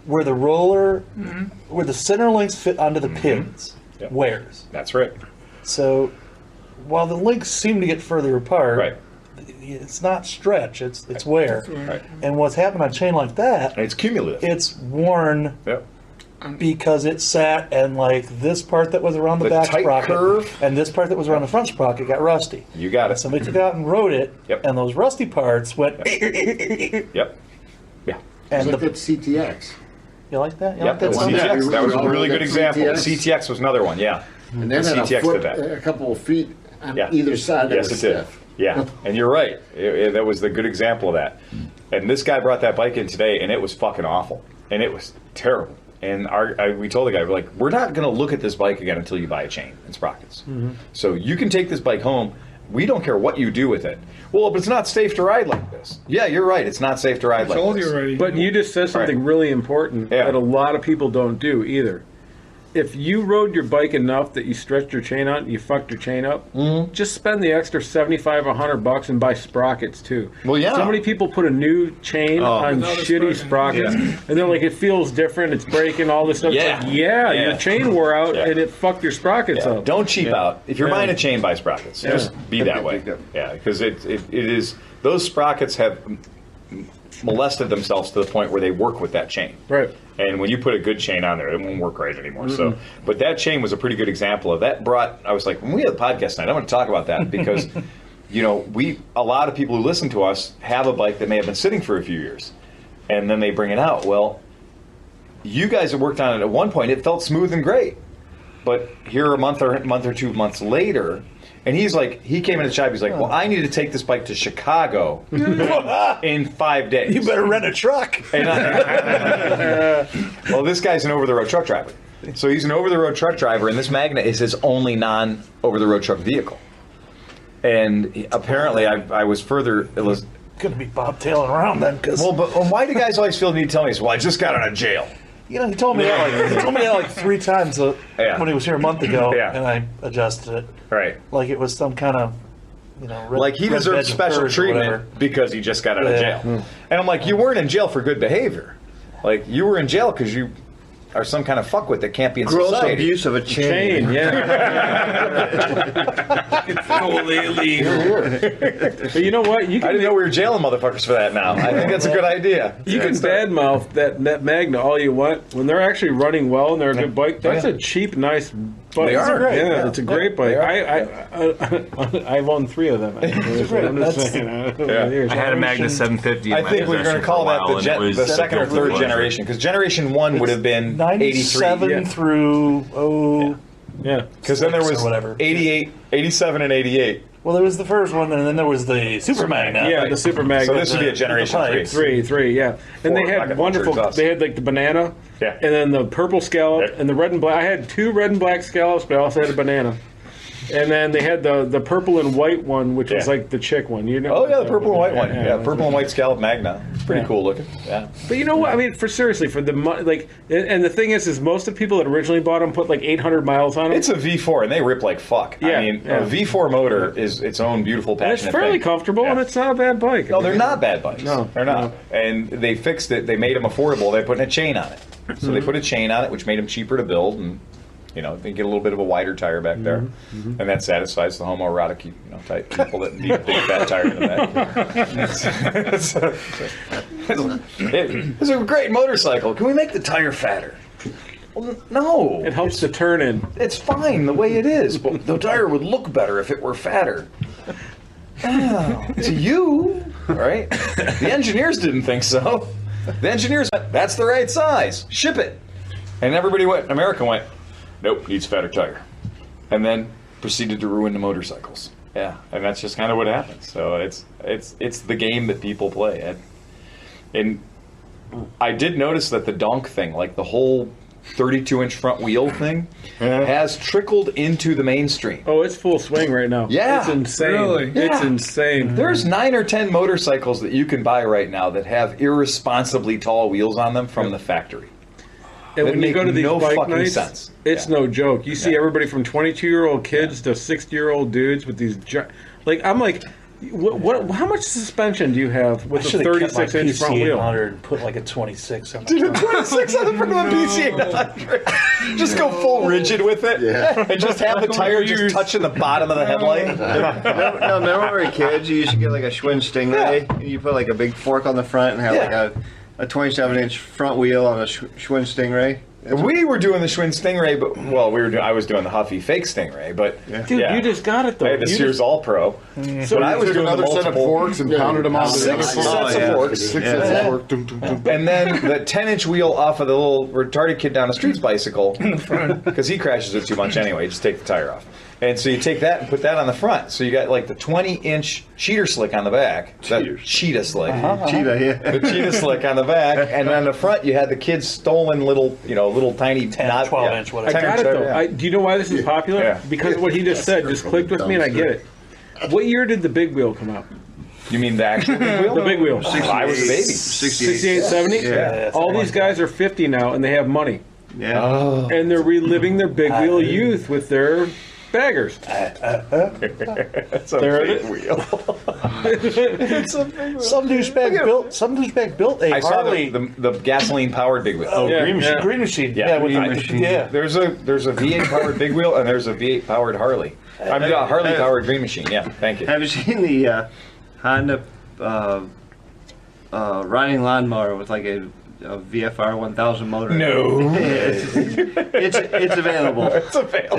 S6: Where the roller, where the center links fit onto the pins, wears.
S1: That's right.
S6: So, while the links seem to get further apart,
S1: Right.
S6: it's not stretch. It's wear.
S1: Right.
S6: And what's happened on a chain like that?
S1: And it's cumulative.
S6: It's worn.
S1: Yep.
S6: Because it sat and this part that was around the back
S1: tight
S6: sprocket
S1: curve.
S6: and this part that was around the front sprocket got rusty.
S1: You got it.
S6: Somebody took it out and rode it, and those rusty parts went.
S1: Yep. Yeah.
S6: And
S4: Look at CTX.
S6: you like that? You
S1: Yep.
S6: like
S1: That's
S6: that?
S1: CTX. That was a
S4: We
S1: really
S4: all
S1: good
S4: did
S1: example.
S4: CTX.
S1: CTX was another one. Yeah.
S4: And then had
S1: CTX
S4: a foot,
S1: did that.
S4: a couple of feet on
S1: Yeah.
S4: either side.
S1: Yes,
S4: that
S1: it
S4: was
S1: did.
S4: stiff.
S1: Yeah, and you're right. That was the good example of that. And this guy brought that bike in today, and it was fucking awful, and it was terrible. And we told the guy, we're not going to look at this bike again until you buy a chain and sprockets.
S3: Mm-hmm.
S1: So you can take this bike home. We don't care what you do with it. Well, but it's not safe to ride like this. Yeah, you're right. It's not safe to ride like this.
S3: But you just said something really important that a lot of people don't do either. If you rode your bike enough that you stretched your chain out, you fucked your chain up, just spend the extra $75, $100 and buy sprockets too.
S1: Well, yeah.
S3: So many people put a new chain on shitty sprockets, and they're like, it feels different, it's breaking, all this stuff.
S1: Yeah.
S3: It's like, your chain wore out and it fucked your sprockets up.
S1: Don't cheap out. If you're buying a chain, buy sprockets. Just be that way. Yeah, because it is, those sprockets have molested themselves to the point where they work with that chain.
S3: Right.
S1: And when you put a good chain on there, it won't work right anymore. So, but that chain was a pretty good example of that. I was like, when we had the podcast tonight, I want to talk about that because, a lot of people who listen to us have a bike that may have been sitting for a few years, and then they bring it out. Well, you guys have worked on it at one point. It felt smooth and great, but here a month or 2 months later. And he came in the shop, he's like, well, I need to take this bike to Chicago in 5 days.
S6: You better rent a truck.
S1: And well, this guy's an over-the-road truck driver. So he's an over-the-road truck driver, and this Magna is his only non-over-the-road truck vehicle. And apparently, I was further...
S6: Going to be bobtailing around then, because...
S1: Well, but why do guys always feel the need to tell me this? Well, I just got out of jail.
S6: He told me that 3 times when he was here a month ago, and I adjusted it.
S1: Right.
S6: Like it was some kind of,
S1: like he deserved special treatment because he just got out of jail. And I'm like, you weren't in jail for good behavior. Like, you were in jail because you are some kind of fuckwit that can't be in
S5: Gross
S1: society.
S5: abuse of a chain.
S3: Chain, yeah.
S9: Totally illegal.
S3: But you know what? You
S1: I
S3: can
S1: didn't know we were jailing motherfuckers for that now. I think that's a good idea.
S3: You can badmouth that Magna all you want. When they're actually running well and they're a good bike, that's a cheap, nice bike.
S1: They are.
S3: Yeah,
S1: Yeah.
S3: it's a great bike. I've owned 3 of them. I'm just saying.
S9: I had a Magna 750.
S1: I think we're going to call that the second or third
S9: pleasure.
S1: generation, because generation 1 would have been
S6: 97
S1: 83.
S6: through
S3: Yeah.
S1: Because then there was
S6: or whatever.
S1: 88, 87, and 88.
S6: Well, there was the first one, and then there was the Super Magna.
S3: Yeah, the Super Magna.
S1: So this would be a generation
S6: the
S1: 3.
S3: Three, yeah. And they
S1: Four, I
S3: had
S1: got
S3: wonderful.
S1: exhaust.
S3: They had like the banana,
S1: Yeah.
S3: and then the purple scallop,
S1: Yep.
S3: and the red and black. I had 2 red and black scallops, but I also had a banana. And then they had the purple and white one, which was
S1: Yeah.
S3: like the chick one. You know?
S1: Oh, yeah, the purple and white one. Yeah,
S3: that's
S1: purple and white scallop Magna. It's pretty cool looking. Yeah.
S3: But you know what? I mean, for the like, and the thing is most of the people that originally bought them put like 800 miles on them.
S1: It's a V4, and they rip like fuck.
S3: Yeah,
S1: I mean,
S3: yeah.
S1: a V4 motor is its own beautiful,
S3: and
S1: passionate
S3: it's fairly
S1: thing.
S3: comfortable,
S1: Yeah.
S3: and it's not a bad bike.
S1: No, they're not bad bikes.
S3: No,
S1: they're not.
S3: no.
S1: And they fixed it. They made them affordable. They put a chain on it. So they put a chain on it, which made them cheaper to build, and they get a little bit of a wider tire back there, and that satisfies the homoerotic, type people that need a big fat tire in the back. It's a great motorcycle. Can we make the tire fatter? Well, no.
S3: It helps to turn in.
S1: It's fine the way it is, but the tire would look better if it were fatter. Oh, to you, right? The engineers didn't think so. The engineers went, that's the right size. Ship it. And everybody went, America went, nope, needs fatter tire. And then proceeded to ruin the motorcycles. Yeah, and that's just kind of what happens. So it's the game that people play. And I did notice that the donk thing, like the whole 32-inch front wheel thing, has trickled into the mainstream.
S3: Oh, it's full swing right now.
S1: Yeah.
S3: It's insane.
S9: Really?
S3: It's
S1: Yeah.
S3: insane.
S1: There's 9 or 10 motorcycles that you can buy right now that have irresponsibly tall wheels on them from the factory.
S3: And
S1: that
S3: when you
S1: make
S3: go to these
S1: no
S3: bike
S1: fucking
S3: nights,
S1: sense.
S3: it's
S1: Yeah.
S3: no joke. You see
S1: Yeah.
S3: everybody from 22-year-old kids to 60-year-old dudes with these. I'm like, what? How much suspension do you have with a
S6: should have kept my
S3: 36-inch front
S6: PC
S3: wheel?
S6: 800 and put like a 26 on
S1: Dude, a 26 on the front of a PC800. Just go full rigid with it.
S4: Yeah.
S1: And just have the tire just touching the bottom of the headlight.
S5: Remember when we were kids, you used to get like a Schwinn Stingray, and you put like a big fork on the front and have like a 27-inch front wheel on a Schwinn Stingray.
S1: We were doing the Schwinn Stingray, but I was doing the Huffy fake Stingray, but
S3: Dude,
S1: yeah.
S3: you just got it though.
S1: I had the
S3: You
S1: Sears
S3: just-
S1: All Pro.
S3: So
S1: But I was
S8: Took
S1: doing the
S8: another set of
S1: multiple
S8: forks and pounded them onto the
S1: six
S8: other
S1: sets
S8: fork.
S1: of forks.
S8: Six sets of forks. Dum, dum, dum, dum.
S1: And then the 10-inch wheel off of the little retarded kid down the street's bicycle, because he crashes it too much anyway. Just take the tire off. And so you take that and put that on the front. So you got like the 20-inch cheater slick on the back. That cheetah slick.
S5: Cheetah, yeah.
S1: The cheetah slick on the back, and on the front you had the kid's stolen little tiny
S6: 10, 12-inch, whatever.
S3: I got it though. Do you know why this is popular?
S1: Yeah.
S3: Because what he just said just clicked with me, and I get it. What year did the big wheel come out?
S1: You mean the actual big wheel?
S3: The big wheel.
S1: I was a baby.
S3: 68, 70?
S1: Yeah.
S3: All these guys are 50 now, and they have money.
S5: Yeah.
S3: And they're reliving their big wheel youth with their baggers.
S1: That's a
S3: There it
S1: big
S3: is.
S1: wheel.
S6: Some douchebag built a
S1: I saw
S6: Harley.
S1: the gasoline powered big wheel.
S3: Yeah,
S6: Green Machine.
S3: yeah.
S6: Green Machine.
S1: Yeah,
S6: with
S1: Green
S6: the-
S1: Machine.
S6: yeah.
S1: There's a V8 powered big wheel and there's a V8 powered Harley. I mean, a Harley powered Green Machine. Yeah, thank you.
S5: Have you seen the Honda riding lawnmower with like a VFR 1000 motor?
S1: No,
S5: it's available.
S1: it's available.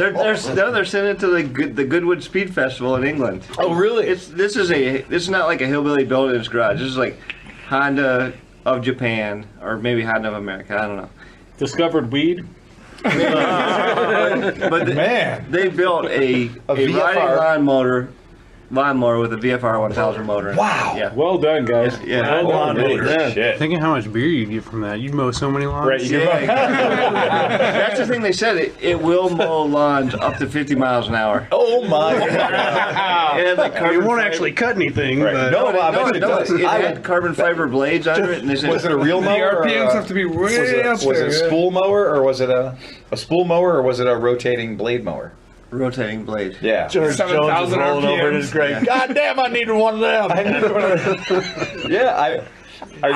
S5: They're sending it to the Goodwood Speed Festival in England.
S1: Oh, really?
S5: This is not like a hillbilly built in his garage. This is like Honda of Japan or maybe Honda of America. I don't know.
S3: Discovered weed.
S5: But
S1: Man.
S5: they built a
S1: VFR.
S5: riding lawnmower with a VFR 1000 motor.
S1: Wow.
S5: Yeah.
S3: Well done, guys.
S5: Yeah.
S3: Well done.
S1: Holy
S3: Yeah.
S1: shit.
S2: Thinking how much beer you'd get from that. You'd mow so many lawns.
S1: Right, you
S5: Yeah, that's the thing they said. It will mow lawns up to 50 miles an hour.
S1: Oh my god.
S5: It had like
S2: It
S5: carbon
S2: won't
S5: fiber-
S2: actually cut anything.
S1: Right.
S2: But
S1: No, I bet it does.
S5: It
S1: I
S5: had carbon fiber blades under it, and they said,
S1: Was it a real mower?
S9: RPMs have to be way up
S1: Was it a
S9: there.
S1: spool mower or was it a spool mower or was it a rotating blade mower?
S5: rotating blade.
S1: Yeah.
S6: George Jones is
S9: 7,000
S6: rolling over in his grave. God damn, I needed one of them.
S1: Yeah, I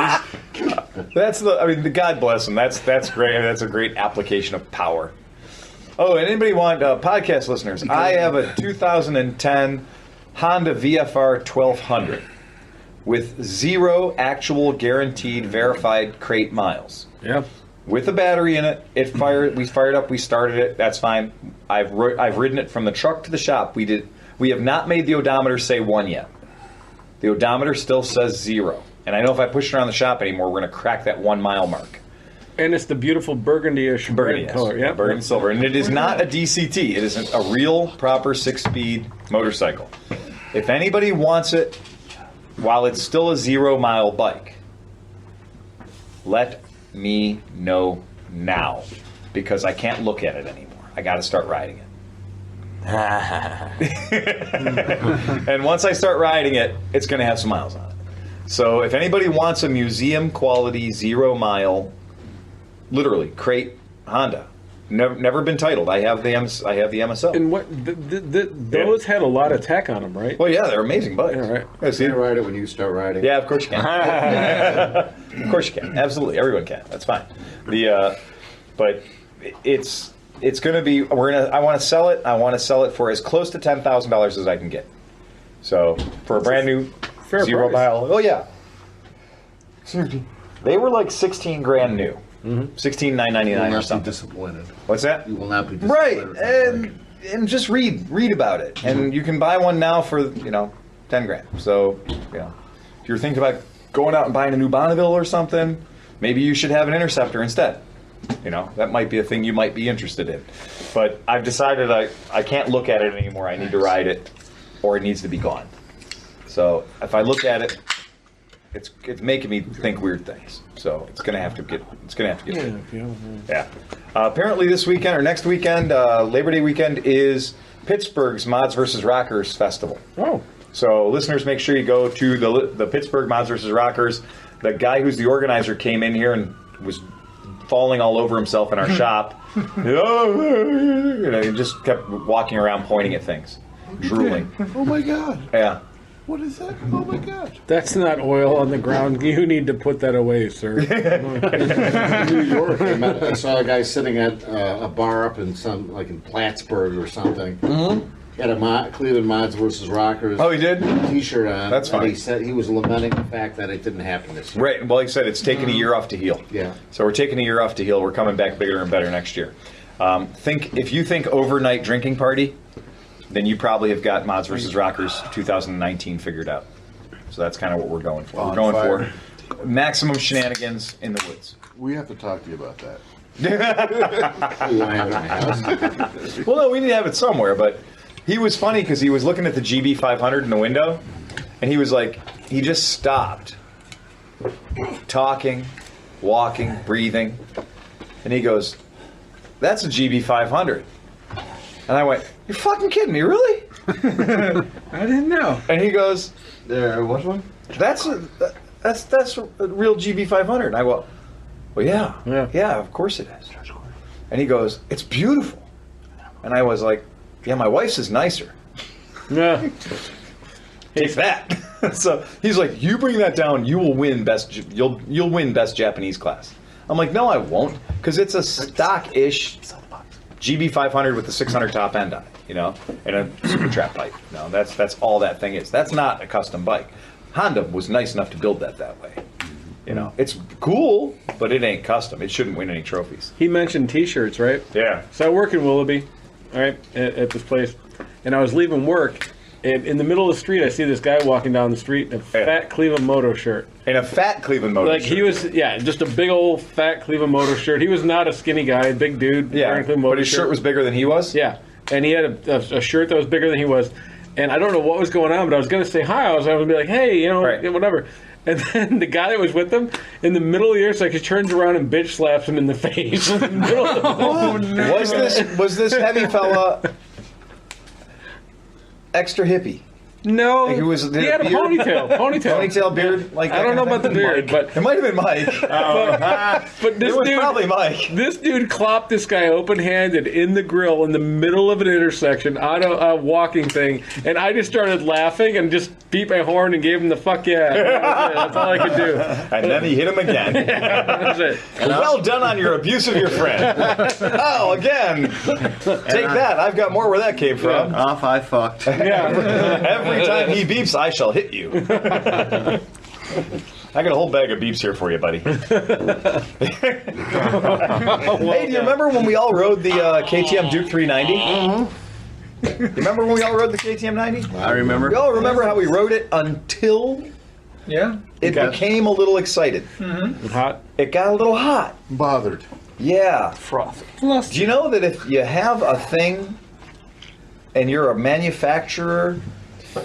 S1: just God bless him. That's great. That's a great application of power. Oh, and anybody want podcast listeners? I have a 2010 Honda VFR 1200 with 0 actual guaranteed verified crate miles.
S3: Yeah.
S1: With a battery in it, we fired up, we started it. That's fine. I've ridden it from the truck to the shop. We have not made the odometer say 1 yet. The odometer still says 0. And I know if I push it around the shop anymore, we're going to crack that 1 mile mark.
S3: And it's the beautiful burgundy-ish red color. Yeah,
S1: burgundy silver. And it is not a DCT. It is a real, proper 6-speed motorcycle. If anybody wants it, while it's still a 0 mile bike, let me know now, because I can't look at it anymore. I got to start riding it. And once I start riding it, it's going to have some miles on it. So if anybody wants a museum quality 0 mile, literally crate Honda, never been titled. I have the MSL.
S3: And what those had a lot of tech on them, right?
S1: Well, yeah, they're amazing bikes.
S3: Yeah, right.
S1: Yeah, see?
S4: You ride it when you start riding.
S1: Yeah, of course you can. Of course you can. Absolutely, everyone can. That's fine. But it's going to be. I want to sell it. I want to sell it for as close to $10,000 as I can get. So for a brand new
S3: Fair
S1: 0
S3: price.
S1: mile. Oh yeah. They were like 16 grand new. $16,999
S4: You will
S1: or
S4: not be
S1: something.
S4: disappointed.
S1: What's that?
S4: You will not be
S1: Right,
S4: disappointed.
S1: and just read about it, and you can buy one now for 10 grand. So if you're thinking about going out and buying a new Bonneville or something, maybe you should have an Interceptor instead. That might be a thing you might be interested in. But I've decided I can't look at it anymore. I need to ride it, or it needs to be gone. So if I look at it, it's making me think weird things. So it's gonna have to get. Yeah. Apparently this weekend or next weekend, Labor Day weekend, is Pittsburgh's Mods vs. Rockers Festival.
S3: Oh.
S1: So listeners, make sure you go to the Pittsburgh Mods vs. Rockers. The guy who's the organizer came in here and was falling all over himself in our shop. He just kept walking around pointing at things, drooling.
S8: Oh my God.
S1: Yeah.
S8: What is that? Oh my God.
S3: That's not oil on the ground. You need to put that away, sir.
S4: In New York, I saw a guy sitting at a bar up in in Plattsburgh or something. Mm-hmm. He had a Cleveland Mods versus Rockers.
S1: Oh, he did?
S4: T-shirt on.
S1: That's fine.
S4: And he said he was lamenting the fact that it didn't happen this year.
S1: Right. Well, he said it's taken a year off to heal.
S4: Yeah.
S1: So we're taking a year off to heal. We're coming back bigger and better next year. If you think overnight drinking party, then you probably have got Mods vs. Rockers 2019 figured out. So that's kind of what we're going for. We're going for maximum shenanigans in the woods.
S8: We have to talk to you about that.
S4: You want to have it in the house?
S1: Well, no, we need to have it somewhere. But he was funny because he was looking at the GB500 in the window, and he was like, he just stopped talking, walking, breathing, and he goes, "That's a GB500." And I went, "You're fucking kidding me, really?"
S3: I didn't know.
S1: And he goes,
S5: There was one.
S1: That's a real GB500. And I go, "Well, yeah, of course it is." And he goes, "It's beautiful." And I was like, "Yeah, my wife's is nicer."
S3: Yeah.
S1: Take that. So he's like, "You bring that down, you will win you'll win best Japanese class." I'm like, "No, I won't, because it's a stock-ish GB500 with the 600 top end on it, and a super trap pipe. That's all that thing is. That's not a custom bike. Honda was nice enough to build that way. It's cool, but it ain't custom. It shouldn't win any trophies."
S3: He mentioned T-shirts, right?
S1: Yeah.
S3: So I work in Willoughby, all right, at this place, and I was leaving work, and in the middle of the street, I see this guy walking down the street in a fat Cleveland Moto shirt.
S1: In a fat Cleveland Moto shirt.
S3: He was, just a big old fat Cleveland Moto shirt. He was not a skinny guy, big dude.
S1: Yeah,
S3: wearing Cleveland Moto
S1: but his shirt was bigger than he was?
S3: Yeah, and he had a shirt that was bigger than he was. And I don't know what was going on, but I was going to say hi. I was going to be like, "Hey, whatever." And then the guy that was with him, in the middle of the ear, he turns around and bitch slaps him in the face. In the middle of the
S1: Oh, no. Was this heavy fella extra hippie?
S3: No,
S1: He was-
S3: he had a
S1: beard? Ponytail beard. Like
S3: I don't know about the beard, but
S1: it might have been Mike.
S3: but this
S1: it was
S3: dude,
S1: probably Mike.
S3: This dude clopped this guy open-handed in the grill in the middle of an intersection on a walking thing, and I just started laughing and just beat my horn and gave him the fuck yeah. That's all I could do.
S1: And then he hit him again.
S3: That's it.
S1: Well done on your abuse of your friend. Oh, again. Take that. I've got more where that came from.
S5: Off I fucked.
S1: Every time he beeps, I shall hit you. I got a whole bag of beeps here for you, buddy. Hey, do you remember when we all rode the KTM Duke 390? You remember when we all rode the KTM 90?
S5: I remember.
S1: We all remember how we rode it until it became a little excited.
S3: Hot.
S1: It got a little hot.
S8: Bothered.
S1: Yeah.
S3: Frothy.
S1: Do you know that if you have a thing and you're a manufacturer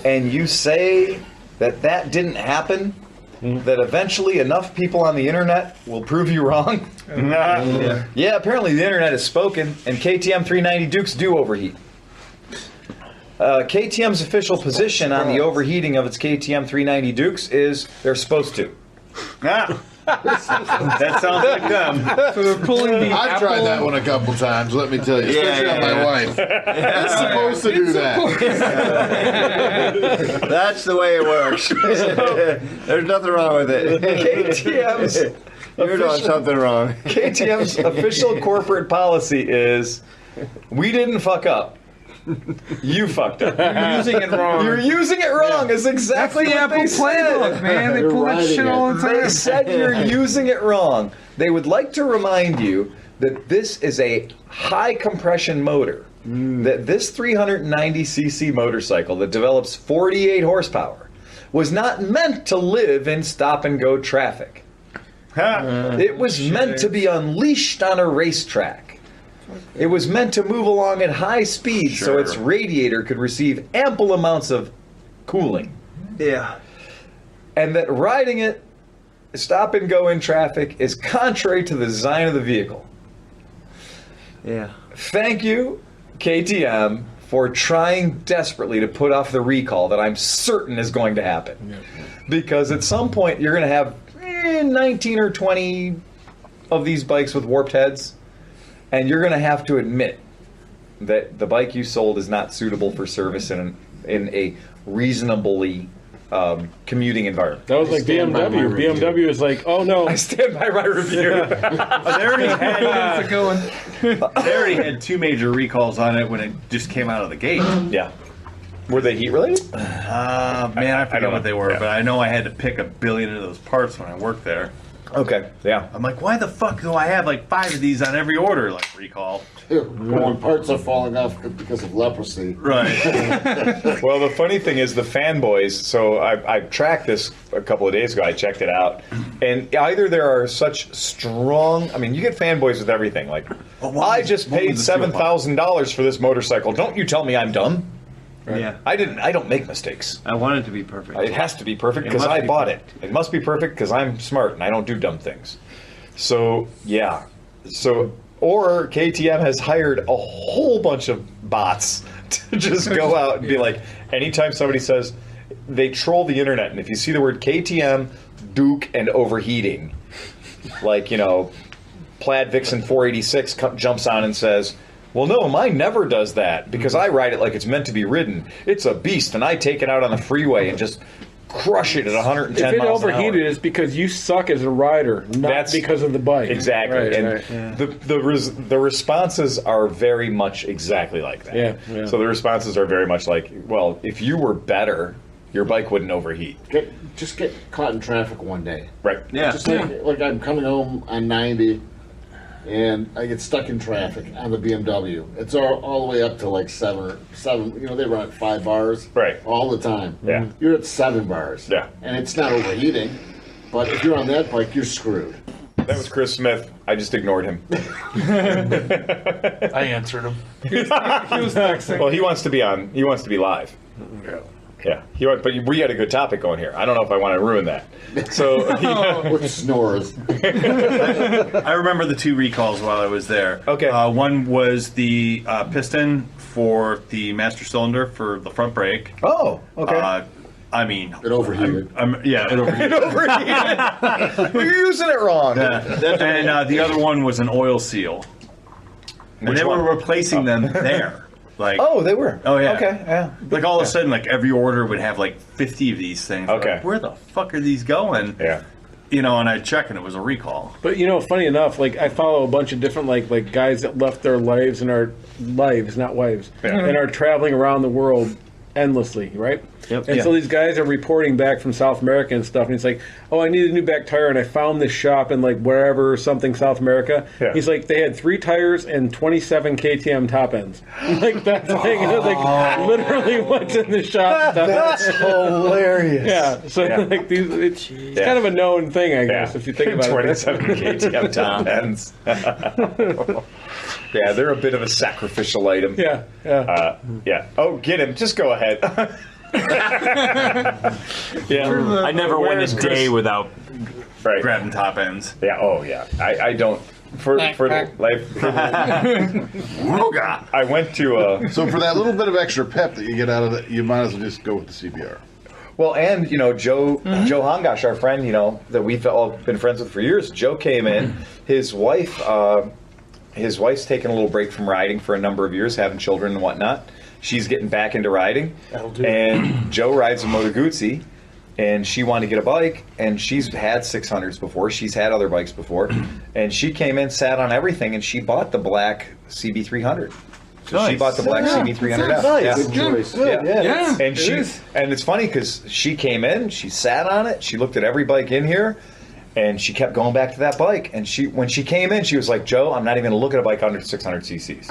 S1: and you say that that didn't happen, that eventually enough people on the internet will prove you wrong? Yeah, apparently the internet has spoken, and KTM 390 Dukes do overheat. KTM's official position on the overheating of its KTM 390 Dukes is they're supposed to.
S10: That sounds like them.
S2: So they're pulling the
S8: I've tried that one a couple times, let me tell you. Especially on my wife. It's supposed to do that.
S5: That's the way it works. There's nothing wrong with it.
S1: KTM's
S5: You're doing something wrong.
S1: KTM's official corporate policy is we didn't fuck up. You fucked up.
S2: You're using it wrong.
S1: You're using it wrong. Is exactly
S2: That's the
S1: what
S2: Apple
S1: they
S2: playbook,
S1: said.
S2: man. They pull that shit all the time.
S1: They said you're using it wrong. They would like to remind you that this is a high compression motor. That this 390cc motorcycle that develops 48 horsepower was not meant to live in stop and go traffic. It was meant to be unleashed on a racetrack. It was meant to move along at high speed so its radiator could receive ample amounts of cooling.
S5: Yeah.
S1: And that riding it stop and go in traffic is contrary to the design of the vehicle.
S5: Yeah.
S1: Thank you, KTM, for trying desperately to put off the recall that I'm certain is going to happen. Because at some point you're going to have 19 or 20 of these bikes with warped heads, and you're going to have to admit that the bike you sold is not suitable for service in a reasonably commuting environment.
S3: That was like BMW. BMW is like, oh no.
S1: I stand by my review.
S9: They already had two major recalls on it when it just came out of the gate.
S1: Yeah. Were they heat related?
S9: Man, I forget what they were, but I know I had to pick a billion of those parts when I worked there.
S1: Okay, yeah.
S9: I'm like, why the fuck do I have like 5 of these on every order, like recall?
S4: When parts are falling off because of leprosy.
S9: Right.
S1: Well, the funny thing is the fanboys, so I tracked this a couple of days ago, I checked it out, and either there are such strong, I mean, you get fanboys with everything, like, I just paid $7,000 for this motorcycle, don't you tell me I'm dumb?
S5: Right. Yeah.
S1: I don't make mistakes.
S5: I want it to be perfect.
S1: It has to be perfect because I bought it. It must be perfect because I'm smart and I don't do dumb things. So, yeah. So, or KTM has hired a whole bunch of bots to just go out and be like, anytime somebody says, they troll the internet, and if you see the word KTM, Duke, and overheating, like, Plaid Vixen 486 jumps on and says, well, no, mine never does that because I ride it like it's meant to be ridden. It's a beast, and I take it out on the freeway and just crush it at 110
S3: if it
S1: miles an hour.
S3: overheated, it's because you suck as a rider, not because of the bike.
S1: Exactly.
S3: Right,
S1: and
S3: right.
S5: Yeah.
S1: the responses are very much exactly like that.
S3: Yeah.
S1: So the responses are very much like, well, if you were better, your bike wouldn't overheat.
S4: Just get caught in traffic one day.
S1: Right.
S5: Yeah.
S4: Just like I'm coming home on 90 and I get stuck in traffic on the BMW. It's all the way up to like 7. They run at 5 bars.
S1: Right.
S4: All the time.
S1: Yeah.
S4: You're at 7 bars.
S1: Yeah.
S4: And it's not overheating, but if you're on that bike, you're screwed.
S1: That was Chris Smith. I just ignored him.
S6: I answered him.
S2: He was next.
S1: Well, he wants to be on. He wants to be live. Yeah. But we had a good topic going here. I don't know if I want to ruin that. So
S4: With snores.
S9: I remember the 2 recalls while I was there.
S1: Okay.
S9: One was the piston for the master cylinder for the front brake.
S1: Oh, okay.
S9: I mean,
S4: It overheated.
S9: it overheated.
S1: You're using it wrong.
S9: And the other one was an oil seal. And they were replacing them there. Like,
S1: Oh, they were.
S9: Oh, yeah.
S1: Okay, yeah.
S9: like all of a sudden, like every order would have like 50 of these things.
S1: Okay.
S9: Like, where the fuck are these going?
S1: Yeah.
S9: You know, and I check and it was a recall.
S3: But funny enough, like I follow a bunch of different like guys that left their lives and are lives, not wives, and are traveling around the world endlessly, right?
S5: Yep.
S3: And so these guys are reporting back from South America and stuff, and he's like, "Oh, I need a new back tire, and I found this shop in like wherever something South America."
S1: Yeah.
S3: He's like, they had 3 tires and 27 KTM top ends. Like that's like, literally what's in the shop.
S1: That's hilarious.
S3: Yeah. So like these, it's kind of a known thing, I guess, if you think about
S1: 27
S3: it.
S1: KTM top ends. Yeah, they're a bit of a sacrificial item.
S3: Yeah. Yeah.
S1: Yeah. Oh, get him. Just go ahead.
S3: Yeah.
S9: I never went a day without
S1: Right.
S9: grabbing top ends.
S1: Yeah. Oh, yeah. I don't. For the life. I went to.
S8: So for that little bit of extra pep that you get out of it, you might as well just go with the CBR.
S1: Well, and Joe Hongosh, our friend, that we've all been friends with for years. Joe came in. His wife's taken a little break from riding for a number of years, having children and whatnot. She's getting back into riding, and Joe rides a Moto Guzzi, and she wanted to get a bike, and she's had 600s before. She's had other bikes before, and she came in, sat on everything, and she bought the black CB300. So she bought the black CB300F.
S6: Nice.
S1: Yeah.
S6: Good choice.
S1: Yeah. And it's funny because she came in, she sat on it, she looked at every bike in here, and she kept going back to that bike. And when she came in, she was like, "Joe, I'm not even going to look at a bike under 600 cc's."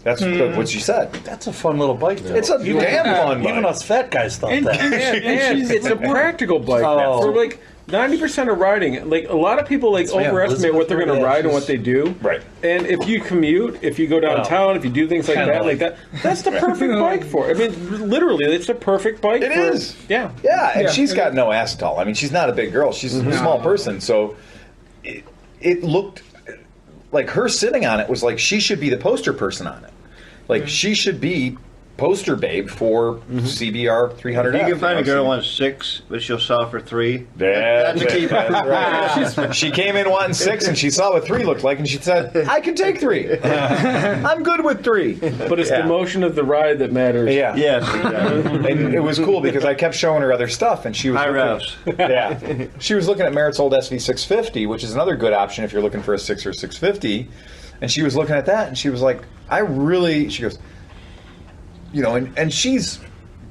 S1: That's what she said.
S6: That's a fun little bike, though.
S1: It's a damn fun bike.
S6: Even us fat guys thought that.
S3: And it's a practical bike for like 90% of riding. Like a lot of people overestimate what they're going to ride and what they do.
S1: Right.
S3: And if you commute, if you go downtown, if you do things like that, that's the perfect bike for it. I mean, literally, it's a perfect bike.
S1: It is.
S3: Yeah.
S1: Yeah, and she's got no ass at all. I mean, she's not a big girl. She's a small person. So it looked like her sitting on it was like she should be the poster person on it. Like she should be poster babe for CBR 300.
S5: You can find a girl on 6, but she'll sell for 3.
S1: That's
S5: a keeper.
S1: Right. She came in wanting 6, and she saw what 3 looked like, and she said, "I can take 3. I'm good with 3."
S3: But it's the motion of the ride that matters.
S1: Yeah.
S5: Yes. Exactly.
S1: And it was cool because I kept showing her other stuff, and she was
S5: High revs.
S1: Yeah, she was looking at Merritt's old SV650, which is another good option if you're looking for a 6 or 650. And she was looking at that, and she was like, she goes, and she's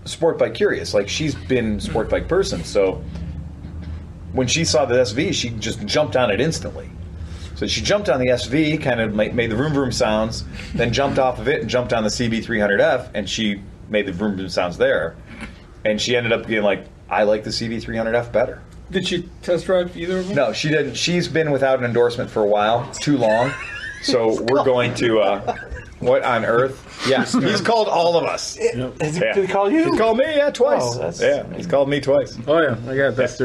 S1: sport bike curious. Like, she's been sport bike person. So when she saw the SV, she just jumped on it instantly. So she jumped on the SV, kind of made the vroom vroom sounds, then jumped off of it and jumped on the CB300F, and she made the vroom vroom sounds there. And she ended up being like, "I like the CB300F better."
S11: Did she test drive either of them?
S1: No, she didn't. She's been without an endorsement for a while. It's too long. So we're going to, what on earth? Yes, he's called all of us.
S6: Did he call you?
S1: He called me, twice.
S6: Oh,
S1: he's called me twice.
S3: Oh yeah, I got that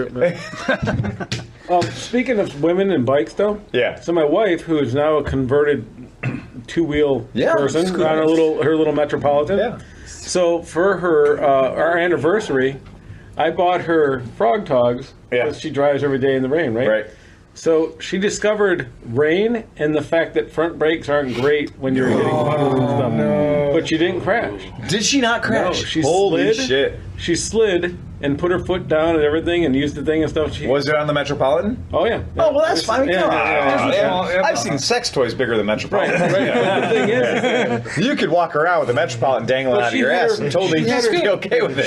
S3: too. Speaking of women and bikes, though.
S1: Yeah.
S3: So my wife, who is now a converted 2-wheel person on her little Metropolitan.
S1: Yeah.
S3: So for her our anniversary, I bought her Frog Togs because she drives every day in the rain, right?
S1: Right.
S3: So she discovered rain and the fact that front brakes aren't great when you're hitting puddles and stuff. No. But she didn't crash.
S1: Did she not crash?
S3: No, she
S1: Holy
S3: slid.
S1: shit.
S3: She slid and put her foot down and everything and used the thing and stuff.
S1: Was it on the Metropolitan?
S3: Oh, yeah.
S1: Oh, well, that's fine.
S3: Yeah,
S1: Come on.
S3: yeah.
S1: I've seen sex toys bigger than Metropolitan.
S3: The thing is,
S1: You could walk around with a Metropolitan dangling out of your ass and totally just be okay with it.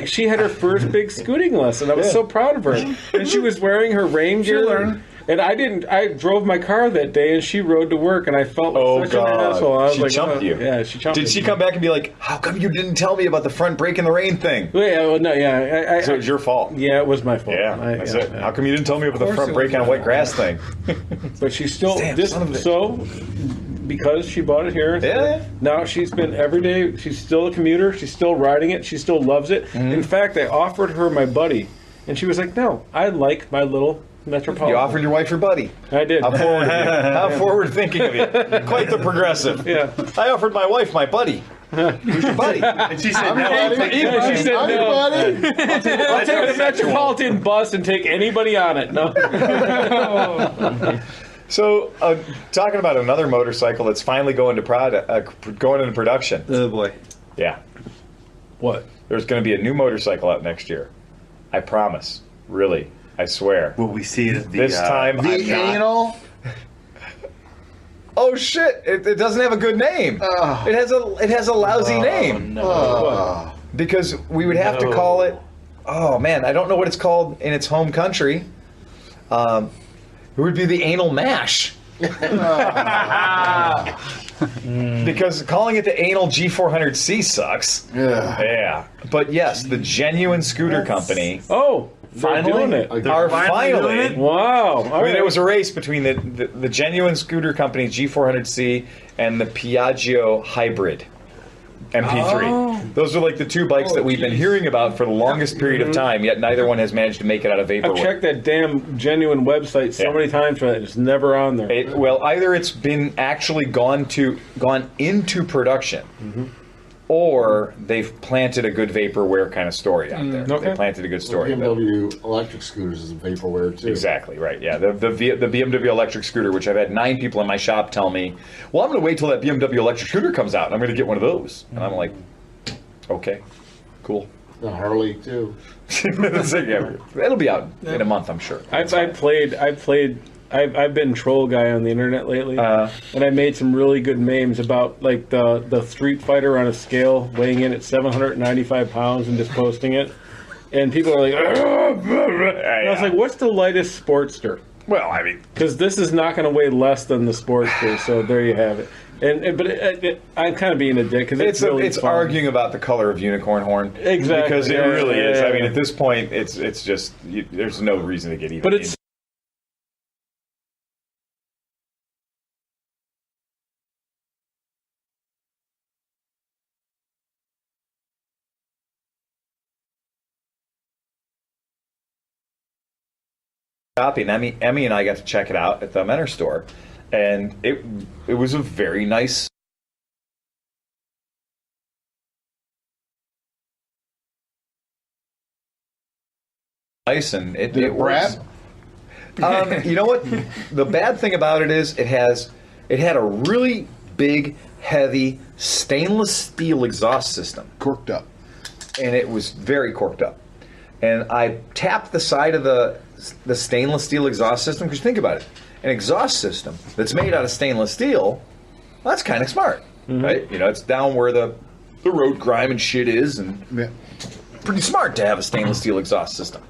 S3: she had her first big scooting lesson. I was so proud of her. And she was wearing her rain gear. And I drove my car that day, and she rode to work, and I felt like such an asshole. I was
S1: She chumped you.
S3: Yeah, she chumped me.
S1: Did she come back and be like, "How come you didn't tell me about the front brake in the rain thing?"
S3: Yeah, well, no, yeah.
S1: So it was your fault.
S3: Yeah, it was my fault.
S1: Yeah, that's it. How come you didn't tell me about the front brake on a wet grass thing?
S3: But she's still
S1: Damn, son of a bitch.
S3: so because she bought it here.
S1: Yeah.
S3: Now she's been every day. She's still a commuter. She's still riding it. She still loves it. In fact, I offered her my buddy, and she was like, "No, I like my little Metropolitan.
S1: You offered your wife your buddy.
S3: I did.
S1: How forward of you. How forward thinking of you. Quite the progressive.
S3: Yeah.
S1: I offered my wife my buddy. Who's your buddy?
S9: And she said, no, I'll take
S3: She said,
S8: I'm
S3: no.
S8: buddy.
S3: I'll take the Metropolitan bus and take anybody on it. No.
S1: So, talking about another motorcycle that's finally going into production.
S7: Oh boy.
S1: Yeah.
S3: What?
S1: There's going to be a new motorcycle out next year. I promise. Really. I swear.
S9: will we see it at the
S1: This time,
S8: The
S1: I'm not.
S8: anal.
S1: Oh shit! It doesn't have a good name. It has a lousy name because we would have to call it. Oh man, I don't know what it's called in its home country. It would be the anal mash. Because calling it the anal G400C sucks. Yeah. But yes, the Genuine Scooter Company
S3: Oh, they're doing it.
S1: are finally.
S3: Wow.
S1: I mean, there was a race between the Genuine Scooter Company G400C and the Piaggio Hybrid MP3. Those are like the two bikes that we've been hearing about for the longest period of time, yet neither one has managed to make it out of
S3: I've
S1: vaporware.
S3: checked that damn Genuine website so many times for that. It's never on there.
S1: Well, either it's been actually gone into production, or they've planted a good vaporware kind of story out there.
S3: okay.
S1: They planted a good story.
S4: BMW electric scooters is vaporware too.
S1: Exactly right. Yeah, the BMW electric scooter, which I've had 9 people in my shop tell me, "Well, I'm going to wait till that BMW electric scooter comes out, and I'm going to get one of those." And I'm like, "Okay, cool."
S4: The Harley too.
S1: It'll be out in a month, I'm sure.
S3: I've been troll guy on the internet lately, and I made some really good memes about like the Street Fighter on a scale weighing in at 795 pounds and just posting it, and people are like, and I was like, what's the lightest Sportster?
S1: Well, I mean,
S3: because this is not going to weigh less than the Sportster, so there you have it. But I'm kind of being a dick because
S1: it's
S3: fun.
S1: arguing about the color of unicorn horn.
S3: Exactly,
S1: Because it
S3: yeah,
S1: really is.
S3: yeah,
S1: I mean,
S3: yeah.
S1: at this point, it's just there's no reason to get even.
S3: But it's
S1: shopping. Emmy and I got to check it out at the Menor store, and it was a very nice. Nice, and it works. You know what? The bad thing about it is it had a really big, heavy stainless steel exhaust system,
S8: Corked up.
S1: and it was very corked up. And I tapped the side of the stainless steel exhaust system, because think about it, an exhaust system that's made out of stainless steel, well, that's kind of smart, right? You know, it's down where the road grime and shit is, and pretty smart to have a stainless steel exhaust system.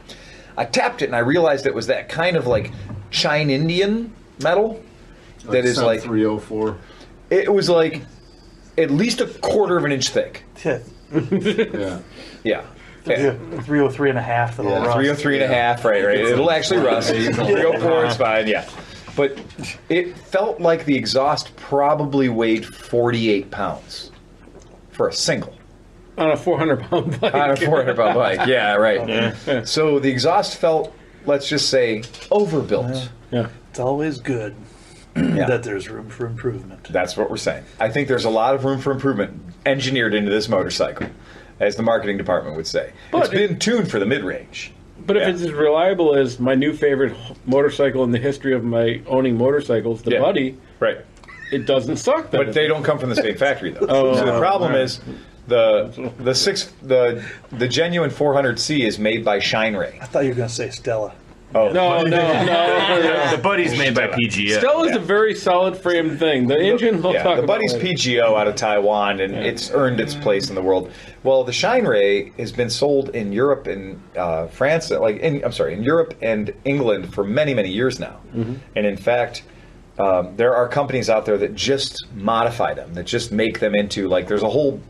S1: I tapped it and I realized it was that kind of like Chine Indian metal that is like
S4: 304.
S1: it was like at least a quarter of an inch thick.
S4: Yeah.
S1: Yeah.
S6: 303 and a half. That'll rust.
S1: 303 and a half, right. It'll actually rust. 304, it's fine, yeah. But it felt like the exhaust probably weighed 48 pounds for a single.
S3: on a 400-pound bike.
S1: On a 400-pound bike, yeah, right.
S3: Yeah.
S1: So the exhaust felt, let's just say, overbuilt.
S3: Yeah.
S6: It's always good that there's room for improvement.
S1: That's what we're saying. I think there's a lot of room for improvement engineered into this motorcycle, as the marketing department would say. It's been tuned for the mid-range.
S3: But if it's as reliable as my new favorite motorcycle in the history of my owning motorcycles, the Buddy,
S1: right?
S3: It doesn't suck.
S1: But they don't come from the same factory, though.
S3: Oh,
S1: so the problem
S3: right.
S1: is the Genuine 400C is made by Shine Ray.
S6: I thought you were going to say Stella.
S1: Oh
S3: No.
S9: The Buddy's made by PGO.
S3: Stella's a very solid framed thing. The engine, we'll talk
S1: the
S3: about
S1: Buddy's
S3: later.
S1: PGO out of Taiwan, and it's earned its place in the world. Well, the Shine Ray has been sold in Europe and France, in Europe and England for many, many years now.
S3: Mm-hmm.
S1: And in fact, there are companies out there that just modify them, that just make them into, like, there's a whole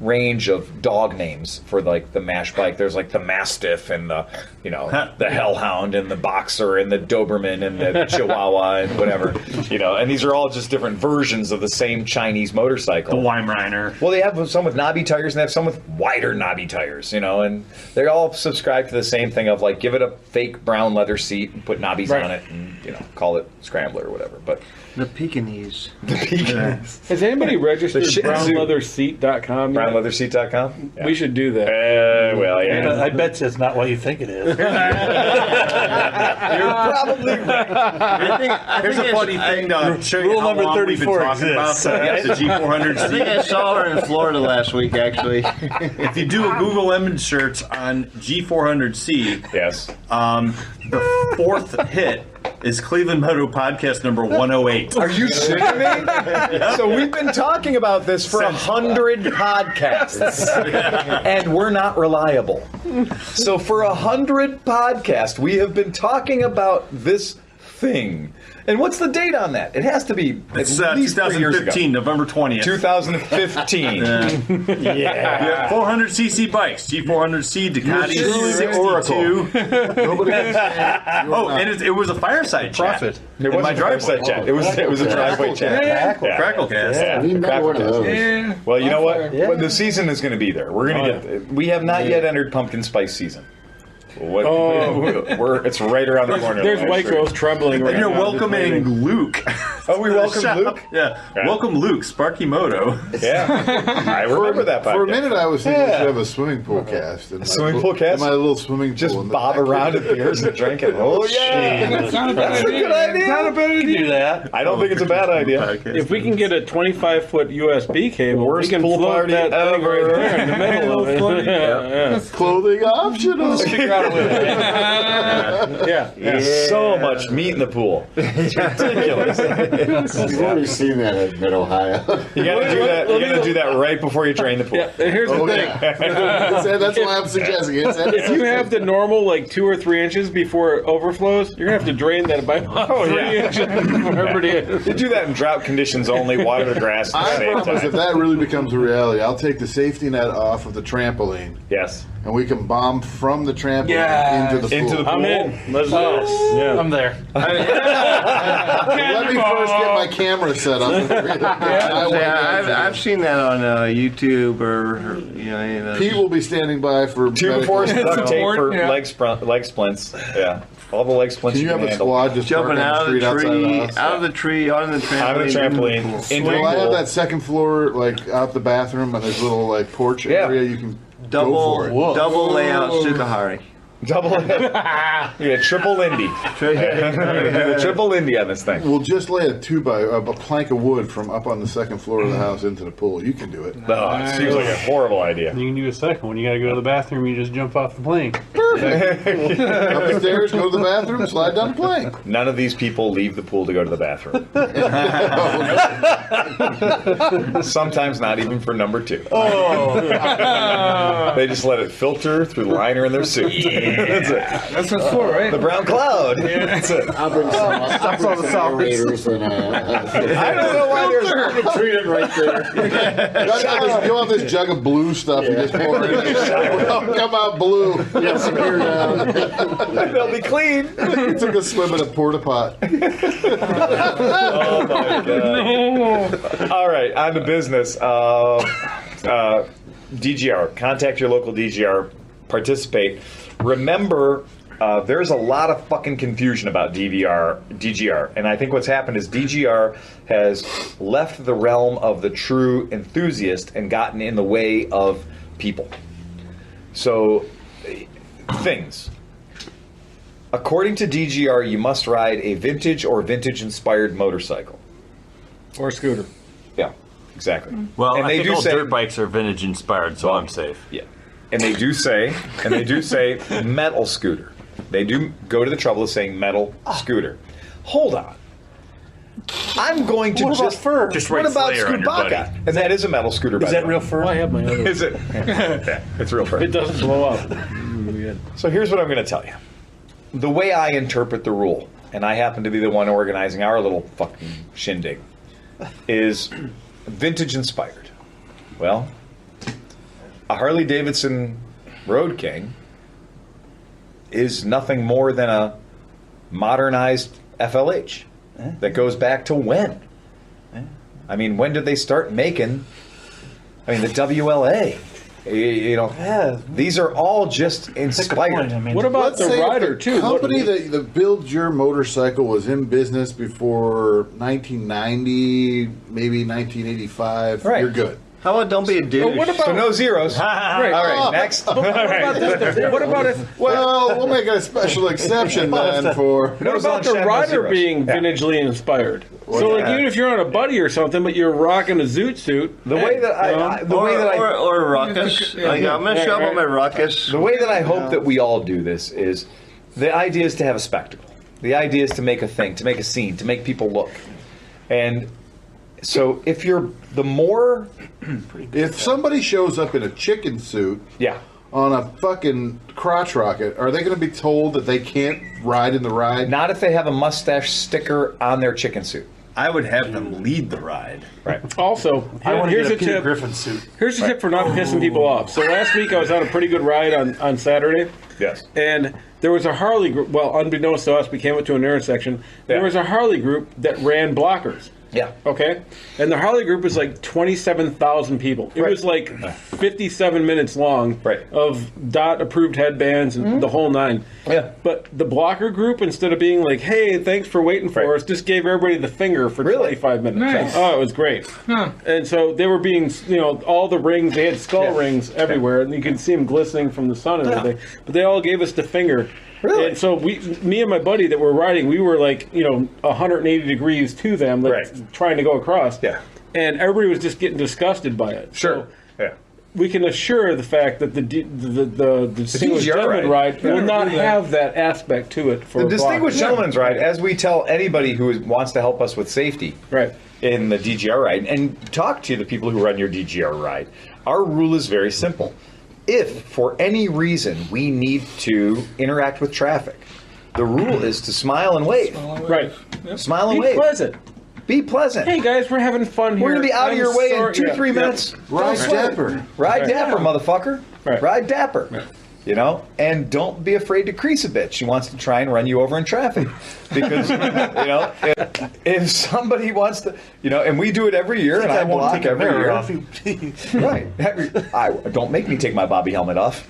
S1: range of dog names for like the MASH bike. There's like the Mastiff and the the Hellhound and the Boxer and the Doberman and the Chihuahua and whatever, and these are all just different versions of the same Chinese motorcycle.
S9: The Weimaraner.
S1: Well, they have some with knobby tires and they have some with wider knobby tires, and they all subscribe to the same thing of like give it a fake brown leather seat and put knobbies on it and call it Scrambler or whatever. But
S5: the Pekingese.
S3: Has anybody registered brownleatherseat.com?
S1: Brownleatherseat.com?
S3: Yeah. We should do that.
S1: Well, yeah.
S6: I bet you it's not what you think it is.
S1: You're probably right.
S9: Here's a funny thing to show you
S6: Rule
S9: how
S6: number
S9: long we've been
S6: 34
S9: talking about
S6: exists.
S9: the G400C.
S5: I think I saw her in Florida last week, actually.
S9: If you do a Google image search on G400C,
S1: yes,
S9: the fourth hit is Cleveland Moto Podcast number 108.
S1: Are you shitting me? So we've been talking about this for 100 podcasts, and we're not reliable. So for 100 podcasts, we have been talking about this thing. And what's the date on that? It has to be
S9: It's
S1: at least 3 years ago.
S9: 2015, November 20th.
S1: 2015.
S9: Yeah. 400cc bikes, G400C, Ducati 62.
S4: Nobody can say
S9: Oh, and it was a fireside chat.
S1: It was my fireside chat. It was a driveway chat.
S9: Cracklecast.
S1: Yeah.
S4: Need another one of those.
S11: Yeah.
S1: Well, you know what?
S6: Yeah.
S1: Well, the season is going to be there. We're going to get. We have not yet entered pumpkin spice season. It's right around the corner.
S3: There's white girls trembling right
S9: And you're
S3: now.
S9: welcoming Luke.
S1: Oh, we welcome Luke.
S9: Yeah. Welcome Luke, Sparky Moto.
S1: Yeah, I remember that.
S8: For a
S1: podcast.
S8: minute, I was thinking we should have a swimming pool cast. In my
S1: Swimming pool cast?
S8: In my little swimming pool.
S1: Just
S8: in the
S1: bob
S8: back.
S1: around at beers and drink it. Oh yeah,
S11: That's not a bad
S1: that's a
S11: idea.
S1: good idea.
S11: Not a bad
S6: You can
S11: idea.
S6: do that.
S1: I don't think it's a bad idea.
S3: If we can get a 25-foot USB cable,
S1: Worst
S3: we can
S1: pool
S3: float
S1: party
S3: that thing
S1: ever.
S3: right there in the middle of it. Yeah.
S8: Clothing optional.
S6: Figure out a way.
S3: Yeah.
S1: There's so much meat in the pool. It's ridiculous.
S4: You've already seen that at Mid-Ohio.
S1: You gotta do that. You gotta do that right before you drain the pool.
S3: Yeah, and here's the thing.
S8: That's why I'm suggesting it.
S3: If you have the normal, like 2 or 3 inches before it overflows, you're going to have to drain that by 3 inches before everybody.
S1: You do that in drought conditions only. Water the grass at the
S8: I
S1: same
S8: promise if
S1: time.
S8: that really becomes a reality, I'll take the safety net off of the trampoline
S1: Yes.
S8: and we can bomb from the trampoline
S6: Yes.
S8: into the pool.
S1: Into the pool.
S3: I'm in. Let's do this. Yeah.
S6: I'm there.
S8: Let me first get my camera set up.
S5: I've seen that on YouTube or any of those.
S8: Pete will be standing by for
S1: Two
S8: medical-
S1: force duct tape
S11: Support,
S1: for
S11: yeah.
S1: leg splints. Yeah. All the leg splints
S8: Can you have a
S1: handle.
S8: squad just
S5: Jumping
S8: park
S5: out
S8: on
S5: of the
S8: street outside
S5: tree,
S8: the house?
S5: out of the tree, on the trampoline.
S1: Out of the trampoline. Into
S8: Well, I
S1: the
S8: have
S1: pool.
S8: that second floor, like out the bathroom, and there's a little like porch
S1: Yeah.
S8: area. You can
S5: Double,
S8: go for it.
S5: double layout Sukahari.
S1: Double. Yeah, triple Lindy. The triple Lindy on this thing.
S8: We'll just lay a plank of wood from up on the second floor of the house into the pool. You can do it.
S1: Oh, it seems like a horrible idea.
S2: You can do a second. When you got to go to the bathroom, you just jump off the plane.
S8: Up the stairs, go to the bathroom, slide down the plank.
S1: None of these people leave the pool to go to the bathroom. Sometimes not even for number 2. They just let it filter through the liner in their suit. That's it.
S11: That's what it's for, right?
S1: The brown cloud. That's it.
S4: I'll bring some generators and
S1: I don't know why there's.
S4: treat it right there.
S8: You want this jug of blue stuff you just pour in. It'll come out blue.
S4: Yes, here now.
S1: They'll be clean.
S8: You took a swim in a porta pot.
S1: Oh my god. All right, on to business. DGR. Contact your local DGR. Participate. Remember, there's a lot of fucking confusion about DGR, and I think what's happened is DGR has left the realm of the true enthusiast and gotten in the way of people. So, things. According to DGR, you must ride a vintage or vintage-inspired motorcycle.
S3: Or scooter.
S1: Yeah, exactly.
S7: Well,
S1: and
S7: I
S1: they
S7: think
S1: do
S7: all
S1: say,
S7: dirt bikes are vintage inspired, so I'm safe.
S1: Yeah, and they do say metal scooter. They do go to the trouble of saying metal scooter. Hold on. I'm going to
S6: What about fur?
S7: Just
S1: what
S7: write
S1: about
S7: Slayer on your buddy.
S1: Scubaka? And that is a metal scooter.
S6: Is that real fur?
S3: I have my other.
S1: Is it? Yeah, it's real fur.
S3: It doesn't blow up.
S1: So here's what I'm going to tell you. The way I interpret the rule, and I happen to be the one organizing our little fucking shindig, is vintage inspired. Well, a Harley Davidson Road King is nothing more than a modernized FLH that goes back to when? I mean, when did they start making? I mean, the WLA. You know, these are all just inspired.
S6: I mean,
S3: What about
S8: Let's
S3: the
S8: say
S3: rider
S8: if
S3: too?
S8: the company that builds your motorcycle was in business before 1990, maybe 1985.
S1: Right.
S8: You're good.
S5: How about don't be a douche?
S3: what about
S1: So no zeros.
S3: Right.
S1: All right, next.
S3: What about this? though? What about if?
S8: Well, we'll make a special exception then for.
S3: What about the rider being vintagely inspired? So, like, even if you're on a buddy or something, but you're rocking a zoot suit,
S1: The way that
S5: or a ruckus. Like, I'm going to show up on my ruckus.
S1: The way that I hope that we all do this is, the idea is to have a spectacle. The idea is to make a thing, to make a scene, to make people look. And so if you're the more...
S8: If somebody shows up in a chicken suit
S1: Yeah.
S8: on a fucking crotch rocket, are they going to be told that they can't ride in the ride?
S1: Not if they have a mustache sticker on their chicken suit.
S9: I would have them lead the ride.
S1: Right.
S3: also,
S6: I want to
S3: here's
S6: get
S3: a
S6: a Peter
S3: tip.
S6: Griffin suit.
S3: Here's a tip for not pissing people off. So last week I was on a pretty good ride on Saturday.
S1: Yes.
S3: And there was a Harley group. Well, unbeknownst to us, we came up to an intersection. There
S1: Yeah.
S3: was a Harley group that ran blockers.
S1: Yeah.
S3: Okay, and the Harley group was like 27,000 people. It
S1: Right.
S3: was like 57 minutes long
S1: Right.
S3: of DOT approved headbands and the whole nine.
S1: Yeah.
S3: But the blocker group, instead of being like, "Hey, thanks for waiting for
S1: Right.
S3: us," just gave everybody the finger for
S1: Really?
S3: 25 minutes.
S11: Nice.
S3: Oh, it was great.
S11: Huh.
S3: And so they were being, all the rings. They had skull
S1: Yeah.
S3: rings everywhere, and you could see them glistening from the sun and
S1: Yeah.
S3: everything. But they all gave us the finger.
S1: Really?
S3: And so me and my buddy that were riding, we were like, 180 degrees to them, like
S1: Right.
S3: trying to go across.
S1: Yeah.
S3: And everybody was just getting disgusted by it.
S1: Sure.
S3: So
S1: Yeah.
S3: we can assure the fact that the Distinguished
S1: DGR
S3: Gentleman
S1: ride.
S3: ride will not have that aspect to it for
S1: The
S3: a
S1: Distinguished
S3: blocker.
S1: Gentleman's Ride, as we tell anybody who wants to help us with safety
S3: Right.
S1: in the DGR ride, and talk to the people who run your DGR ride, our rule is very simple. If, for any reason, we need to interact with traffic, the rule is to smile and wave.
S3: Right.
S1: Smile and
S3: Be
S1: wave.
S3: pleasant.
S1: Be pleasant.
S3: Hey guys, we're having fun here.
S1: We're going to be out of
S3: I'm
S1: your way in
S3: sorry-
S1: 2-3
S3: yeah.
S1: minutes.
S8: Ride
S1: Don't sweat.
S8: dapper.
S1: Ride
S3: Right.
S1: dapper, motherfucker.
S3: Right.
S1: Ride dapper. And don't be afraid to crease a bitch. She wants to try and run you over in traffic. Because, if somebody wants to, and we do it every year, and I
S6: won't
S1: block
S6: take a
S1: every
S6: mirror
S1: year.
S6: off.
S1: Right. Don't make me take my Bobby helmet off.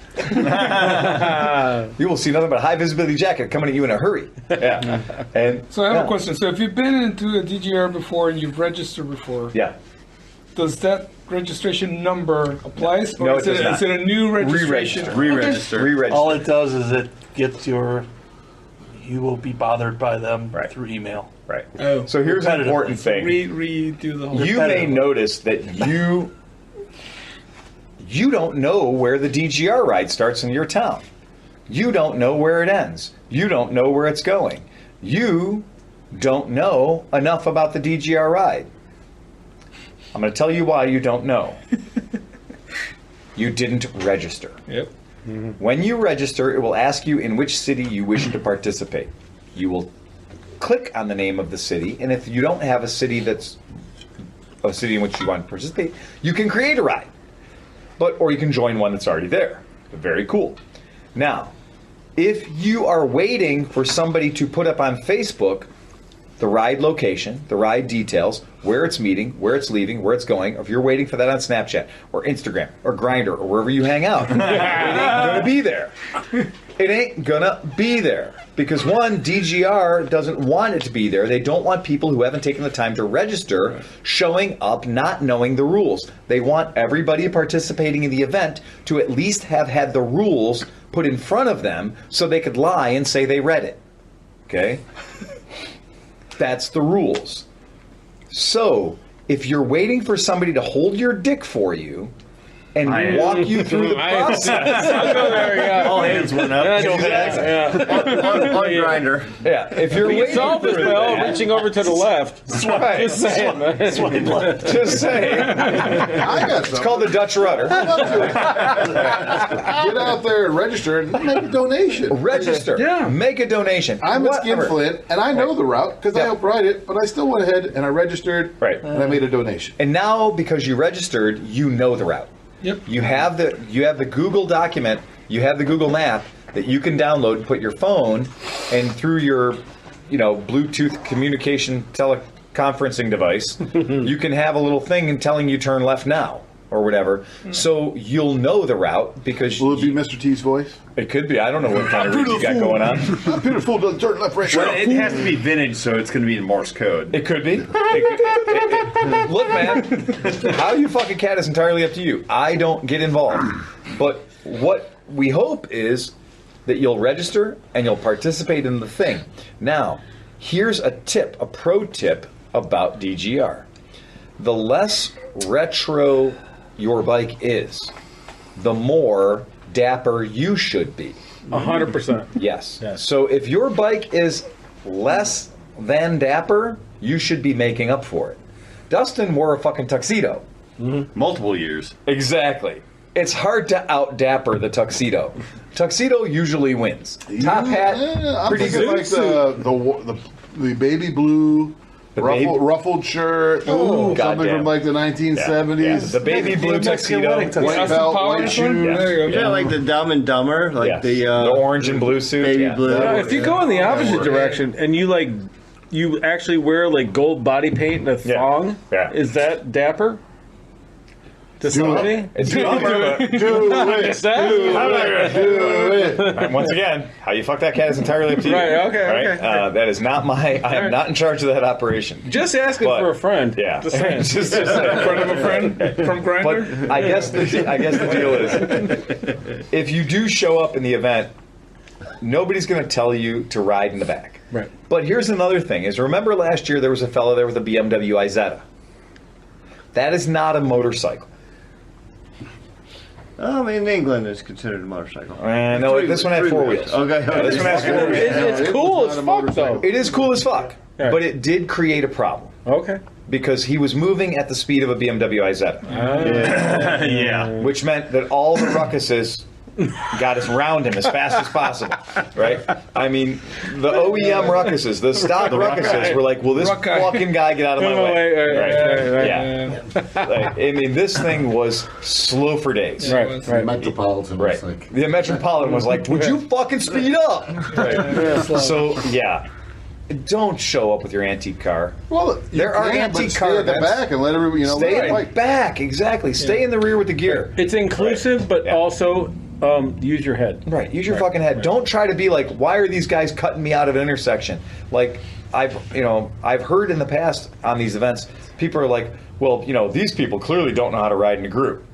S1: You will see nothing but a high visibility jacket coming at you in a hurry. Yeah. And
S11: So I have a question. So if you've been into a DGR before and you've registered before,
S1: Yeah.
S11: does that registration number applies, or
S1: No,
S11: is
S1: it does not.
S11: is it a new registration?
S1: Re-register.
S6: All it does is it gets you will be bothered by them
S1: Right.
S6: through email.
S1: Right.
S11: Oh.
S1: So here's an
S6: Repetitively.
S1: important thing.
S11: Redo the whole.
S1: You may notice that you don't know where the DGR ride starts in your town. You don't know where it ends. You don't know where it's going. You don't know enough about the DGR ride. I'm going to tell you why you don't know. You didn't register.
S11: Yep.
S1: When you register, it will ask you in which city you wish to participate. You will click on the name of the city, and if you don't have a city that's a city in which you want to participate, you can create a ride. Or you can join one that's already there. Very cool. Now, if you are waiting for somebody to put up on Facebook the ride location, the ride details, where it's meeting, where it's leaving, where it's going, or if you're waiting for that on Snapchat or Instagram or Grindr or wherever you hang out, it ain't gonna be there. It ain't gonna be there. Because one, DGR doesn't want it to be there. They don't want people who haven't taken the time to register showing up not knowing the rules. They want everybody participating in the event to at least have had the rules put in front of them so they could lie and say they read it. Okay? That's the rules. So, if you're waiting for somebody to hold your dick for you and walk you through the process,
S3: I'll go there, yeah.
S9: All hands went up.
S5: on Grindr.
S1: yeah, if you're
S3: We
S1: waiting
S3: can solve
S1: for
S3: this by all
S1: that,
S3: reaching over to the left.
S1: right.
S3: Just saying.
S1: Just saying.
S8: I got
S1: It's
S8: something.
S1: called the Dutch rudder.
S8: Get out there and register and make a donation.
S1: Register.
S11: Yeah.
S1: Make a donation.
S8: I'm at
S1: Whatever.
S8: Skinflint, and I know the route because I
S1: Yeah.
S8: helped ride it, but I still went ahead and I registered,
S1: Right.
S8: and I made a donation.
S1: And now, because you registered, you know the route.
S11: Yep.
S1: You have the Google document, you have the Google map that you can download, put your phone, and through your, Bluetooth communication teleconferencing device, you can have a little thing telling you turn left now or whatever. So you'll know the route because.
S8: Will it be Mr. T's voice?
S1: It could be. I don't know what kind of read you got going on.
S8: I'm beautiful. Doesn't turn left, right.
S9: Well, it has to be vintage, so it's going to be in Morse code.
S1: It could be. Look, man, how you fuck a cat is entirely up to you. I don't get involved. But what we hope is that you'll register and you'll participate in the thing. Now, here's a pro tip about DGR. The less retro your bike is, the more dapper you should be.
S3: 100%.
S1: Yes. So if your bike is less than dapper, you should be making up for it. Dustin wore a fucking tuxedo.
S9: Multiple years.
S1: Exactly. It's hard to out-dapper the tuxedo. Tuxedo usually wins. Top hat,
S8: I'm
S1: pretty
S8: thinking
S1: good.
S8: like the baby blue ruffled shirt, something from like the 1970s.
S1: Yeah. The baby blue tuxedo,
S8: white belt, white shoes.
S5: Yeah, like the Dumb and Dumber, like the
S1: orange and blue suit.
S5: baby blue.
S3: If you go in the opposite direction and you actually wear like gold body paint and a thong, is that dapper? To somebody?
S1: It's dumber, but
S8: Do it.
S1: once again, how you fuck that cat is entirely up to you.
S3: Right, okay.
S1: That is not I am not in charge of that operation.
S3: Just asking for a friend.
S1: Yeah.
S3: Just saying.
S1: Just
S11: In front of a friend from Grindr?
S1: But I guess the deal is, if you do show up in the event, nobody's going to tell you to ride in the back.
S3: Right.
S1: But here's another thing: is remember last year there was a fellow there with a BMW Isetta. That is not a motorcycle.
S5: I mean, in England, it's considered a motorcycle.
S1: No, this one had four wheels.
S5: Okay.
S1: This one has 4 wheels.
S3: It's cool as fuck, though.
S1: It is cool as fuck, but it did create a problem.
S3: Okay.
S1: Because he was moving at the speed of a BMW Isetta.
S9: Yeah.
S1: Which meant that all the ruckuses got us around him as fast as possible, right? I mean, the OEM ruckuses, the stock ruckuses were like, will this fucking guy get out of my way? Yeah. Like, I mean, this thing was slow for days.
S3: Right.
S4: Metropolitan was like,
S1: The Metropolitan was like, would you fucking speed up? Right. So, yeah. Don't show up with your antique car.
S8: Well,
S1: there are antique
S8: stay
S1: car
S8: at the
S1: events.
S8: back and let everybody,
S1: Stay in
S8: like,
S1: back, exactly. Stay in the rear with the gear.
S3: It's inclusive, but also use your head.
S1: Right, use your fucking head. Don't try to be like, why are these guys cutting me out of an intersection? Like, I've heard in the past on these events, people are like, well, these people clearly don't know how to ride in a group.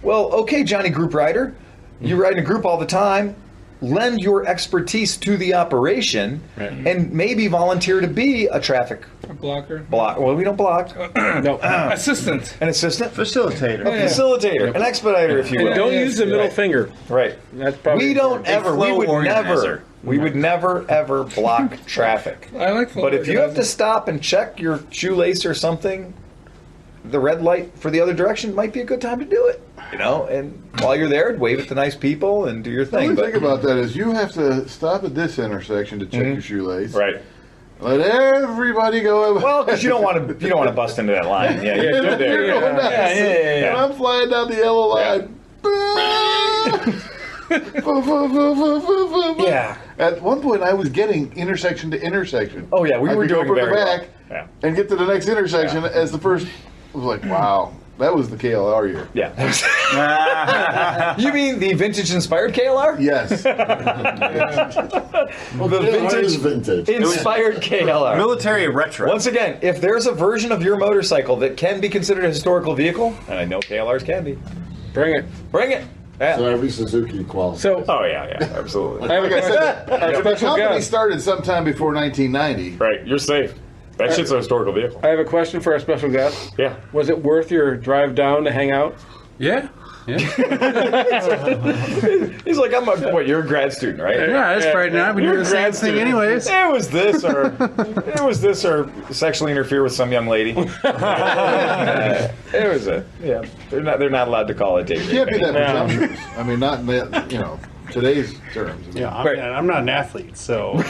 S1: Well, okay, Johnny Group Rider, you ride in a group all the time. Lend your expertise to the operation and maybe volunteer to be a traffic
S11: blocker.
S1: Well, we don't block.
S3: No.
S11: Assistant.
S1: An assistant?
S5: Facilitator.
S1: A facilitator. An expediter, if you will.
S3: And don't use the middle finger.
S1: Right.
S3: That's probably
S1: We don't ever, we would never, ever block traffic.
S11: I like
S1: But if you have to stop and check your shoelace or something, the red light for the other direction might be a good time to do it. And while you're there, wave at the nice people and do your
S8: The
S1: thing.
S8: only thing about that is you have to stop at this intersection to check your shoelace.
S1: Right.
S8: Let everybody go.
S1: Well, because you don't want to bust into that line. Yeah, you're good there.
S8: You're going down. And I'm flying down the yellow line.
S1: Yeah.
S8: At one point, I was getting intersection to intersection.
S1: Oh yeah, we
S8: I
S1: were
S8: could go
S1: doing
S8: from
S1: very
S8: the back
S1: well.
S8: and get to the next intersection as the first. I was like, wow, that was the KLR year.
S1: Yeah. You mean the vintage-inspired KLR?
S8: Yes.
S1: Well, the
S4: vintage.
S1: inspired KLR.
S7: Military retro.
S1: Once again, if there's a version of your motorcycle that can be considered a historical vehicle, and I know KLRs can be,
S3: Bring it.
S1: bring it. Yeah.
S4: So every Suzuki qualifies.
S3: So
S1: Oh yeah, absolutely.
S3: I have a question. Our
S8: The
S3: special
S8: company
S3: guest.
S8: started sometime before 1990.
S1: Right, you're safe. That shit's a historical vehicle.
S3: I have a question for our special guest.
S1: Yeah.
S3: Was it worth your drive down to hang out?
S11: Yeah.
S1: He's like, you're a grad student, right?
S6: Yeah, that's Friday night. We do the same thing anyways.
S1: It was this or sexually interfere with some young lady. It was They're not allowed to call it dating.
S8: You can't be that presumptuous. I mean, not in that, today's terms.
S2: Yeah,
S1: Right.
S2: I'm not an athlete, so.
S1: I'm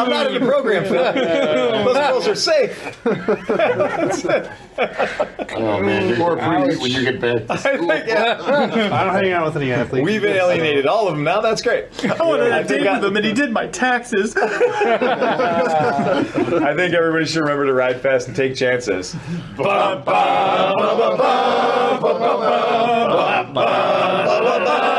S1: not in the program, Phil. Those girls are safe.
S4: Oh man, you're when you get back to school.
S2: I don't hang out with any athletes.
S1: We've alienated all of them now. That's great.
S9: I wanted to date with him, and he did my taxes.
S1: I think everybody should remember to ride fast and take chances. Ba, ba, ba, ba, ba, ba, ba, ba, ba, ba, ba, ba, ba.